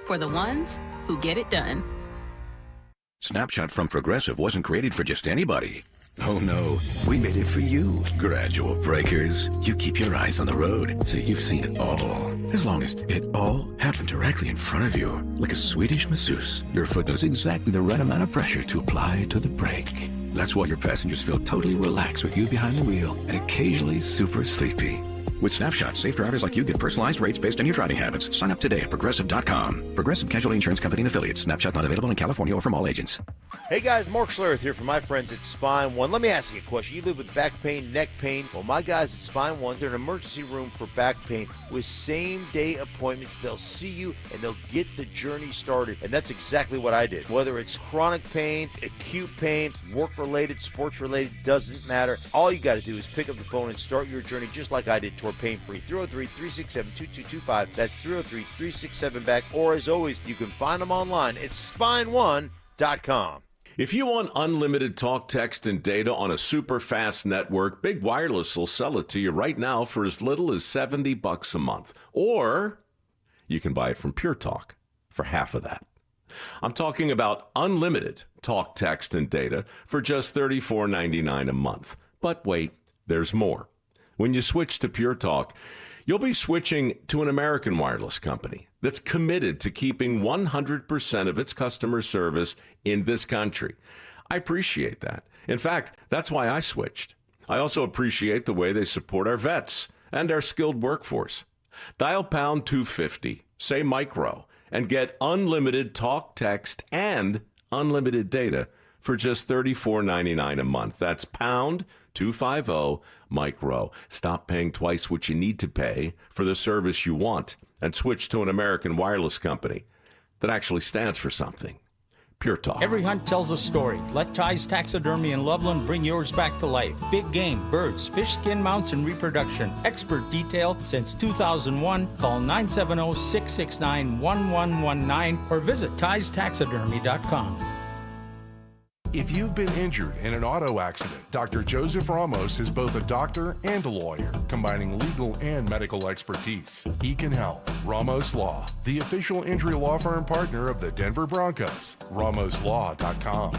for the ones who get it done. Snapshot from Progressive wasn't created for just anybody. Oh no, we made it for you. Gradual breakers. You keep your eyes on the road, so you've seen it all. As long as it all happened directly in front of you, like a Swedish masseuse, your foot knows exactly the right amount of pressure to apply to the brake. That's why your passengers feel totally relaxed with you behind the wheel and occasionally super sleepy. With Snapshot, safe drivers like you get personalized rates based on your driving habits. Sign up today at Progressive.com. Progressive Casualty Insurance Company and Affiliates. Snapshot not available in California or from all agents. Hey guys, Mark Schlereth here from my friends at Spine One. Let me ask you a question. You live with back pain, neck pain. Well, my guys at Spine One, they're an emergency room for back pain with same-day appointments. They'll see you and they'll get the journey started. And that's exactly what I did. Whether it's chronic pain, acute pain, work-related, sports-related, doesn't matter. All you got to do is pick up the phone and start your journey just like I did toward pain-free. 303-367-2225. That's 303-367-BACK. Or as always, you can find them online at spine1.com. If you want unlimited talk, text, and data on a super fast network, Big Wireless will sell it to you right now for as little as $70 a month. Or you can buy it from Pure Talk for half of that. I'm talking about unlimited talk, text, and data for just $34.99 a month. But wait, there's more. When you switch to Pure Talk, you'll be switching to an American wireless company that's committed to keeping 100% of its customer service in this country. I appreciate that. In fact, that's why I switched. I also appreciate the way they support our vets and our skilled workforce. Dial pound 250, say micro, and get unlimited talk, text, and unlimited data for just $34.99 a month. That's pound 250 micro. Stop paying twice what you need to pay for the service you want and switch to an American wireless company that actually stands for something. Pure Talk. Every hunt tells a story. Let Ty's Taxidermy in Loveland bring yours back to life. Big game, birds, fish skin mounts, and reproduction. Expert detail since 2001. Call 970-669-1119 or visit tystaxidermy.com. If you've been injured in an auto accident, Dr. Joseph Ramos is both a doctor and a lawyer, combining legal and medical expertise. He can help. Ramos Law, the official injury law firm partner of the Denver Broncos. RamosLaw.com.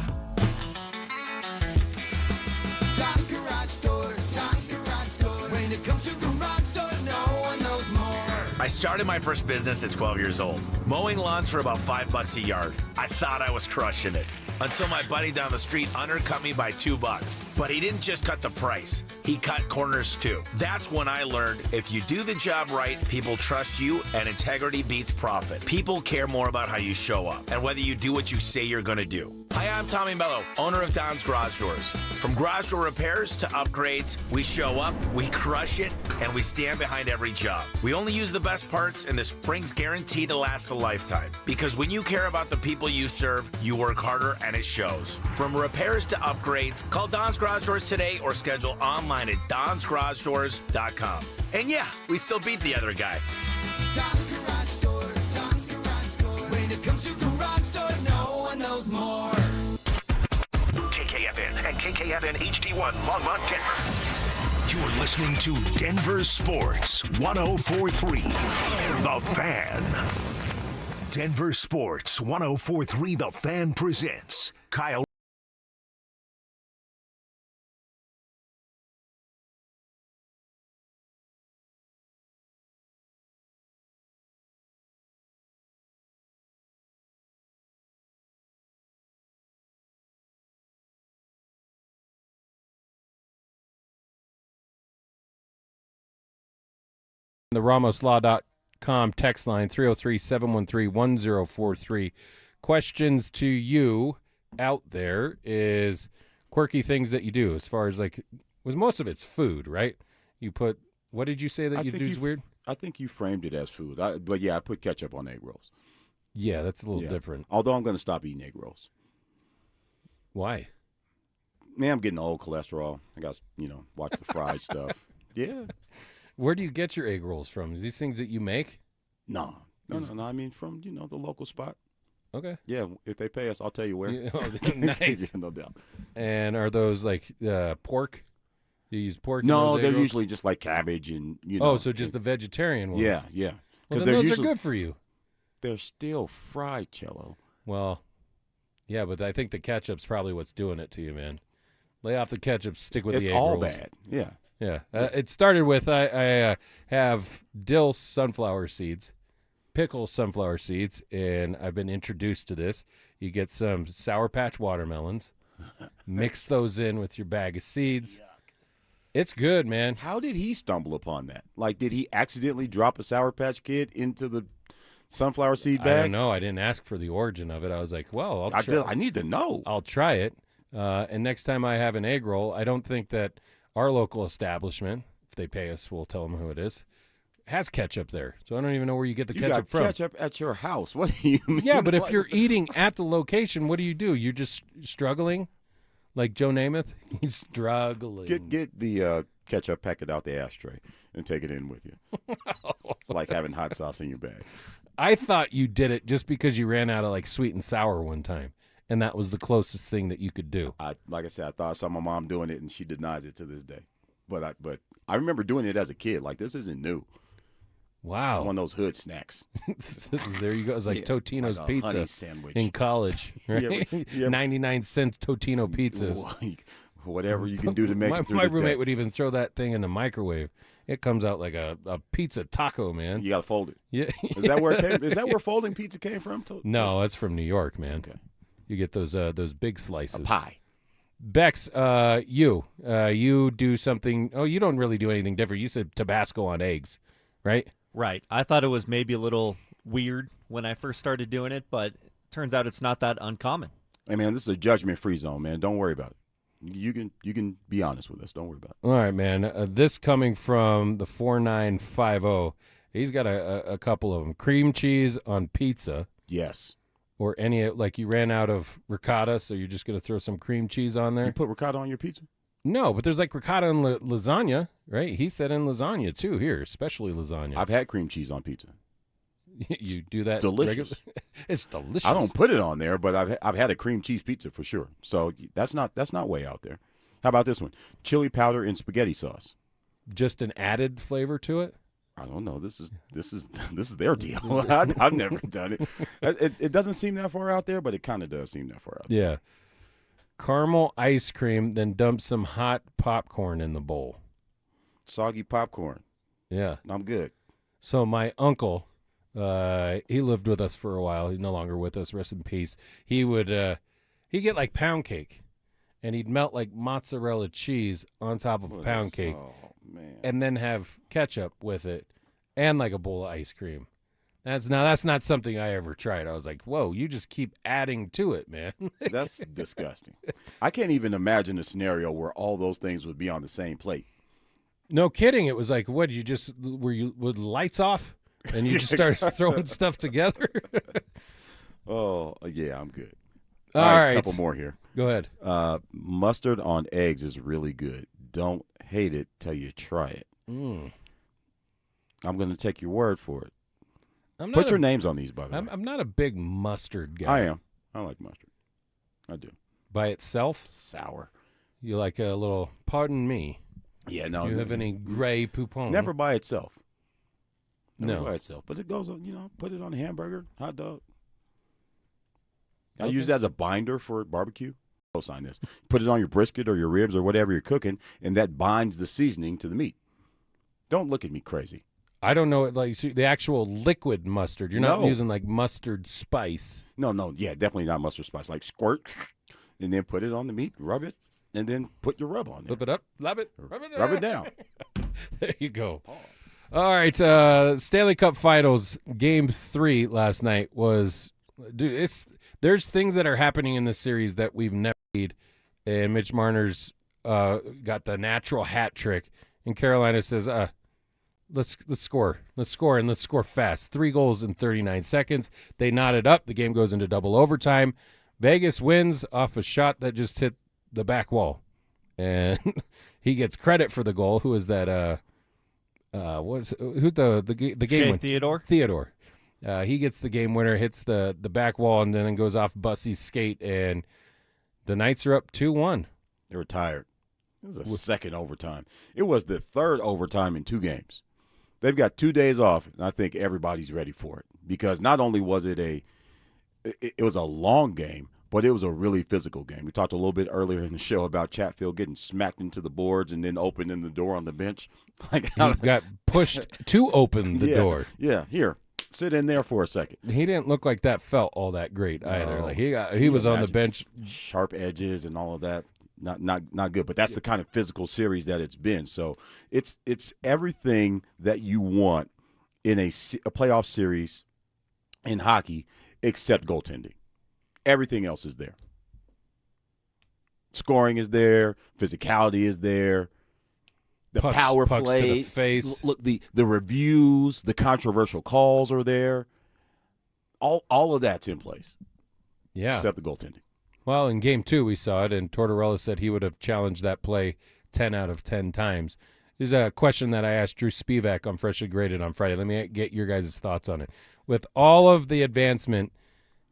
Tom's Garage Doors. Tom's Garage Doors. When it comes to garage doors, no one knows more. I started my first business at 12 years old, mowing lawns for about $5 a yard. I thought I was crushing it. Until my buddy down the street undercut me by $2. But he didn't just cut the price, he cut corners too. That's when I learned if you do the job right, people trust you and integrity beats profit. People care more about how you show up and whether you do what you say you're gonna do. Hi, I'm Tommy Mello, owner of Don's Garage Doors. From garage door repairs to upgrades, we show up, we crush it, and we stand behind every job. We only use the best parts and the spring's guaranteed to last a lifetime. Because when you care about the people you serve, you work harder and it shows. From repairs to upgrades, call Don's Garage Doors today or schedule online at donsgaragedoors.com. And yeah, we still beat the other guy. Tom's Garage Doors. Tom's Garage Doors. When it comes to garage doors, no one knows more. KKFN and KKFN HD1 Longmont, Denver. You're listening to Denver Sports 104.3 The Fan. Denver Sports 104.3 The Fan presents Kyle. The RamosLaw.com text line 303-713-1043. Questions to you out there is quirky things that you do as far as like, with most of it's food, right? You put, what did you say that you do is weird? I think you framed it as food. But yeah, I put ketchup on egg rolls. Yeah, that's a little different. Although I'm going to stop eating egg rolls. Why? Man, I'm getting old cholesterol. I got to, watch the fried stuff. Yeah. Where do you get your egg rolls from? These things that you make? No. I mean, from, the local spot. Okay. Yeah, if they pay us, I'll tell you where. Nice. Yeah, no doubt. And are those like pork? Do you use pork? No, they're usually just like cabbage and, Oh, so just the vegetarian ones. Yeah. Well, then those are good for you. they're still fried, Cello. Well, yeah, but I think the ketchup's probably what's doing it to you, man. Lay off the ketchup, stick with the egg rolls. It's all bad. Yeah. Yeah. It started with I have dill sunflower seeds, pickle sunflower seeds, and I've been introduced to this. You get some Sour Patch watermelons, mix those in with your bag of seeds. It's good, man. How did he stumble upon that? Like, did he accidentally drop a Sour Patch Kid into the sunflower seed bag? I don't know. I didn't ask for the origin of it. I was like, well, I need to know. I'll try it. And next time I have an egg roll, I don't think that our local establishment, if they pay us, we'll tell them who it is, has ketchup there. So I don't even know where you get the ketchup from. You got ketchup at your house. What do you mean? Yeah, but if you're eating at the location, what do? You're just struggling? Like Joe Namath? He's struggling. Get the ketchup packet out the ashtray and take it in with you. It's like having hot sauce in your bag. I thought you did it just because you ran out of like sweet and sour one time, and that was the closest thing that you could do. Like I said, I thought I saw my mom doing it, and she denies it to this day. But I remember doing it as a kid. Like, this isn't new. Wow. It's one of those hood snacks. There you go. It's like Totino's like a pizza honey sandwich. in college, right? You ever- 99-cent Totino pizzas. Whatever you can do to make it through My the day. roommate would even throw that thing in the microwave. It comes out like a pizza taco, man. You got to fold it. Yeah. Is that where it came? Is that where folding pizza came from? No, that's from New York, man. Okay. You get those big slices. A pie. Bex, you do something. Oh, you don't really do anything different. You said Tabasco on eggs, right? Right. I thought it was maybe a little weird when I first started doing it, but turns out it's not that uncommon. Hey, man, this is a judgment-free zone, man. Don't worry about it. You can be honest with us. Don't worry about it. All right, man. This coming from the 4950. He's got a couple of them. Cream cheese on pizza. Yes. Or any, like you ran out of ricotta, so you're just going to throw some cream cheese on there? You put ricotta on your pizza? No, but there's like ricotta in lasagna, right? He said in lasagna too here, especially lasagna. I've had cream cheese on pizza. You do that? Delicious. It's delicious. I don't put it on there, but I've had a cream cheese pizza for sure. So that's not way out there. How about this one? Chili powder and spaghetti sauce. Just an added flavor to it? I don't know. This is their deal. I've never done it. It doesn't seem that far out there, but it kind of does seem that far out there. Yeah. Caramel ice cream, then dump some hot popcorn in the bowl. Soggy popcorn. Yeah. I'm good. So my uncle, he lived with us for a while. He's no longer with us. Rest in peace. He would he'd get like pound cake, and he'd melt like mozzarella cheese on top of pound cake, man. and then have ketchup with it, and like a bowl of ice cream. That's not something I ever tried. I was like, whoa, you just keep adding to it, man. That's disgusting. I can't even imagine a scenario where all those things would be on the same plate. No kidding. It was like, what, were you with lights off and you just started throwing stuff together? Oh, yeah, I'm good. All right. A couple more here. Go ahead. Mustard on eggs is really good. Don't hate it till you try it. Mm. I'm going to take your word for it. Put your names on these, by the way. I'm not a big mustard guy. I am. I like mustard. I do. By itself? Sour. You like a little, pardon me. Yeah, no. You have any gray poupon? Never by itself. No. Never by itself. But it goes on, put it on a hamburger, hot dog. I use it as a binder for barbecue. Co-sign this. Put it on your brisket or your ribs or whatever you're cooking, and that binds the seasoning to the meat. Don't look at me crazy. I don't know, like the actual liquid mustard. You're not using like mustard spice. No, yeah, definitely not mustard spice. Like squirt, and then put it on the meat, rub it, and then put your rub on there. Flip it up, rub it down. There you go. Pause. All right, Stanley Cup Finals Game 3 last night was, dude. There's things that are happening in this series that we've never seen, and Mitch Marner's got the natural hat trick, and Carolina says, Let's score, and let's score fast. 3 goals in 39 seconds. They knot it up. The game goes into double overtime. Vegas wins off a shot that just hit the back wall, and he gets credit for the goal. Who is that? Who's the game Shea winner? Theodore. He gets the game winner, hits the back wall, and then goes off Bussy's skate, and the Knights are up 2-1. They were tired. It was a second overtime. It was the third overtime in 2 games. they've got 2 days off, and I think everybody's ready for it because not only was it it was a long game, but it was a really physical game. We talked a little bit earlier in the show about Chatfield getting smacked into the boards and then opening the door on the bench. He got pushed to open the door. Yeah, here, sit in there for a second. He didn't look like that felt all that great either. No. Like he was on the bench, sharp edges and all of that. Not good. But that's the kind of physical series that it's been. So it's everything that you want in a playoff series in hockey, except goaltending. Everything else is there. Scoring is there. Physicality is there. The power play. To the face. Look, the reviews, the controversial calls are there. All of that's in place. Yeah. Except the goaltending. Well, in Game 2 we saw it, and Tortorella said he would have challenged that play 10 out of 10 times. There's a question that I asked Drew Spivak on Freshly Graded on Friday. Let me get your guys' thoughts on it. With all of the advancement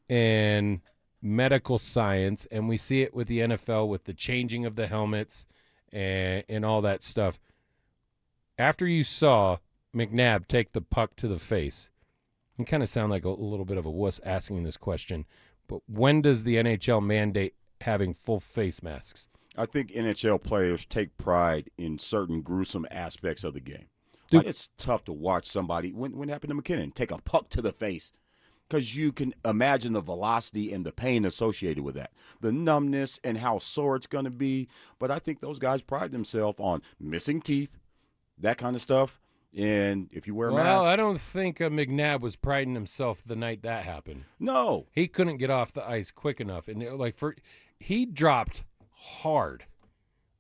in medical science, and we see it with the NFL with the changing of the helmets and all that stuff. After you saw McNabb take the puck to the face, you kind of sound like a little bit of a wuss asking this question, but when does the NHL mandate having full face masks? I think NHL players take pride in certain gruesome aspects of the game. Like it's tough to watch somebody, when it happened to McKinnon, take a puck to the face. Because you can imagine the velocity and the pain associated with that, the numbness and how sore it's going to be. But I think those guys pride themselves on missing teeth, that kind of stuff. And if you wear a mask. Well, I don't think McNabb was priding himself the night that happened. No. He couldn't get off the ice quick enough. And he dropped hard.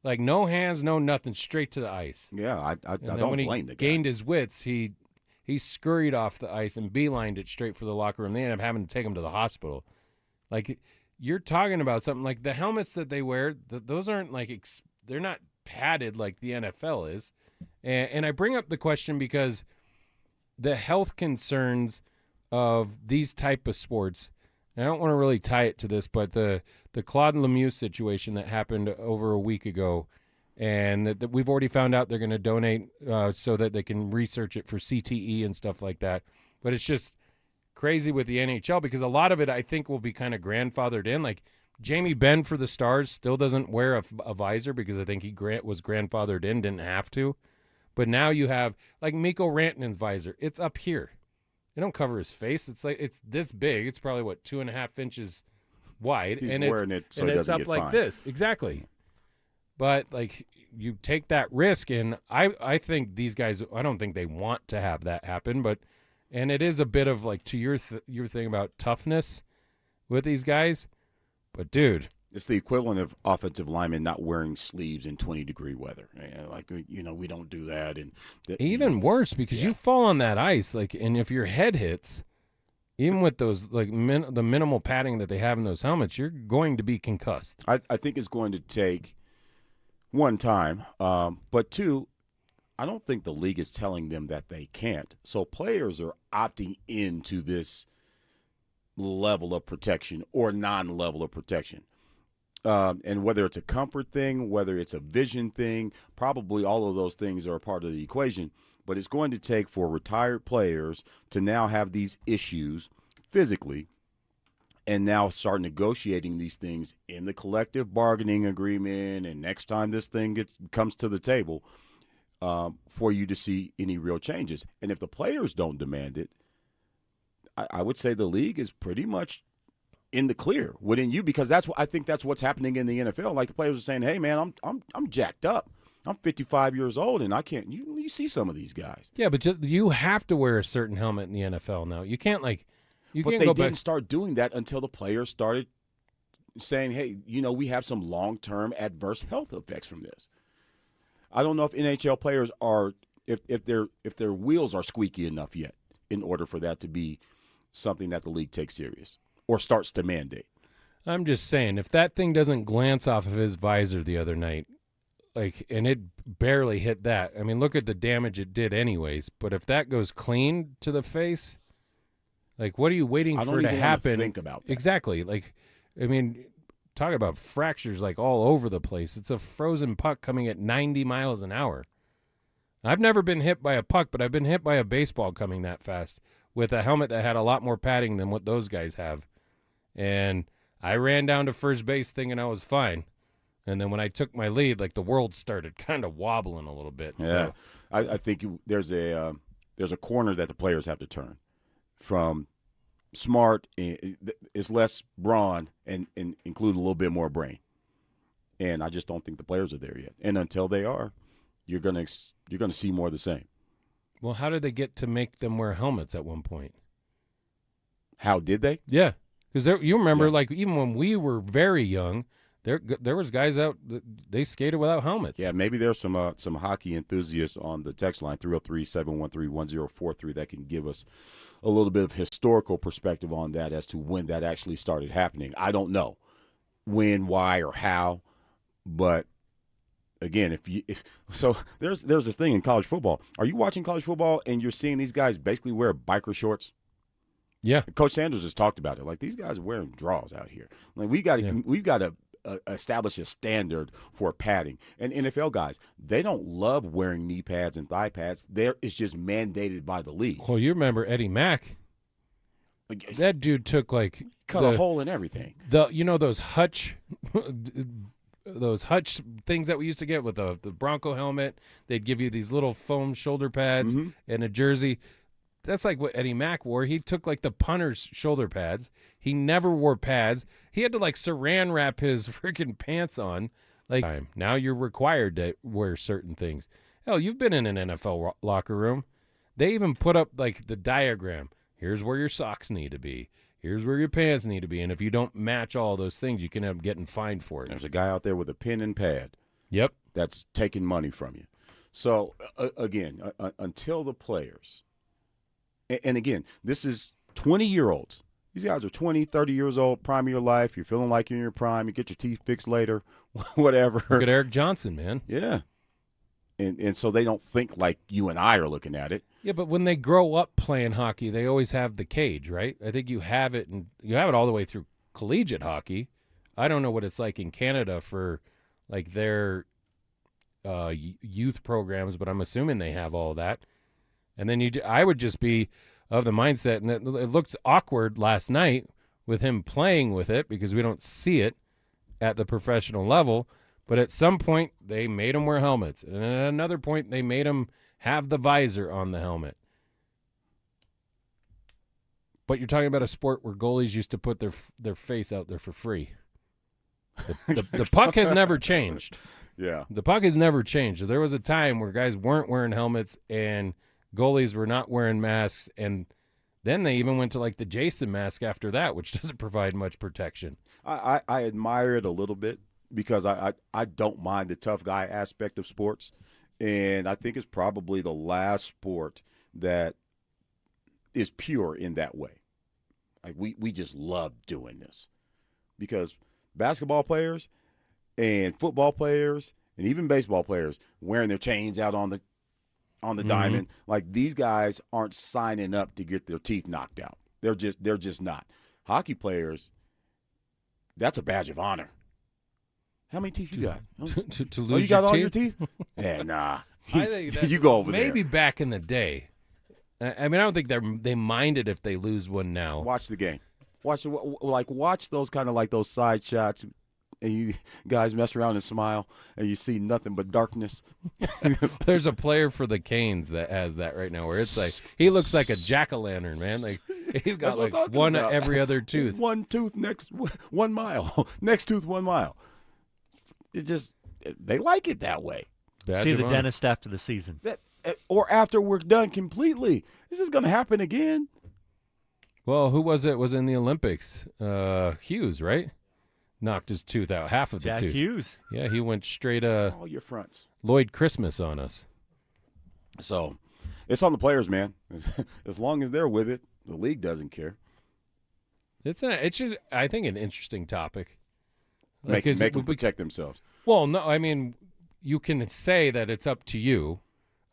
Like no hands, no nothing, straight to the ice. Yeah, I don't blame the guy. Gained his wits, he scurried off the ice and beelined it straight for the locker room. They ended up having to take him to the hospital. Like, you're talking about something like the helmets that they wear, those aren't like they're not padded like the NFL is. And I bring up the question because the health concerns of these type of sports, and I don't want to really tie it to this, but the Claude Lemieux situation that happened over a week ago, and that we've already found out they're going to donate so that they can research it for CTE and stuff like that. But it's just crazy with the NHL because a lot of it I think will be kind of grandfathered in. Like Jamie Benn for the Stars still doesn't wear a visor because I think he was grandfathered in, didn't have to. But now you have like Mikko Rantanen's visor. It's up here. They don't cover his face. It's like it's this big. It's probably 2.5 inches wide. He's and wearing it so and it it's doesn't up get like fined. this. Exactly. But like you take that risk, and I think these guys, I don't think they want to have that happen, and it is a bit of like to your thing about toughness with these guys. But dude, it's the equivalent of offensive linemen not wearing sleeves in 20-degree weather. Like we don't do that, and even worse because you fall on that ice, like, and if your head hits, even with those like the minimal padding that they have in those helmets, you're going to be concussed. I think it's going to take. One time, but two, I don't think the league is telling them that they can't. So players are opting into this level of protection or non-level of protection. And whether it's a comfort thing, whether it's a vision thing, probably all of those things are a part of the equation. But it's going to take for retired players to now have these issues physically and now start negotiating these things in the collective bargaining agreement, and next time this thing comes to the table for you to see any real changes. And if the players don't demand it, I would say the league is pretty much in the clear, wouldn't you? Because I think that's what's happening in the NFL. Like the players are saying, "Hey, man, I'm jacked up. I'm 55 years old, and I can't." You see some of these guys. Yeah, but you have to wear a certain helmet in the NFL now. You can't like. But they didn't start doing that until the players started saying, hey, we have some long-term adverse health effects from this. I don't know if NHL players are if their wheels are squeaky enough yet in order for that to be something that the league takes serious or starts to mandate. I'm just saying, if that thing doesn't glance off of his visor the other night, and it barely hit that. I mean, look at the damage it did anyways. But if that goes clean to the face, like, what are you waiting for to happen? Think about that. Exactly. Like, I mean, talk about fractures like all over the place. It's a frozen puck coming at 90 miles an hour. I've never been hit by a puck, but I've been hit by a baseball coming that fast with a helmet that had a lot more padding than what those guys have. And I ran down to first base thinking I was fine. And then when I took my lead, like the world started kind of wobbling a little bit. Yeah, So I think there's a corner that the players have to turn from smart is less brawn and include a little bit more brain. And I just don't think the players are there yet. And until they are, you're gonna see more of the same. well, how did they get to make them wear helmets at one point? How did they? Yeah, because you remember, like even when we were very young, there was guys out they skated without helmets. Yeah, maybe there's some hockey enthusiasts on the text line 303-713-1043 that can give us a little bit of historical perspective on that as to when that actually started happening. I don't know when, why, or how, but again, so there's this thing in college football. Are you watching college football and you're seeing these guys basically wear biker shorts? Yeah, Coach Sanders has talked about it. Like, these guys are wearing draws out here. Like, we've got to establish a standard for padding. And NFL guys, they don't love wearing knee pads and thigh pads. It's just mandated by the league. Well, you remember Eddie Mack? That dude took cut a hole in everything. Those hutch. Those hutch things that we used to get with the Bronco helmet, they'd give you these little foam shoulder pads and a jersey. That's like what Eddie Mack wore. He took like the punter's shoulder pads. He never wore pads. He had to like saran wrap his freaking pants on. Like, now you're required to wear certain things. Hell, you've been in an NFL locker room. They even put up like the diagram. Here's where your socks need to be. Here's where your pants need to be. And if you don't match all those things, you can end up getting fined for it. There's a guy out there with a pen and pad. Yep. That's taking money from you. So, again, until the players, and again, this is 20-year-olds. These guys are 20, 30 years old, prime of your life. You're feeling like you're in your prime. You get your teeth fixed later, whatever. Look at Eric Johnson, man. Yeah. And so they don't think like you and I are looking at it. Yeah, but when they grow up playing hockey, they always have the cage, right? I think you have it, and you have it all the way through collegiate hockey. I don't know what it's like in Canada for like their youth programs, but I'm assuming they have all that. And then I would just be of the mindset, and it looked awkward last night with him playing with it because we don't see it at the professional level. But at some point, they made him wear helmets. And at another point, they made him have the visor on the helmet. But you're talking about a sport where goalies used to put their face out there for free. The puck has never changed. Yeah. The puck has never changed. There was a time where guys weren't wearing helmets and goalies were not wearing masks. And then they even went to like the Jason mask after that, which doesn't provide much protection. I admire it a little bit, because I don't mind the tough guy aspect of sports. And I think it's probably the last sport that is pure in that way. Like, we just love doing this. Because basketball players and football players and even baseball players wearing their chains out on the diamond, like, these guys aren't signing up to get their teeth knocked out. They're just not. Hockey players, that's a badge of honor. How many teeth you got? To lose you got your all teeth? your teeth? Yeah, nah. I think that you go over there. Maybe back in the day. I mean, I don't think they minded if they lose one now. Watch the game. Watch those kind of like those side shots, and you guys mess around and smile, and you see nothing but darkness. There's a player for the Canes that has that right now, where it's like he looks like a jack-o'-lantern, man. Like, he's got like one every other tooth. One tooth next 1 mile. Next tooth 1 mile. They like it that way. See the dentist after the season. Or after we're done completely. This is going to happen again. Well, who was it? Was in the Olympics? Hughes, right? Knocked his tooth out, half of the tooth. Jack Hughes. Yeah, he went straight all your fronts. Lloyd Christmas on us. So, it's on the players, man. As long as they're with it, the league doesn't care. It's just, I think, an interesting topic. Make them protect themselves. Well, no, I mean, you can say that it's up to you,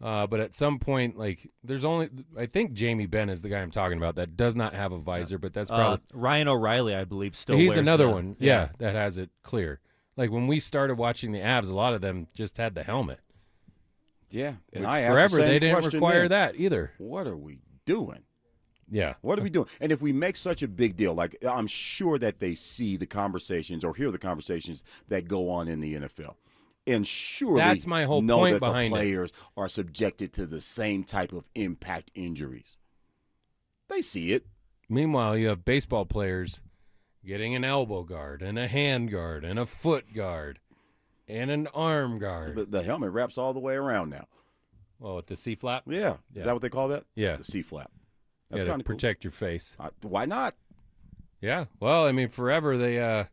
but at some point, like, there's only, I think Jamie Benn is the guy I'm talking about that does not have a visor, but that's probably Ryan O'Reilly, I believe, still. He's wears another one, yeah, that has it clear. Like when we started watching the Avs, a lot of them just had the helmet. Yeah, and Which I asked forever the same they didn't question require then. that either. What are we doing? Yeah. What are we doing? And if we make such a big deal, like I'm sure that they see the conversations or hear the conversations that go on in the NFL. And surely That's my whole know point that behind the it. players are subjected to the same type of impact injuries. They see it. Meanwhile, you have baseball players getting an elbow guard and a hand guard and a foot guard and an arm guard. The helmet wraps all the way around now. Oh, with the C-flap? Yeah. Is that what they call that? Yeah. The C-flap. That's Yeah, kind to of cool. protect your face. Why not? Yeah. Well, I mean, forever they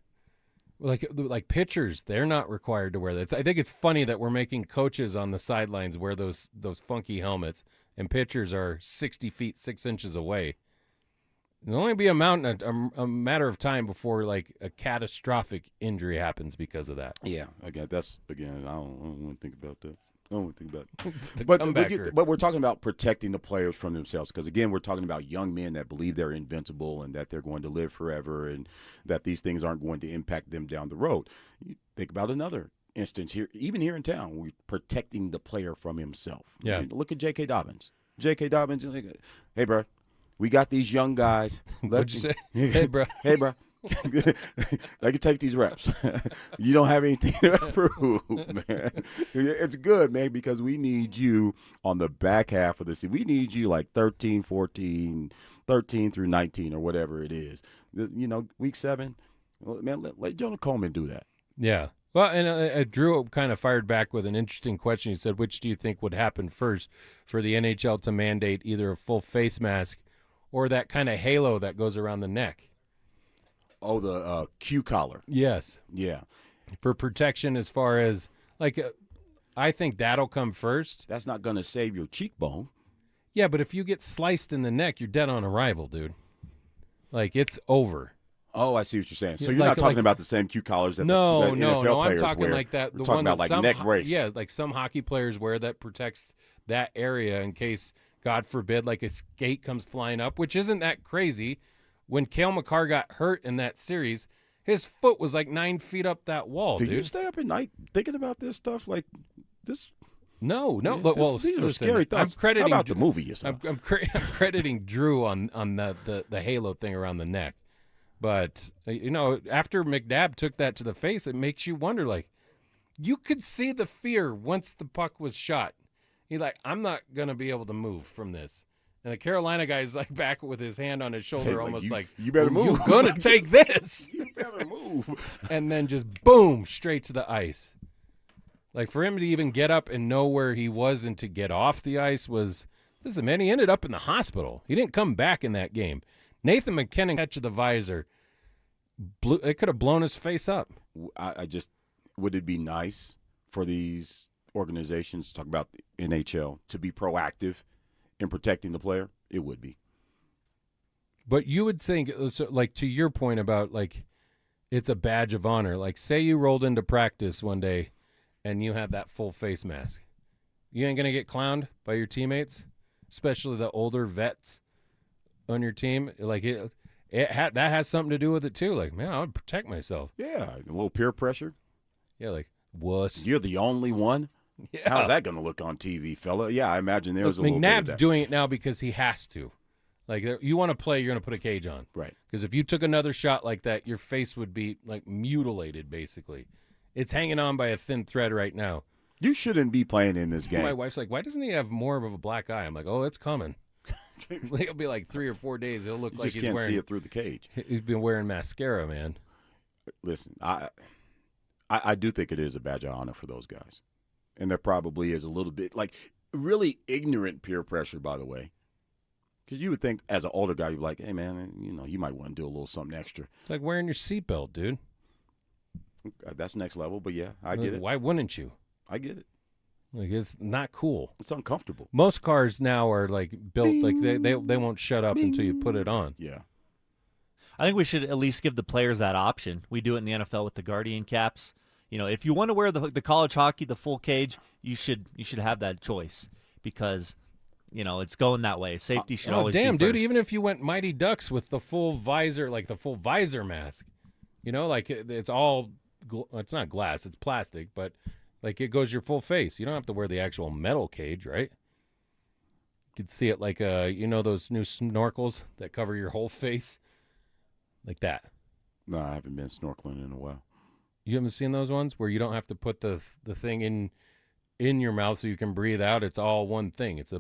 like pitchers, they're not required to wear that. I think it's funny that we're making coaches on the sidelines wear those funky helmets, and pitchers are 60 feet 6 inches away. It'll only be a matter of time before like a catastrophic injury happens because of that. Yeah. I don't want to think about that. I don't want to think about The it. comebacker. But we're talking about protecting the players from themselves because, again, we're talking about young men that believe they're invincible and that they're going to live forever and that these things aren't going to impact them down the road. You think about another instance here, even here in town, we're protecting the player from himself. Yeah. I mean, look at J.K. Dobbins. J.K. Dobbins, hey, bro, we got these young guys. What'd you say? Hey, bro. Hey, bro. I can take these reps. You don't have anything to prove, man. It's good, man, because we need you on the back half of the season. We need you like 13, 14, 13 through 19 or whatever it is. Week 7, man, let Jonah Coleman do that. Yeah. Well, and Drew kind of fired back with an interesting question. He said, which do you think would happen first for the NHL to mandate either a full face mask or that kind of halo that goes around the neck? Oh, the Q collar. Yes. Yeah. For protection as far as, I think that'll come first. That's not going to save your cheekbone. Yeah, but if you get sliced in the neck, you're dead on arrival, dude. It's over. Oh, I see what you're saying. So Yeah, you're not talking about the same Q collars that the NFL players I'm talking wear. like that. We're The talking one about that like neck brace. Yeah, like some hockey players wear that protects that area in case, God forbid, like a skate comes flying up, which isn't that crazy. When Cale Makar got hurt in that series, his foot was like 9 feet up that wall, Do dude. you stay up at night thinking about this stuff like this? No. Yeah, Well, these are listen, scary thoughts. I'm crediting How about the movie you saw? I'm crediting Drew on the halo thing around the neck. But, after McNabb took that to the face, it makes you wonder, you could see the fear once the puck was shot. He's like, I'm not going to be able to move from this. And the Carolina guy's back with his hand on his shoulder, almost you better move. You're going to take this. You better move. And then just boom, straight to the ice. For him to even get up and know where he was and to get off the ice was, listen, man, he ended up in the hospital. He didn't come back in that game. Nathan McKinnon catch of the visor. It could have blown his face up. Would it be nice for these organizations, talk about the NHL, to be proactive in protecting the player? It would be. But you would think, to your point about, it's a badge of honor. Say you rolled into practice one day and you had that full face mask. You ain't going to get clowned by your teammates, especially the older vets on your team. That has something to do with it, too. Man, I would protect myself. Yeah, a little peer pressure. Yeah, wuss. You're the only one? Yeah. How's that going to look on TV, fella? Yeah, I imagine there's a little bit of McNabb's that. doing it now because he has to. You want to play, you're going to put a cage on. Right. Because if you took another shot like that, your face would be, mutilated, basically. It's hanging on by a thin thread right now. You shouldn't be playing in this game. My wife's like, why doesn't he have more of a black eye? I'm like, oh, it's coming. It'll be 3 or 4 days. He'll look You like just he's can't wearing. see it through the cage. He's been wearing mascara, man. Listen, I do think it is a badge of honor for those guys. And there probably is a little bit, really ignorant peer pressure, by the way. Because you would think, as an older guy, you'd be like, hey, man, you might want to do a little something extra. It's like wearing your seatbelt, dude. That's next level, but yeah, I get it. Why wouldn't you? I get it. It's not cool. It's uncomfortable. Most cars now are built they won't shut up until you put it on. Yeah. I think we should at least give the players that option. We do it in the NFL with the Guardian caps. If you want to wear the college hockey, the full cage, you should have that choice because it's going that way. Safety should always be first. Dude, even if you went Mighty Ducks with the full visor, the full visor mask, it's all it's not glass, it's plastic, but Like it goes your full face. You don't have to wear the actual metal cage, right? You could see it like those new snorkels that cover your whole face, like that. No, I haven't been snorkeling in a while. You haven't seen those ones where you don't have to put the thing in your mouth so you can breathe out. It's all one thing. It's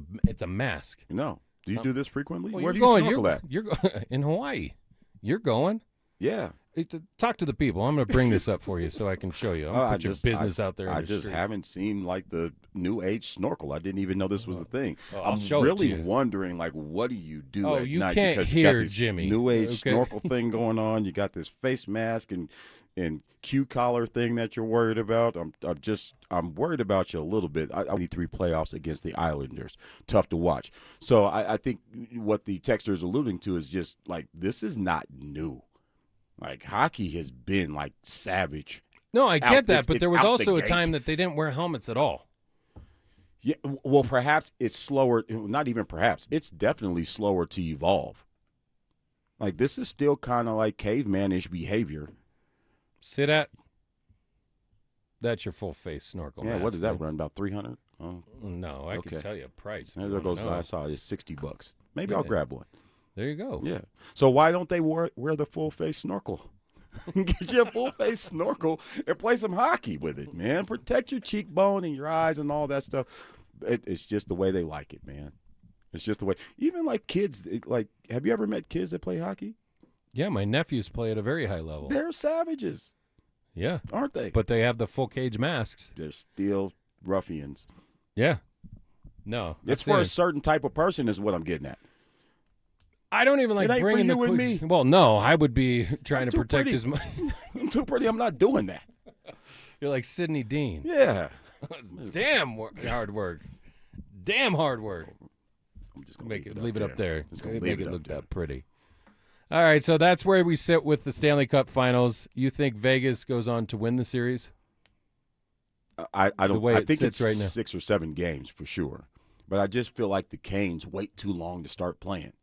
a mask. No. Do you do this frequently? Well, Where do you snorkel at? You're in Hawaii. You're going. Yeah. Talk to the people. I'm going to bring this up for you so I can show you. I'm going to put your business out there. I just haven't seen like the new age snorkel. I didn't even know this was a thing. I'll I'm show it to really you. wondering, like, what do you do at you night? can't Because hear you got this Jimmy. new age Okay. snorkel thing going on. You got this face mask and Q collar thing that you're worried about. I'm worried about you a little bit. I need 3 playoffs against the Islanders. Tough to watch. So I think what the texter is alluding to is just like, this is not new. Like, hockey has been, like, savage. No, I get that, but there was out also the a gate. time that they didn't wear helmets at all. Yeah, well, perhaps it's slower. Not even perhaps. It's definitely slower to evolve. Like, this is still kind of like caveman-ish behavior. See that? That's your full face snorkel. Yeah, mask, what does that man. run? About 300? Oh, No, I okay. can tell you a price. if There you goes. wanna know. I saw it's $60. Maybe Yeah. I'll grab one. There you go. Yeah. So why don't they wear the full face snorkel? Get you a full face snorkel and play some hockey with it, man. Protect your cheekbone and your eyes and all that stuff. It's just the way they like it, man. It's just the way. Even like kids, have you ever met kids that play hockey? Yeah, my nephews play at a very high level. They're savages. Yeah. Aren't they? But they have the full cage masks. They're still ruffians. Yeah. No. It's that's for a it. certain type of person is what I'm getting at. I don't even like It ain't for bringing you the and quick- me. Well, no, I would be trying to too protect pretty. his money. I'm too pretty. I'm not doing that. You're like Sidney Dean. Yeah. Damn hard work. Damn hard work. I'm just gonna Leave it up there. Just gonna Make leave it it look up there. that pretty. All right, so that's where we sit with the Stanley Cup Finals. You think Vegas goes on to win the series? I The don't. way I it think sits it's right now. 6 or 7 games for sure. But I just feel like the Canes wait too long to start playing.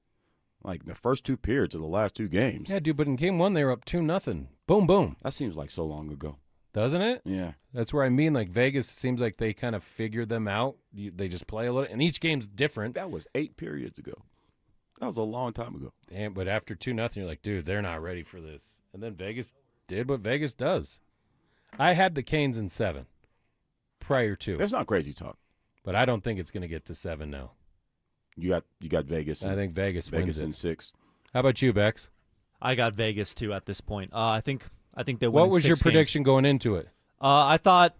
Like the first 2 periods of the last 2 games. Yeah, dude, but in game 1 they were up 2-0. Boom, boom. That seems like so long ago. Doesn't it? Yeah. That's where I mean, like Vegas, it seems like they kind of figured them out. They just play a little, and each game's different. That was 8 periods ago. That was a long time ago. But after 2-0, you're like, dude, they're not ready for this. And then Vegas did what Vegas does. I had the Canes in 7 prior to. That's not crazy talk. But I don't think it's going to get to 7 now. You got Vegas. I think Vegas wins in it. 6. How about you, Bex? I got Vegas too at this point. I think they win. What in was 6 your games. prediction going into it? I thought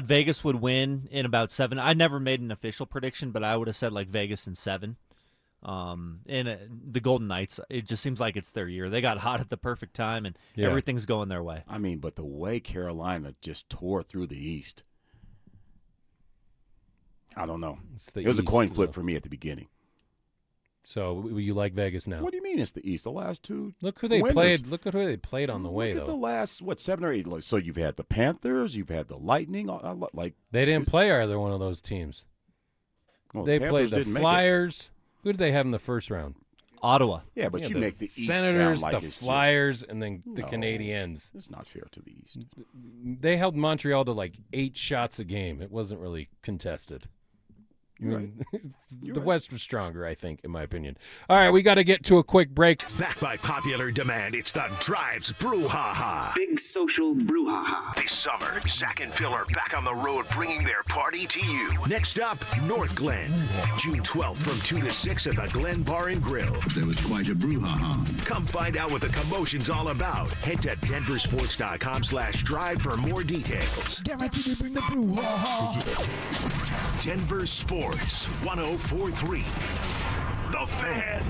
Vegas would win in about 7. I never made an official prediction, but I would have said like Vegas in 7. The Golden Knights, it just seems like it's their year. They got hot at the perfect time, and everything's going their way. I mean, but the way Carolina just tore through the East, I don't know. It was a coin flip for me at the beginning. So you like Vegas now? What do you mean it's the East? The last 2 Look who they winners. played. Look at who they played on the way, Look at though. the last 7 or 8. So you've had the Panthers, you've had the Lightning. Like They didn't play either one of those teams. well, They Panthers played the didn't make it. Flyers. Who did they have in the first round? Ottawa. Yeah, but you the make the East Senators, sound like the it's Flyers, and then the No. Canadiens. It's not fair to the East. They held Montreal to like 8 shots a game. It wasn't really contested. You're The West was stronger, I think, in my opinion. All right, we got to get to a quick break. Back by popular demand, it's the Drives Brouhaha. Big social brouhaha. This summer, Zach and Phil are back on the road bringing their party to you. Next up, North Glen. June 12th from 2 to 6 at the Glen Bar and Grill. There was quite a brouhaha. Come find out what the commotion's all about. Head to denversports.com/drive for more details. Guaranteed to bring the brouhaha. Denver Sports 104.3. The Fan.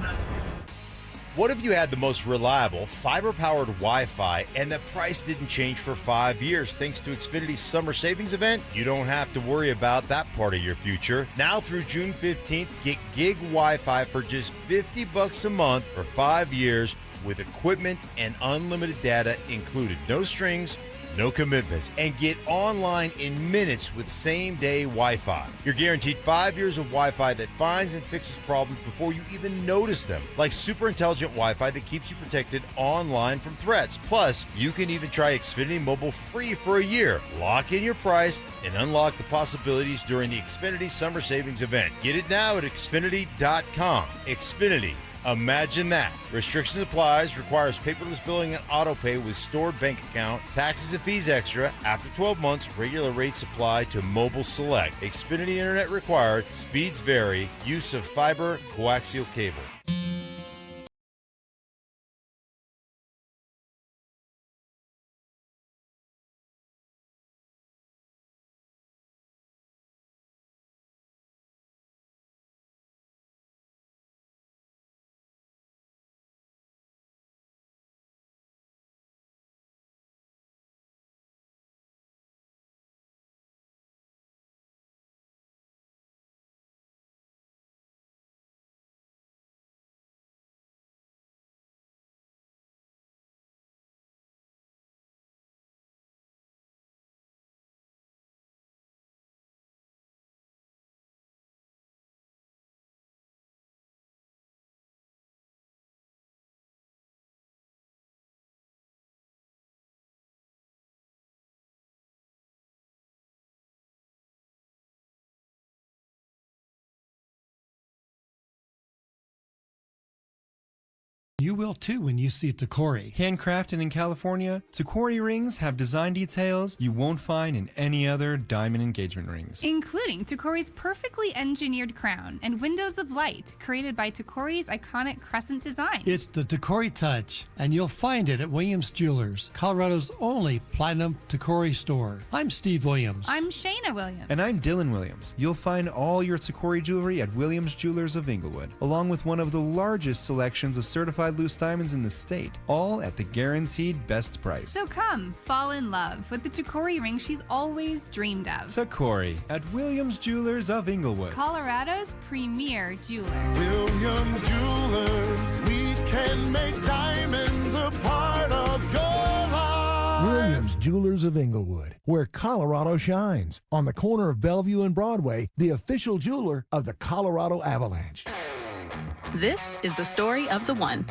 What if you had the most reliable fiber-powered Wi-Fi and the price didn't change for 5 years? Thanks to Xfinity's summer savings event, you don't have to worry about that part of your future. Now through June 15th, get gig Wi-Fi for just $50 a month for 5 years with equipment and unlimited data included. No strings, no commitments, and get online in minutes with same-day Wi-Fi. You're guaranteed 5 years of Wi-Fi that finds and fixes problems before you even notice them, like super intelligent Wi-Fi that keeps you protected online from threats. Plus, you can even try Xfinity Mobile free for a year. Lock in your price and unlock the possibilities during the Xfinity Summer Savings event. Get it now at Xfinity.com. Xfinity. Imagine that. Restrictions applies, requires paperless billing and auto pay with stored bank account, taxes and fees extra. After 12 months, regular rates apply to mobile select. Xfinity Internet required, speeds vary, use of fiber, coaxial cable. You will too when you see Tacori. Handcrafted in California, Tacori rings have design details you won't find in any other diamond engagement rings. Including Tacori's perfectly engineered crown and windows of light created by Tacori's iconic crescent design. It's the Tacori touch, and you'll find it at Williams Jewelers, Colorado's only platinum Tacori store. I'm Steve Williams. I'm Shayna Williams. And I'm Dylan Williams. You'll find all your Tacori jewelry at Williams Jewelers of Inglewood, along with one of the largest selections of certified loose diamonds in the state, all at the guaranteed best price. So come, fall in love with the Tacori ring she's always dreamed of. Tacori at Williams Jewelers of Inglewood, Colorado's premier jeweler. Williams Jewelers, we can make diamonds a part of your life. Williams Jewelers of Inglewood, where Colorado shines. On the corner of Bellevue and Broadway, the official jeweler of the Colorado Avalanche. This is the story of the one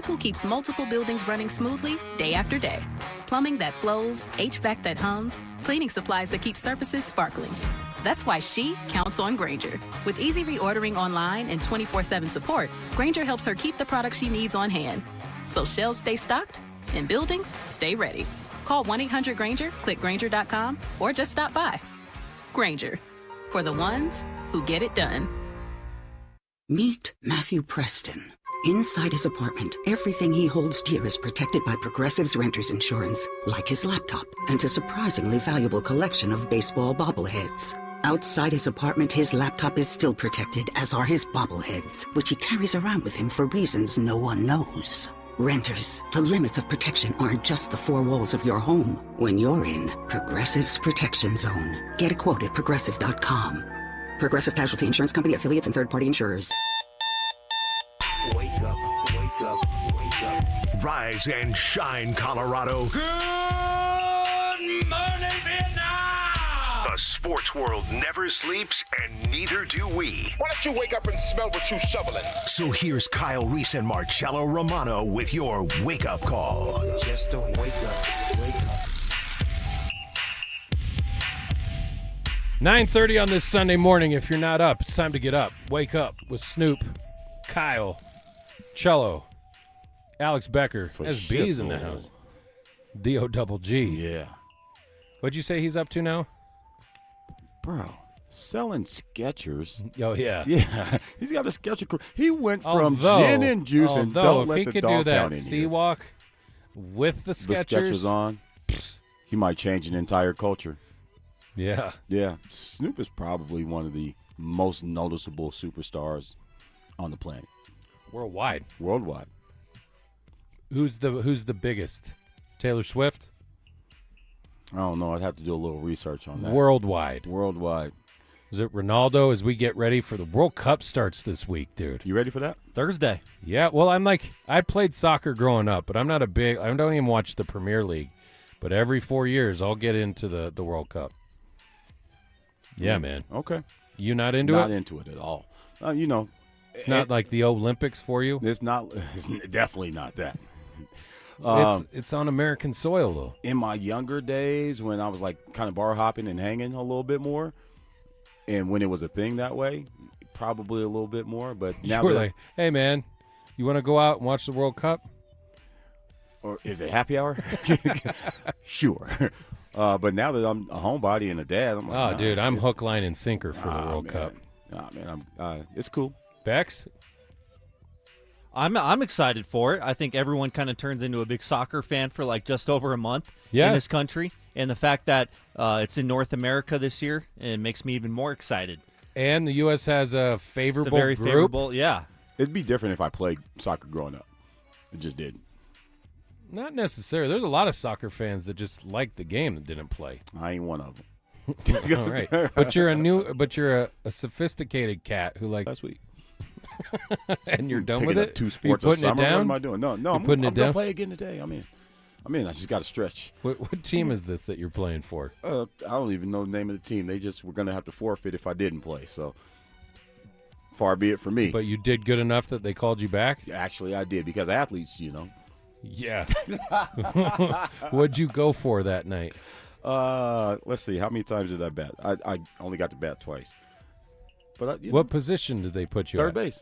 who keeps multiple buildings running smoothly day after day. Plumbing that flows, HVAC that hums, cleaning supplies that keep surfaces sparkling. That's why she counts on Grainger. With easy reordering online and 24/7 support, Grainger helps her keep the products she needs on hand. So shelves stay stocked and buildings stay ready. Call 1-800-GRAINGER, click Grainger.com, or just stop by. Grainger, for the ones who get it done. Meet Matthew Preston. Inside his apartment, everything he holds dear is protected by Progressive's Renter's Insurance, like his laptop and a surprisingly valuable collection of baseball bobbleheads. Outside his apartment, his laptop is still protected, as are his bobbleheads, which he carries around with him for reasons no one knows. Renters, the limits of protection aren't just the four walls of your home. When you're in Progressive's Protection Zone, get a quote at Progressive.com. Progressive Casualty Insurance Company, affiliates, and third-party insurers. Wake up, wake up, wake up. Rise and shine, Colorado. Good morning, Vietnam! The sports world never sleeps, and neither do we. Why don't you wake up and smell what you're shoveling? So here's Kyle, Reese, and Marcello Romano with your wake-up call. Just to wake up, wake up. 9:30 on this Sunday morning. If you're not up, it's time to get up. Wake up with Snoop, Kyle, Cello, Alex Becker. There's B's in the house. D-O-double-G. Yeah. What'd you say he's up to now? Bro, selling Skechers. Oh, yeah. Yeah. He's got a Sketcher. He went from gin and juice and don't let the dog pound in here. If he could do that sea walk with the Skechers on, he might change an entire culture. Yeah. Yeah. Snoop is probably one of the most noticeable superstars on the planet. Worldwide. Worldwide. Who's the biggest? Taylor Swift? I don't know. I'd have to do a little research on that. Worldwide. Worldwide. Is it Ronaldo as we get ready for the World Cup starts this week, dude? You ready for that? Thursday. Yeah. Well, I played soccer growing up, but I don't even watch the Premier League. But every 4 years, I'll get into the World Cup. Yeah, man. Okay. You not into it? Not into it at all. It's not like the Olympics for you? It's not. It's definitely not that. It's on American soil, though. In my younger days, when I was like kind of bar hopping and hanging a little bit more, and when it was a thing that way, probably a little bit more. But now you were like, hey, man, you want to go out and watch the World Cup? Or is it happy hour? Sure. But now that I'm a homebody and a dad, I'm like, dude, I'm hook, line, and sinker for the World Cup. Nah, man, it's cool. Bex? I'm excited for it. I think everyone kind of turns into a big soccer fan for like just over a month in this country. And the fact that it's in North America this year, it makes me even more excited. And the U.S. has a favorable It's a very group. favorable, yeah. It'd be different if I played soccer growing up. It just didn't. Not necessarily. There's a lot of soccer fans that just like the game that didn't play. I ain't one of them. All right, but you're a sophisticated cat who like last week. And you're done Picking with up it. 2 sports a putting summer. it down? What am I doing? No, I'm putting it gonna down. play again today. I'm in. I just got to stretch. What team is this that you're playing for? I don't even know the name of the team. They just were going to have to forfeit if I didn't play. So far be it for me. But you did good enough that they called you back? Actually, I did because athletes, Yeah. What'd you go for that night? Let's see. How many times did I bat? I only got to bat twice. But what position did they put you at? Third base.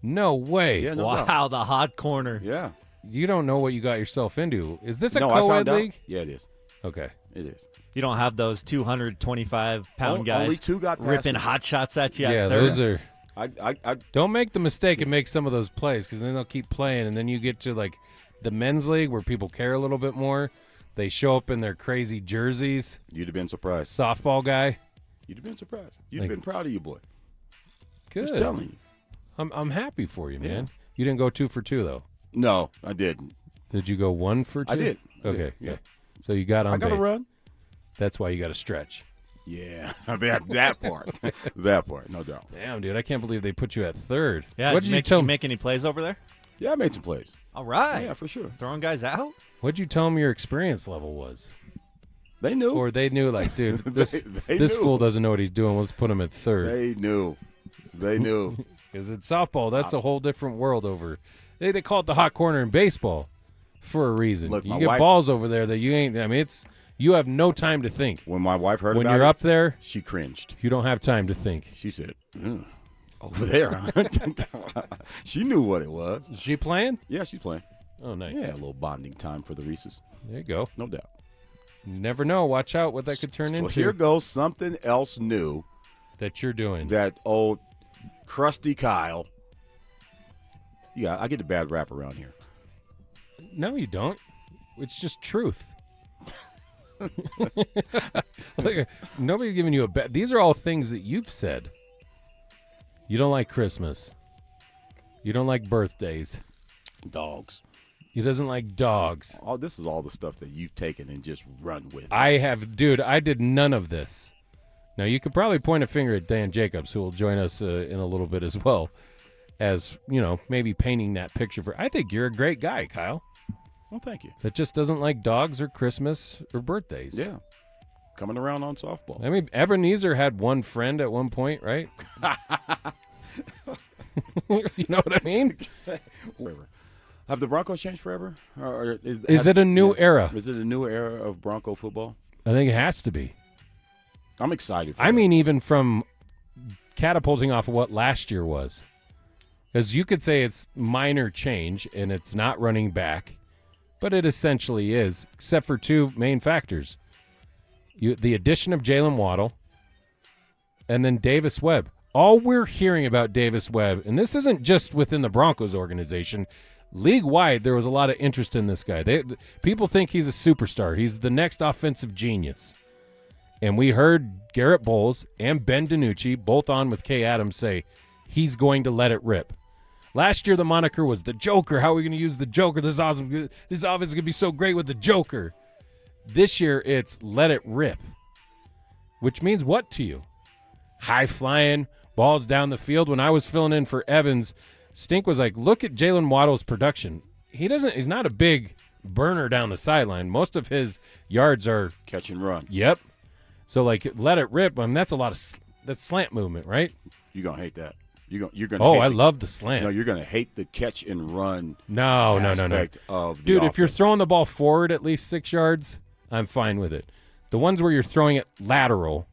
No way. Yeah, no wow, doubt. the hot corner. Yeah. You don't know what you got yourself into. Is this a No, I co-ed found out. league? Yeah, it is. Okay. It is. You don't have those 225-pound guys only 2 got past ripping me. hot shots at you. Yeah, at third. those are. I Don't make the mistake and make some of those plays because then they'll keep playing, and then you get to like the men's league where people care a little bit more. They show up in their crazy jerseys. You'd have been surprised. Softball guy. You'd have been surprised. You'd have been proud of you, boy. Good. Just telling you. I'm happy for you, man. You didn't go 2 for 2 though. No, I didn't. Did you go 1 for 2? I did. Okay. Yeah. So you got on I got base. to run. That's why you got to stretch. Yeah, that part. That part, no doubt. Damn, dude, I can't believe they put you at third. Yeah, What did did you tell you me? make any plays over there? Yeah, I made some plays. All right. Yeah, for sure. Throwing guys out? What'd you tell them your experience level was? They knew. Or they knew, like, dude, this They this knew. fool doesn't know what he's doing. Let's put him at third. They knew. They knew. Because it's softball. That's a whole different world over. They call it the hot corner in baseball for a reason. Look, you my get wife- balls over there that you ain't. I mean, you have no time to think. When my wife heard When about you're it, up there, she cringed. you don't have time to think. She said, over there. Huh?" She knew what it was. Is she playing? Yeah, she's playing. Oh, nice. Yeah, a little bonding time for the Reeses. There you go. No doubt. You never know. Watch out what that could turn So into. here goes something else new that you're doing. that old crusty Kyle. Yeah, I get a bad rap around here. No, you don't. It's just truth. Look, nobody's giving you a bet. These are all things that you've said. You don't like Christmas. You don't like birthdays. Dogs. He doesn't like dogs. Oh, this is all the stuff that you've taken and just run with. I have, dude, I did none of this. Now, you could probably point a finger at Dan Jacobs, who will join us in a little bit as well, as, you know, maybe painting that picture for. I think you're a great guy, Kyle. Well, thank you. That just doesn't like dogs or Christmas or birthdays. Yeah. Coming around on softball. I mean, Ebenezer had one friend at one point, right? You know what I mean? Whatever. Have the Broncos changed forever? Or Is it a new era? Is it a new era of Bronco football? I think it has to be. I'm excited for I that. mean, even from catapulting off of what last year was. Because you could say it's minor change and it's not running back, but it essentially is, except for 2 main factors. The addition of Jalen Waddle and then Davis Webb. All we're hearing about Davis Webb, and this isn't just within the Broncos organization, league-wide there was a lot of interest in this guy. People think he's a superstar. He's the next offensive genius. And we heard Garrett Bowles and Ben DiNucci, both on with Kay Adams, say he's going to let it rip. Last year the moniker was the Joker. How are we going to use the Joker? This offense is going to be so great with the Joker. This year it's let it rip. Which means what to you? High flying, balls down the field. When I was filling in for Evans, Stink was like, look at Jalen Waddle's production. He's not a big burner down the sideline. Most of his yards are catch and run. Yep. So, like, let it rip. I mean, that's a lot of that's slant movement, right? You're going to hate that. You're gonna. Oh, I love the slant. No, you're going to hate the catch and run. No. Of Dude, the if you're offense. throwing the ball forward at least 6 yards, I'm fine with it. The ones where you're throwing it lateral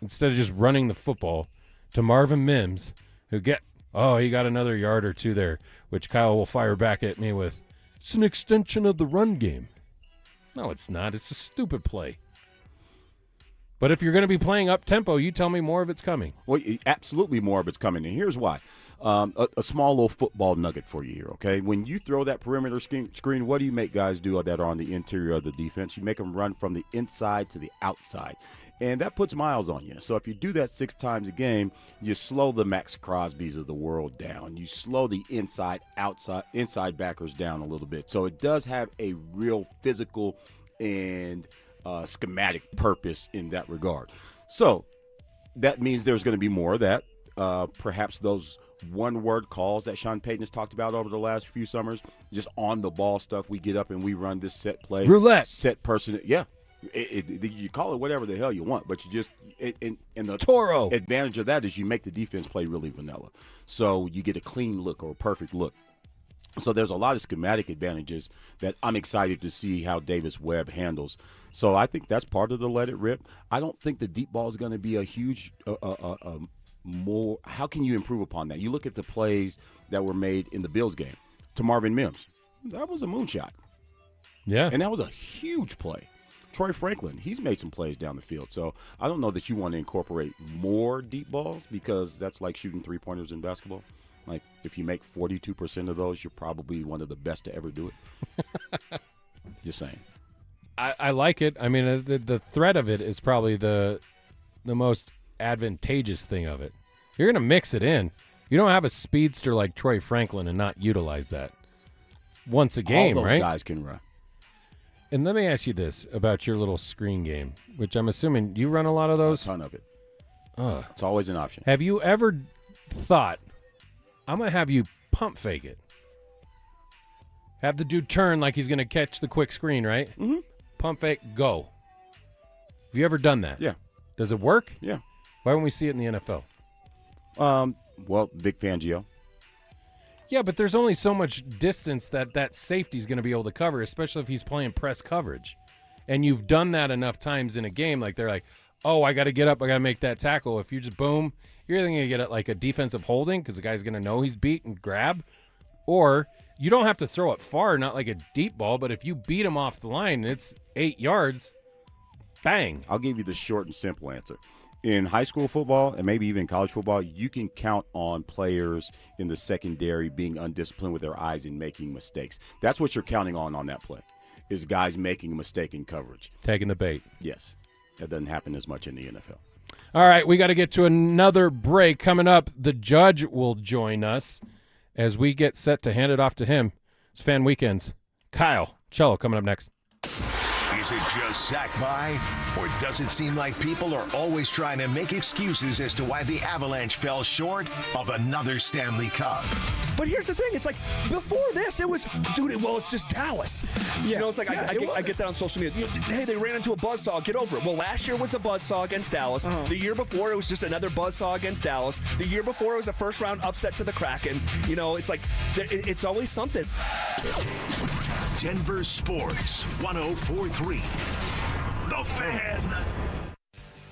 instead of just running the football to Marvin Mims, who he got another yard or 2 there, which Kyle will fire back at me with, it's an extension of the run game. No, it's not. It's a stupid play. But if you're going to be playing up-tempo, you tell me more of it's coming. Well, absolutely more of it's coming. And here's why. A small little football nugget for you here, okay? When you throw that perimeter screen, what do you make guys do that are on the interior of the defense? You make them run from the inside to the outside. And that puts miles on you. So if you do that 6 times a game, you slow the Max Crosbys of the world down. You slow the inside backers down a little bit. So it does have a real physical and schematic purpose in that regard. So that means there's going to be more of that. Perhaps those one-word calls that Sean Payton has talked about over the last few summers, just on-the-ball stuff. We get up and we run this set play. Roulette. Set person. Yeah. You call it whatever the hell you want, but you just and the Toro advantage of that is you make the defense play really vanilla. So you get a clean look or a perfect look. So there's a lot of schematic advantages that I'm excited to see how Davis Webb handles. So I think that's part of the let it rip. I don't think the deep ball is going to be a huge more. How can you improve upon that? You look at the plays that were made in the Bills game to Marvin Mims. That was a moonshot. Yeah. And that was a huge play. Troy Franklin, he's made some plays down the field. So I don't know that you want to incorporate more deep balls because that's like shooting three-pointers in basketball. Like, if you make 42% of those, you're probably one of the best to ever do it. Just saying. I like it. I mean, the threat of it is probably the most advantageous thing of it. You're going to mix it in. You don't have a speedster like Troy Franklin and not utilize that once a game, All those right? guys can run. And let me ask you this about your little screen game, which I'm assuming you run a lot of those? A ton of it. It's always an option. Have you ever thought, I'm going to have you pump fake it? Have the dude turn like he's going to catch the quick screen, right? Mm-hmm. Pump fake, go. Have you ever done that? Yeah. Does it work? Yeah. Why don't we see it in the NFL? Well, Vic Fangio. Yeah, but there's only so much distance that safety's going to be able to cover, especially if he's playing press coverage. And you've done that enough times in a game. Like, they're like, oh, I got to get up. I got to make that tackle. If you just boom, you're either going to get it like a defensive holding because the guy's going to know he's beat and grab. Or you don't have to throw it far, not like a deep ball. But if you beat him off the line and it's 8 yards, bang. I'll give you the short and simple answer. In high school football and maybe even college football, you can count on players in the secondary being undisciplined with their eyes and making mistakes. That's what you're counting on that play, is guys making a mistake in coverage. Taking the bait. Yes. That doesn't happen as much in the NFL. All right, we got to get to another break. Coming up, the judge will join us as we get set to hand it off to him. It's Fan Weekends. Kyle Cello coming up next. Is it just sack by? Or does it seem like people are always trying to make excuses as to why the Avalanche fell short of another Stanley Cup? But here's the thing. It's like, before this, it was, dude, well, it's just Dallas. Yeah. You know, it's like, I get that on social media. You know, hey, they ran into a buzzsaw. Get over it. Well, last year was a buzzsaw against Dallas. Uh-huh. The year before, it was just another buzzsaw against Dallas. The year before, it was a first-round upset to the Kraken. You know, it's like, it's always something. Denver Sports 104.3. The Fan.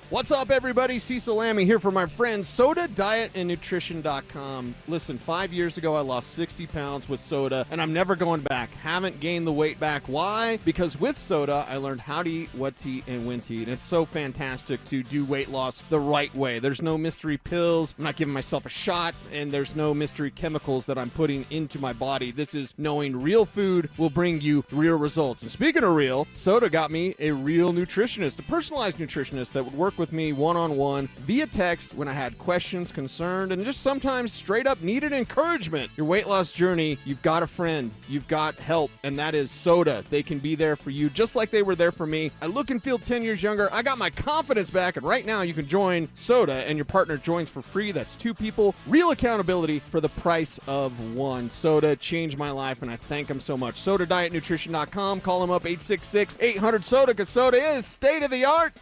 What's up, everybody? Cecil Lammy here for my friends Soda Diet and Nutrition.com. Listen, 5 years ago, I lost 60 pounds with soda, and I'm never going back. Haven't gained the weight back. Why? Because with soda, I learned how to eat, what to eat, and when to eat. And it's so fantastic to do weight loss the right way. There's no mystery pills. I'm not giving myself a shot, and there's no mystery chemicals that I'm putting into my body. This is knowing real food will bring you real results. And speaking of real, soda got me a real nutritionist, a personalized nutritionist that would work work with me one-on-one via text when I had questions, concerned, and just sometimes straight up needed encouragement. Your weight loss journey, you've got a friend, you've got help, and that is Soda. They can be there for you just like they were there for me. I look and feel 10 years younger. I got my confidence back, and right now you can join Soda, and your partner joins for free. That's 2 people. Real accountability for the price of 1. Soda changed my life, and I thank them so much. SodaDietNutrition.com. Call them up 866-800-SODA, because soda is state of the art.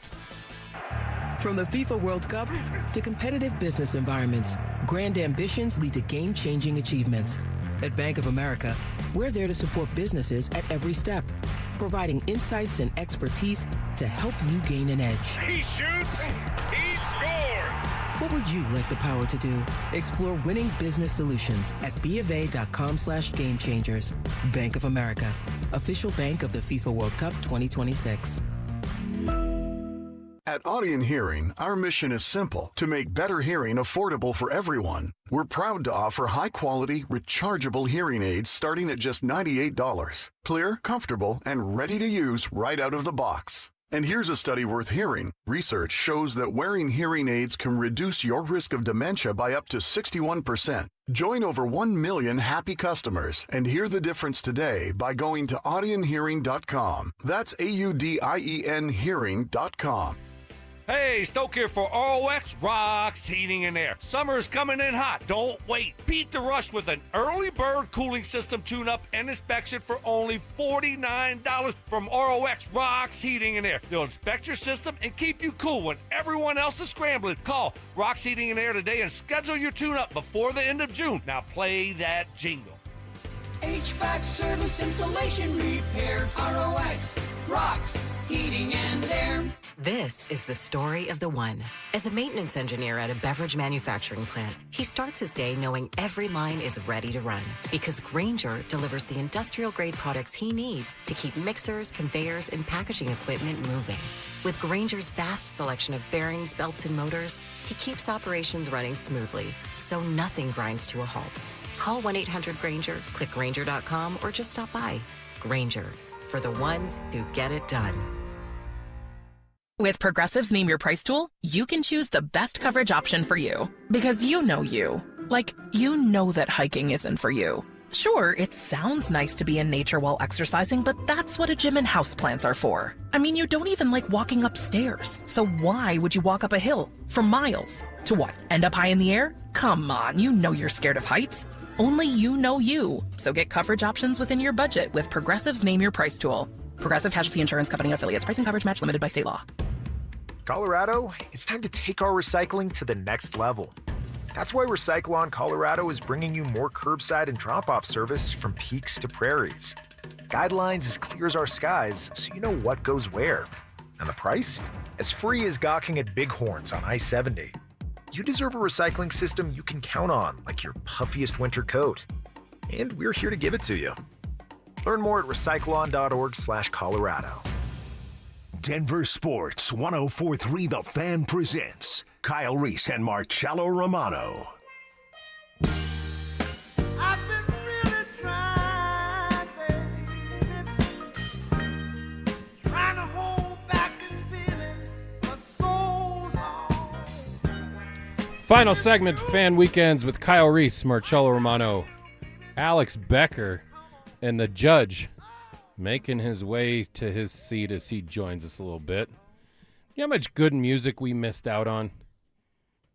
From the FIFA World Cup to competitive business environments, grand ambitions lead to game-changing achievements. At Bank of America, we're there to support businesses at every step, providing insights and expertise to help you gain an edge. He shoots, he scores. What would you like the power to do? Explore winning business solutions at BofA.com/gamechangers. Bank of America, official bank of the FIFA World Cup 2026. At Audion Hearing, our mission is simple: to make better hearing affordable for everyone. We're proud to offer high-quality, rechargeable hearing aids starting at just $98. Clear, comfortable, and ready to use right out of the box. And here's a study worth hearing. Research shows that wearing hearing aids can reduce your risk of dementia by up to 61%. Join over 1 million happy customers and hear the difference today by going to audionhearing.com. That's AUDIEN hearing.com. Hey, Stoke here for ROX Rocks Heating and Air. Summer's coming in hot. Don't wait. Beat the rush with an early bird cooling system tune-up and inspection for only $49 from ROX Rocks Heating and Air. They'll inspect your system and keep you cool when everyone else is scrambling. Call Rocks Heating and Air today and schedule your tune-up before the end of June. Now play that jingle. HVAC service, installation, repair. ROX Rocks Heating and Air. This is the story of the one. As a maintenance engineer at a beverage manufacturing plant, he starts his day knowing every line is ready to run because Grainger delivers the industrial-grade products he needs to keep mixers, conveyors, and packaging equipment moving. With Grainger's vast selection of bearings, belts, and motors, he keeps operations running smoothly, so nothing grinds to a halt. Call 1-800-GRAINGER, click Grainger.com, or just stop by. Grainger, for the ones who get it done. With Progressive's Name Your Price tool, you can choose the best coverage option for you. Because you know you. Like, you know that hiking isn't for you. Sure, it sounds nice to be in nature while exercising, but that's what a gym and houseplants are for. I mean, you don't even like walking upstairs. So why would you walk up a hill for miles? To what, end up high in the air? Come on, you know you're scared of heights. Only you know you. So get coverage options within your budget with Progressive's Name Your Price tool. Progressive Casualty Insurance Company affiliates. Price and coverage match limited by state law. Colorado, it's time to take our recycling to the next level. That's why Recyclon Colorado is bringing you more curbside and drop-off service from peaks to prairies. Guidelines as clear as our skies, so you know what goes where. And the price? As free as gawking at bighorns on I-70. You deserve a recycling system you can count on, like your puffiest winter coat. And we're here to give it to you. Learn more at recyclon.org/Colorado. Denver Sports 104.3 The Fan presents Kyle Reese and Marcello Romano. I've been really trying, baby, trying to hold back this feeling for so long. Final segment, Fan Weekends with Kyle Reese, Marcello Romano, Alex Becker, and the judge making his way to his seat as he joins us a little bit. You know how much good music we missed out on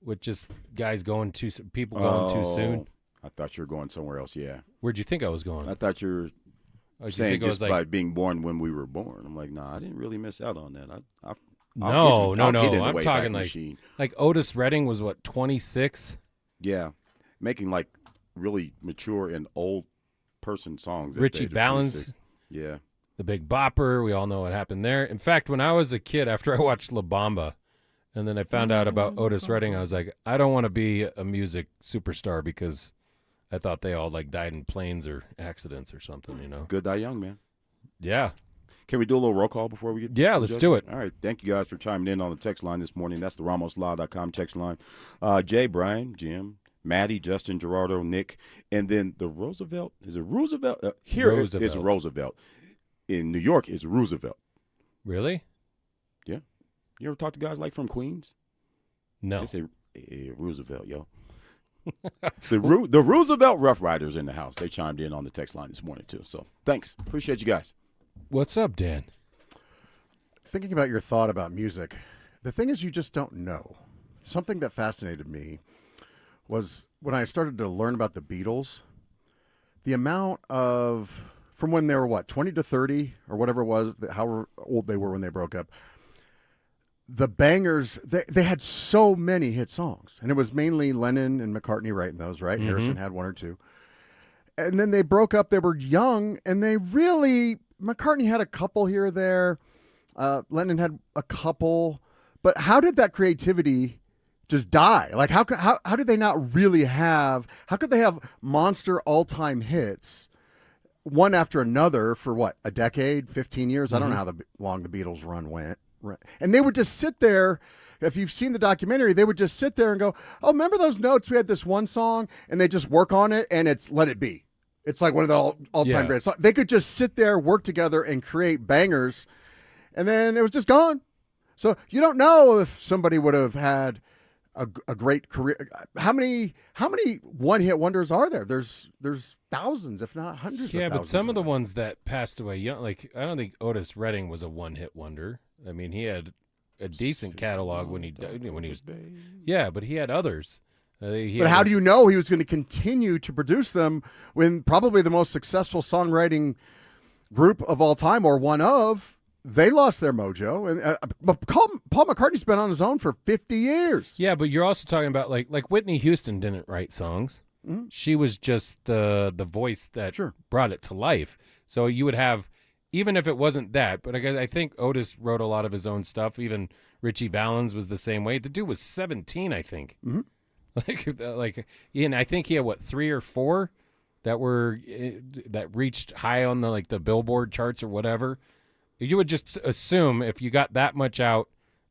with just guys going too, people going too soon? I thought you were going somewhere else, yeah. Where'd you think I was going? I thought you were saying just by being born when we were born. I'm like, nah, I didn't really miss out on that. No. I'm talking like Otis Redding was, what, 26? Yeah, making like really mature and old person songs. Richie Valens. Yeah. The Big Bopper. We all know what happened there. In fact, when I was a kid, after I watched La Bamba, and then I found out about Otis Redding, I was like, I don't want to be a music superstar because I thought they all like died in planes or accidents or something, you know. Good die young, man. Yeah. Can we do a little roll call before we get Yeah, let's do it. All right. Thank you guys for chiming in on the text line this morning. That's the RamosLaw.com text line. Jay, Brian, Jim, Maddie, Justin, Gerardo, Nick, and then the Roosevelt. Is it Roosevelt? Here Roosevelt. is Roosevelt. In New York, it's Roosevelt. Really? Yeah. You ever talk to guys like from Queens? No. They say, hey, Roosevelt, yo. The Roosevelt Rough Riders in the house. They chimed in on the text line this morning, too. So thanks. Appreciate you guys. What's up, Dan? Thinking about your thought about music, the thing is you just don't know. Something that fascinated me was when I started to learn about the Beatles, the amount of, from when they were, 20 to 30 or whatever it was, however old they were when they broke up, the bangers, they had so many hit songs. And it was mainly Lennon and McCartney writing those, right? Mm-hmm. Harrison had one or two. And then they broke up. They were young, and they really, McCartney had a couple here or there. Lennon had a couple. But how did that creativity just die? Like, how did they not really have, how could they have monster all-time hits one after another for, a decade, 15 years? I don't know how long the Beatles run went. Right. And they would just sit there. If you've seen the documentary, they would just sit there and go, oh, remember those notes? We had this one song, and they just work on it, and it's Let It Be. It's like one of the all-time greats. So they could just sit there, work together, and create bangers, and then it was just gone. So you don't know if somebody would have had a great career. How many one-hit wonders are there? There's thousands, if not hundreds. Yeah, of but thousands some of the ones that passed away young, like I don't think Otis Redding was a one-hit wonder. I mean, he had a decent catalog when he was. Yeah, but he had others. But how do you know he was going to continue to produce them when probably the most successful songwriting group of all time, or one of, they lost their mojo? And Paul McCartney's been on his own for 50 years. Yeah, but you're also talking about like Whitney Houston didn't write songs. Mm-hmm. She was just the voice that brought it to life. So you would have, even if it wasn't that, but I think Otis wrote a lot of his own stuff. Even Richie Valens was the same way. The dude was 17, I think. Mm-hmm. And I think he had 3 or 4 that reached high on the Billboard charts or whatever. You would just assume if you got that much out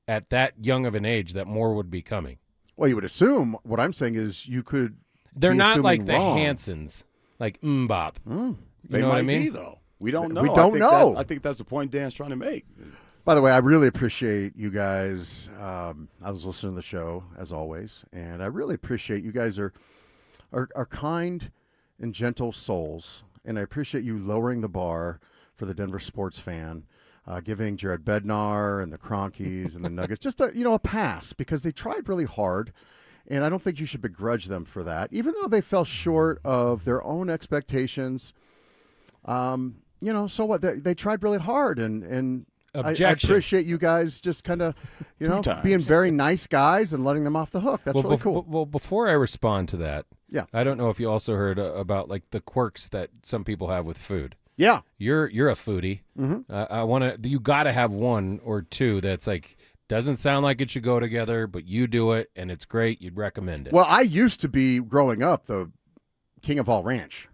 at that young of an age that more would be coming. Well, you would assume. What I'm saying is you could. They're be not like assuming wrong. the Hansons, like Mbop. They know might what I mean? be, though. We don't know. We don't know. I think that's the point Dan's trying to make. By the way, I really appreciate you guys. I was listening to the show, as always, and I really appreciate you guys are kind and gentle souls, and I appreciate you lowering the bar for the Denver sports fan, giving Jared Bednar and the Cronkies and the Nuggets just a pass, because they tried really hard, and I don't think you should begrudge them for that, even though they fell short of their own expectations. So what? They tried really hard, and I appreciate you guys just kind of, being very nice guys and letting them off the hook. That's really cool. Well, before I respond to that, yeah, I don't know if you also heard about the quirks that some people have with food. Yeah, you're a foodie. Mm-hmm. You got to have one or two that's doesn't sound like it should go together, but you do it and it's great. You'd recommend it. Well, I used to be, growing up, the king of all ranch,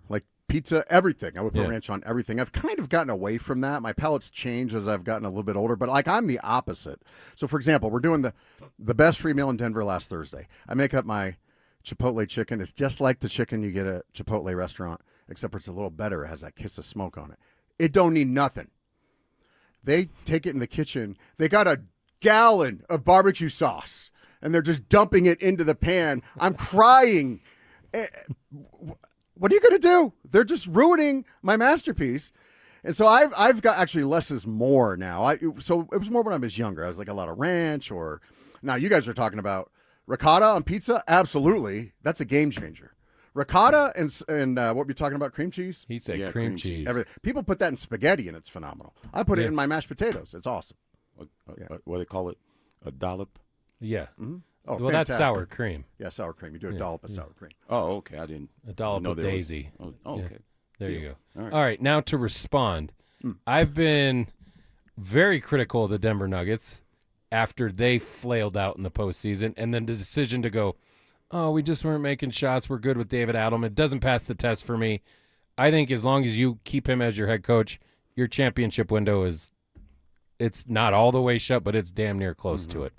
pizza, everything. I would put ranch on everything. I've kind of gotten away from that. My palate's changed as I've gotten a little bit older, but I'm the opposite. So, for example, we're doing the best free meal in Denver last Thursday. I make up my Chipotle chicken. It's just like the chicken you get at a Chipotle restaurant, except for it's a little better. It has that kiss of smoke on it. It don't need nothing. They take it in the kitchen. They got a gallon of barbecue sauce, and they're just dumping it into the pan. I'm crying. What are you going to do? They're just ruining my masterpiece. And so I've got, actually, less is more now. So it was more when I was younger. I was a lot of ranch, or now you guys are talking about ricotta on pizza. Absolutely. That's a game changer. Ricotta and what were you talking about? Cream cheese? He said cream cheese. Everything. People put that in spaghetti, and it's phenomenal. I put it in my mashed potatoes. It's awesome. What do they call it? A dollop? Yeah. Mm-hmm. Oh, well, fantastic. that's sour cream. Yeah, sour cream. You do a dollop of sour cream. Oh, okay. I didn't. A dollop of Daisy. Okay. There you go. All right. All right. Now to respond. I've been very critical of the Denver Nuggets after they flailed out in the postseason, and then the decision to go, we just weren't making shots. We're good with David Adelman. It doesn't pass the test for me. I think as long as you keep him as your head coach, your championship window it's not all the way shut, but it's damn near close to it.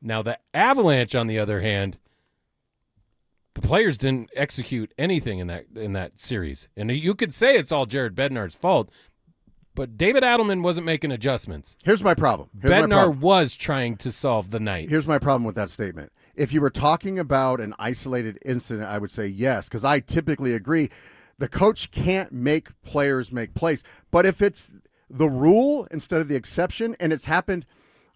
Now, the Avalanche, on the other hand, the players didn't execute anything in that series. And you could say it's all Jared Bednar's fault, But David Adelman wasn't making adjustments. Here's my problem. Bednar was trying to solve the Knights. Here's my problem with that statement. If you were talking about an isolated incident, I would say yes, because I typically agree. The coach can't make players make plays. But if it's the rule instead of the exception, and it's happened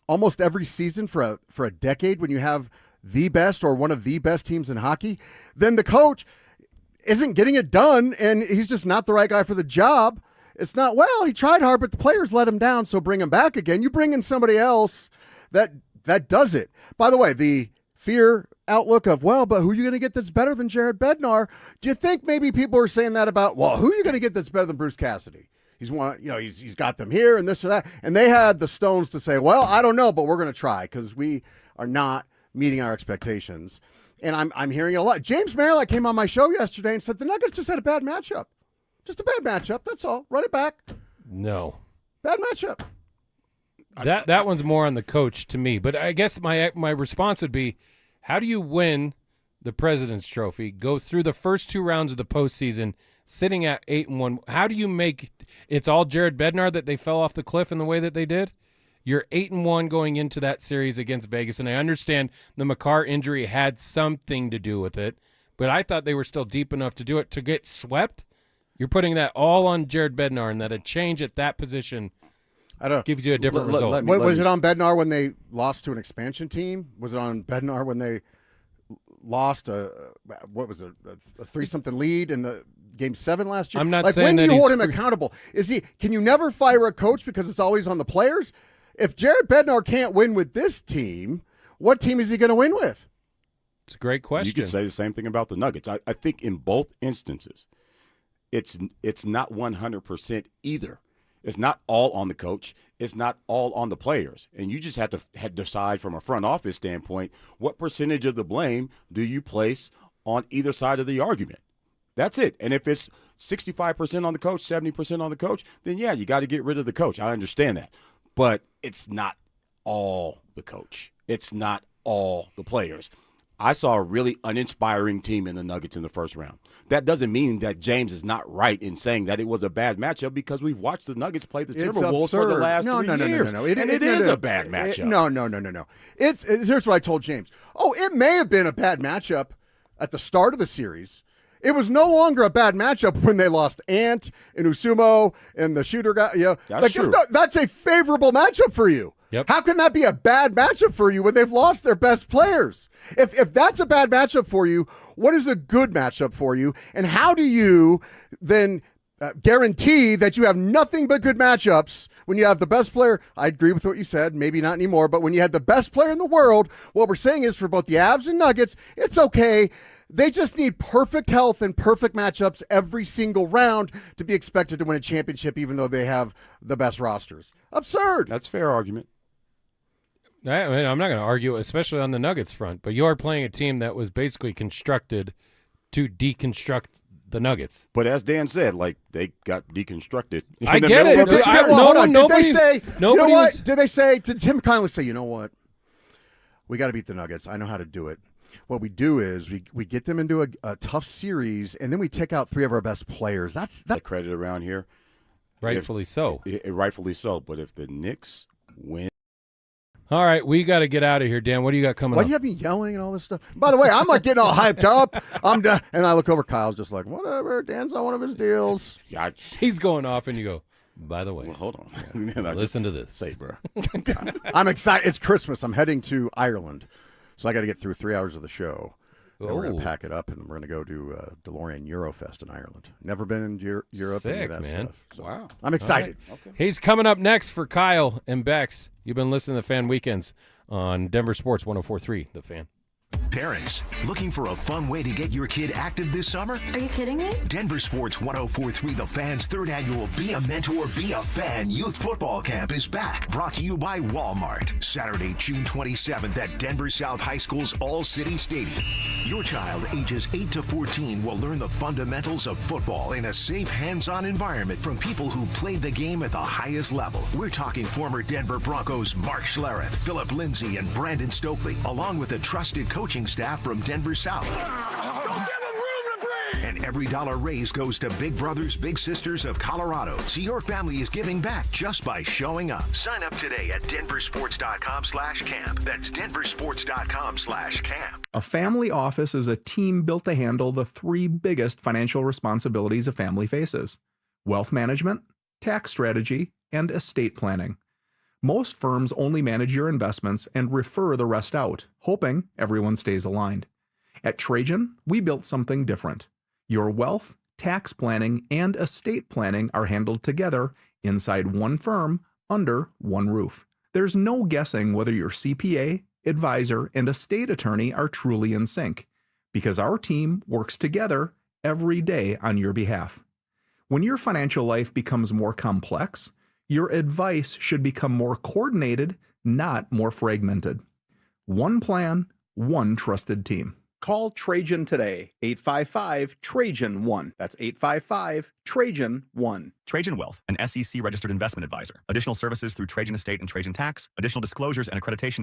almost every season for a decade when you have the best or one of the best teams in hockey, then the coach isn't getting it done, and he's just not the right guy for the job. It's not, well, he tried hard, but the players let him down, so bring him back again. You bring in somebody else that does it. By the way, the fear outlook of, well, but who are you going to get that's better than Jared Bednar? Do you think maybe people are saying that about, well, who are you going to get that's better than Bruce Cassidy? He's got them here and this or that. And they had the stones to say, well, I don't know, but we're going to try because we are not meeting our expectations. And I'm hearing it a lot. James Merrill came on my show yesterday and said the Nuggets just had a bad matchup. Just a bad matchup. That's all. Run it back. No. Bad matchup. That one's more on the coach to me. But I guess my response would be, how do you win the President's Trophy, go through the first 2 rounds of the postseason, sitting at 8-1? How do you make it's all Jared Bednar that they fell off the cliff in the way that they did? You're 8-1 going into that series against Vegas, and I understand the Makar injury had something to do with it, but I thought they were still deep enough to do it. To get swept, you're putting that all on Jared Bednar, and that a change at that position gives you a different result. Was it on Bednar when they lost to an expansion team? Was it on Bednar when they lost a 3-something lead in the Game 7 last year? I'm not like, saying when that do you hold he's him accountable? Can you never fire a coach because it's always on the players? If Jared Bednar can't win with this team, what team is he going to win with? It's a great question. You could say the same thing about the Nuggets. I think in both instances, it's not 100% either. It's not all on the coach. It's not all on the players. And you just have to decide from a front office standpoint, what percentage of the blame do you place on either side of the argument? That's it. And if it's 65% on the coach, 70% on the coach, then yeah, you got to get rid of the coach. I understand that. But it's not all the coach. It's not all the players. I saw a really uninspiring team in the Nuggets in the first round. That doesn't mean that James is not right in saying that it was a bad matchup, because we've watched the Nuggets play the Timberwolves for the last 3 years. No. It is a bad matchup. No. Here's what I told James. Oh, it may have been a bad matchup at the start of the series. It was no longer a bad matchup when they lost Ant and Usumo and the shooter guy. That's true. That's a favorable matchup for you. Yep. How can that be a bad matchup for you when they've lost their best players? If that's a bad matchup for you, what is a good matchup for you? And how do you then guarantee that you have nothing but good matchups when you have the best player? I agree with what you said, maybe not anymore, but when you had the best player in the world, what we're saying is for both the Avs and Nuggets, it's okay. They just need perfect health and perfect matchups every single round to be expected to win a championship, even though they have the best rosters. Absurd. That's a fair argument. I mean, I'm not going to argue, especially on the Nuggets front, but you are playing a team that was basically constructed to deconstruct the Nuggets. But as Dan said, they got deconstructed. I get it. Did they say, did Tim Connelly say, you know what? We got to beat the Nuggets. I know how to do it. What we do is we get them into a tough series, and then we take out 3 of our best players. That's credit around here. Rightfully so. Rightfully so. But if the Knicks win. All right, we got to get out of here, Dan. What do you got coming up? Why do you have me yelling and all this stuff? By the way, I'm like getting all hyped up. I'm done. And I look over, Kyle's just like, whatever. Dan's on one of his deals. Yeah, he's going off, and you go, by the way. Well, hold on. Listen to this. Say, bro. I'm excited. It's Christmas. I'm heading to Ireland. So I got to get through 3 hours of the show. And we're going to pack it up, and we're going to go to DeLorean Eurofest in Ireland. Never been in Europe. Sick, any of that man. stuff. So wow. I'm excited. Right. Okay. He's coming up next for Kyle and Bex. You've been listening to Fan Weekends on Denver Sports 104.3, The Fan. Parents, looking for a fun way to get your kid active this summer? Are you kidding me? Denver Sports 104.3 The Fan's 3rd annual Be a Mentor, Be a Fan Youth Football Camp is back. Brought to you by Walmart. Saturday, June 27th at Denver South High School's All-City Stadium. Your child ages 8 to 14 will learn the fundamentals of football in a safe, hands-on environment from people who played the game at the highest level. We're talking former Denver Broncos Mark Schlereth, Philip Lindsay, and Brandon Stokely, along with a trusted coaching staff from Denver South. Don't give him room to breathe! And Every dollar raised goes to Big Brothers Big Sisters of Colorado, so your family is giving back just by showing up. Sign up today at DenverSports.com/camp. That's DenverSports.com/camp. A family office is a team built to handle the three biggest financial responsibilities a family faces: wealth management, tax strategy, and estate planning. Most firms only manage your investments and refer the rest out, hoping everyone stays aligned. At Trajan, we built something different. Your wealth, tax planning, and estate planning are handled together inside one firm under one roof. There's no guessing whether your CPA, advisor, and estate attorney are truly in sync, because our team works together every day on your behalf. When your financial life becomes more complex, your advice should become more coordinated, not more fragmented. One plan, one trusted team. Call Trajan today, 855-TRAJAN-1. That's 855-TRAJAN-1. Trajan Wealth, an SEC-registered investment advisor. Additional services through Trajan Estate and Trajan Tax. Additional disclosures and accreditation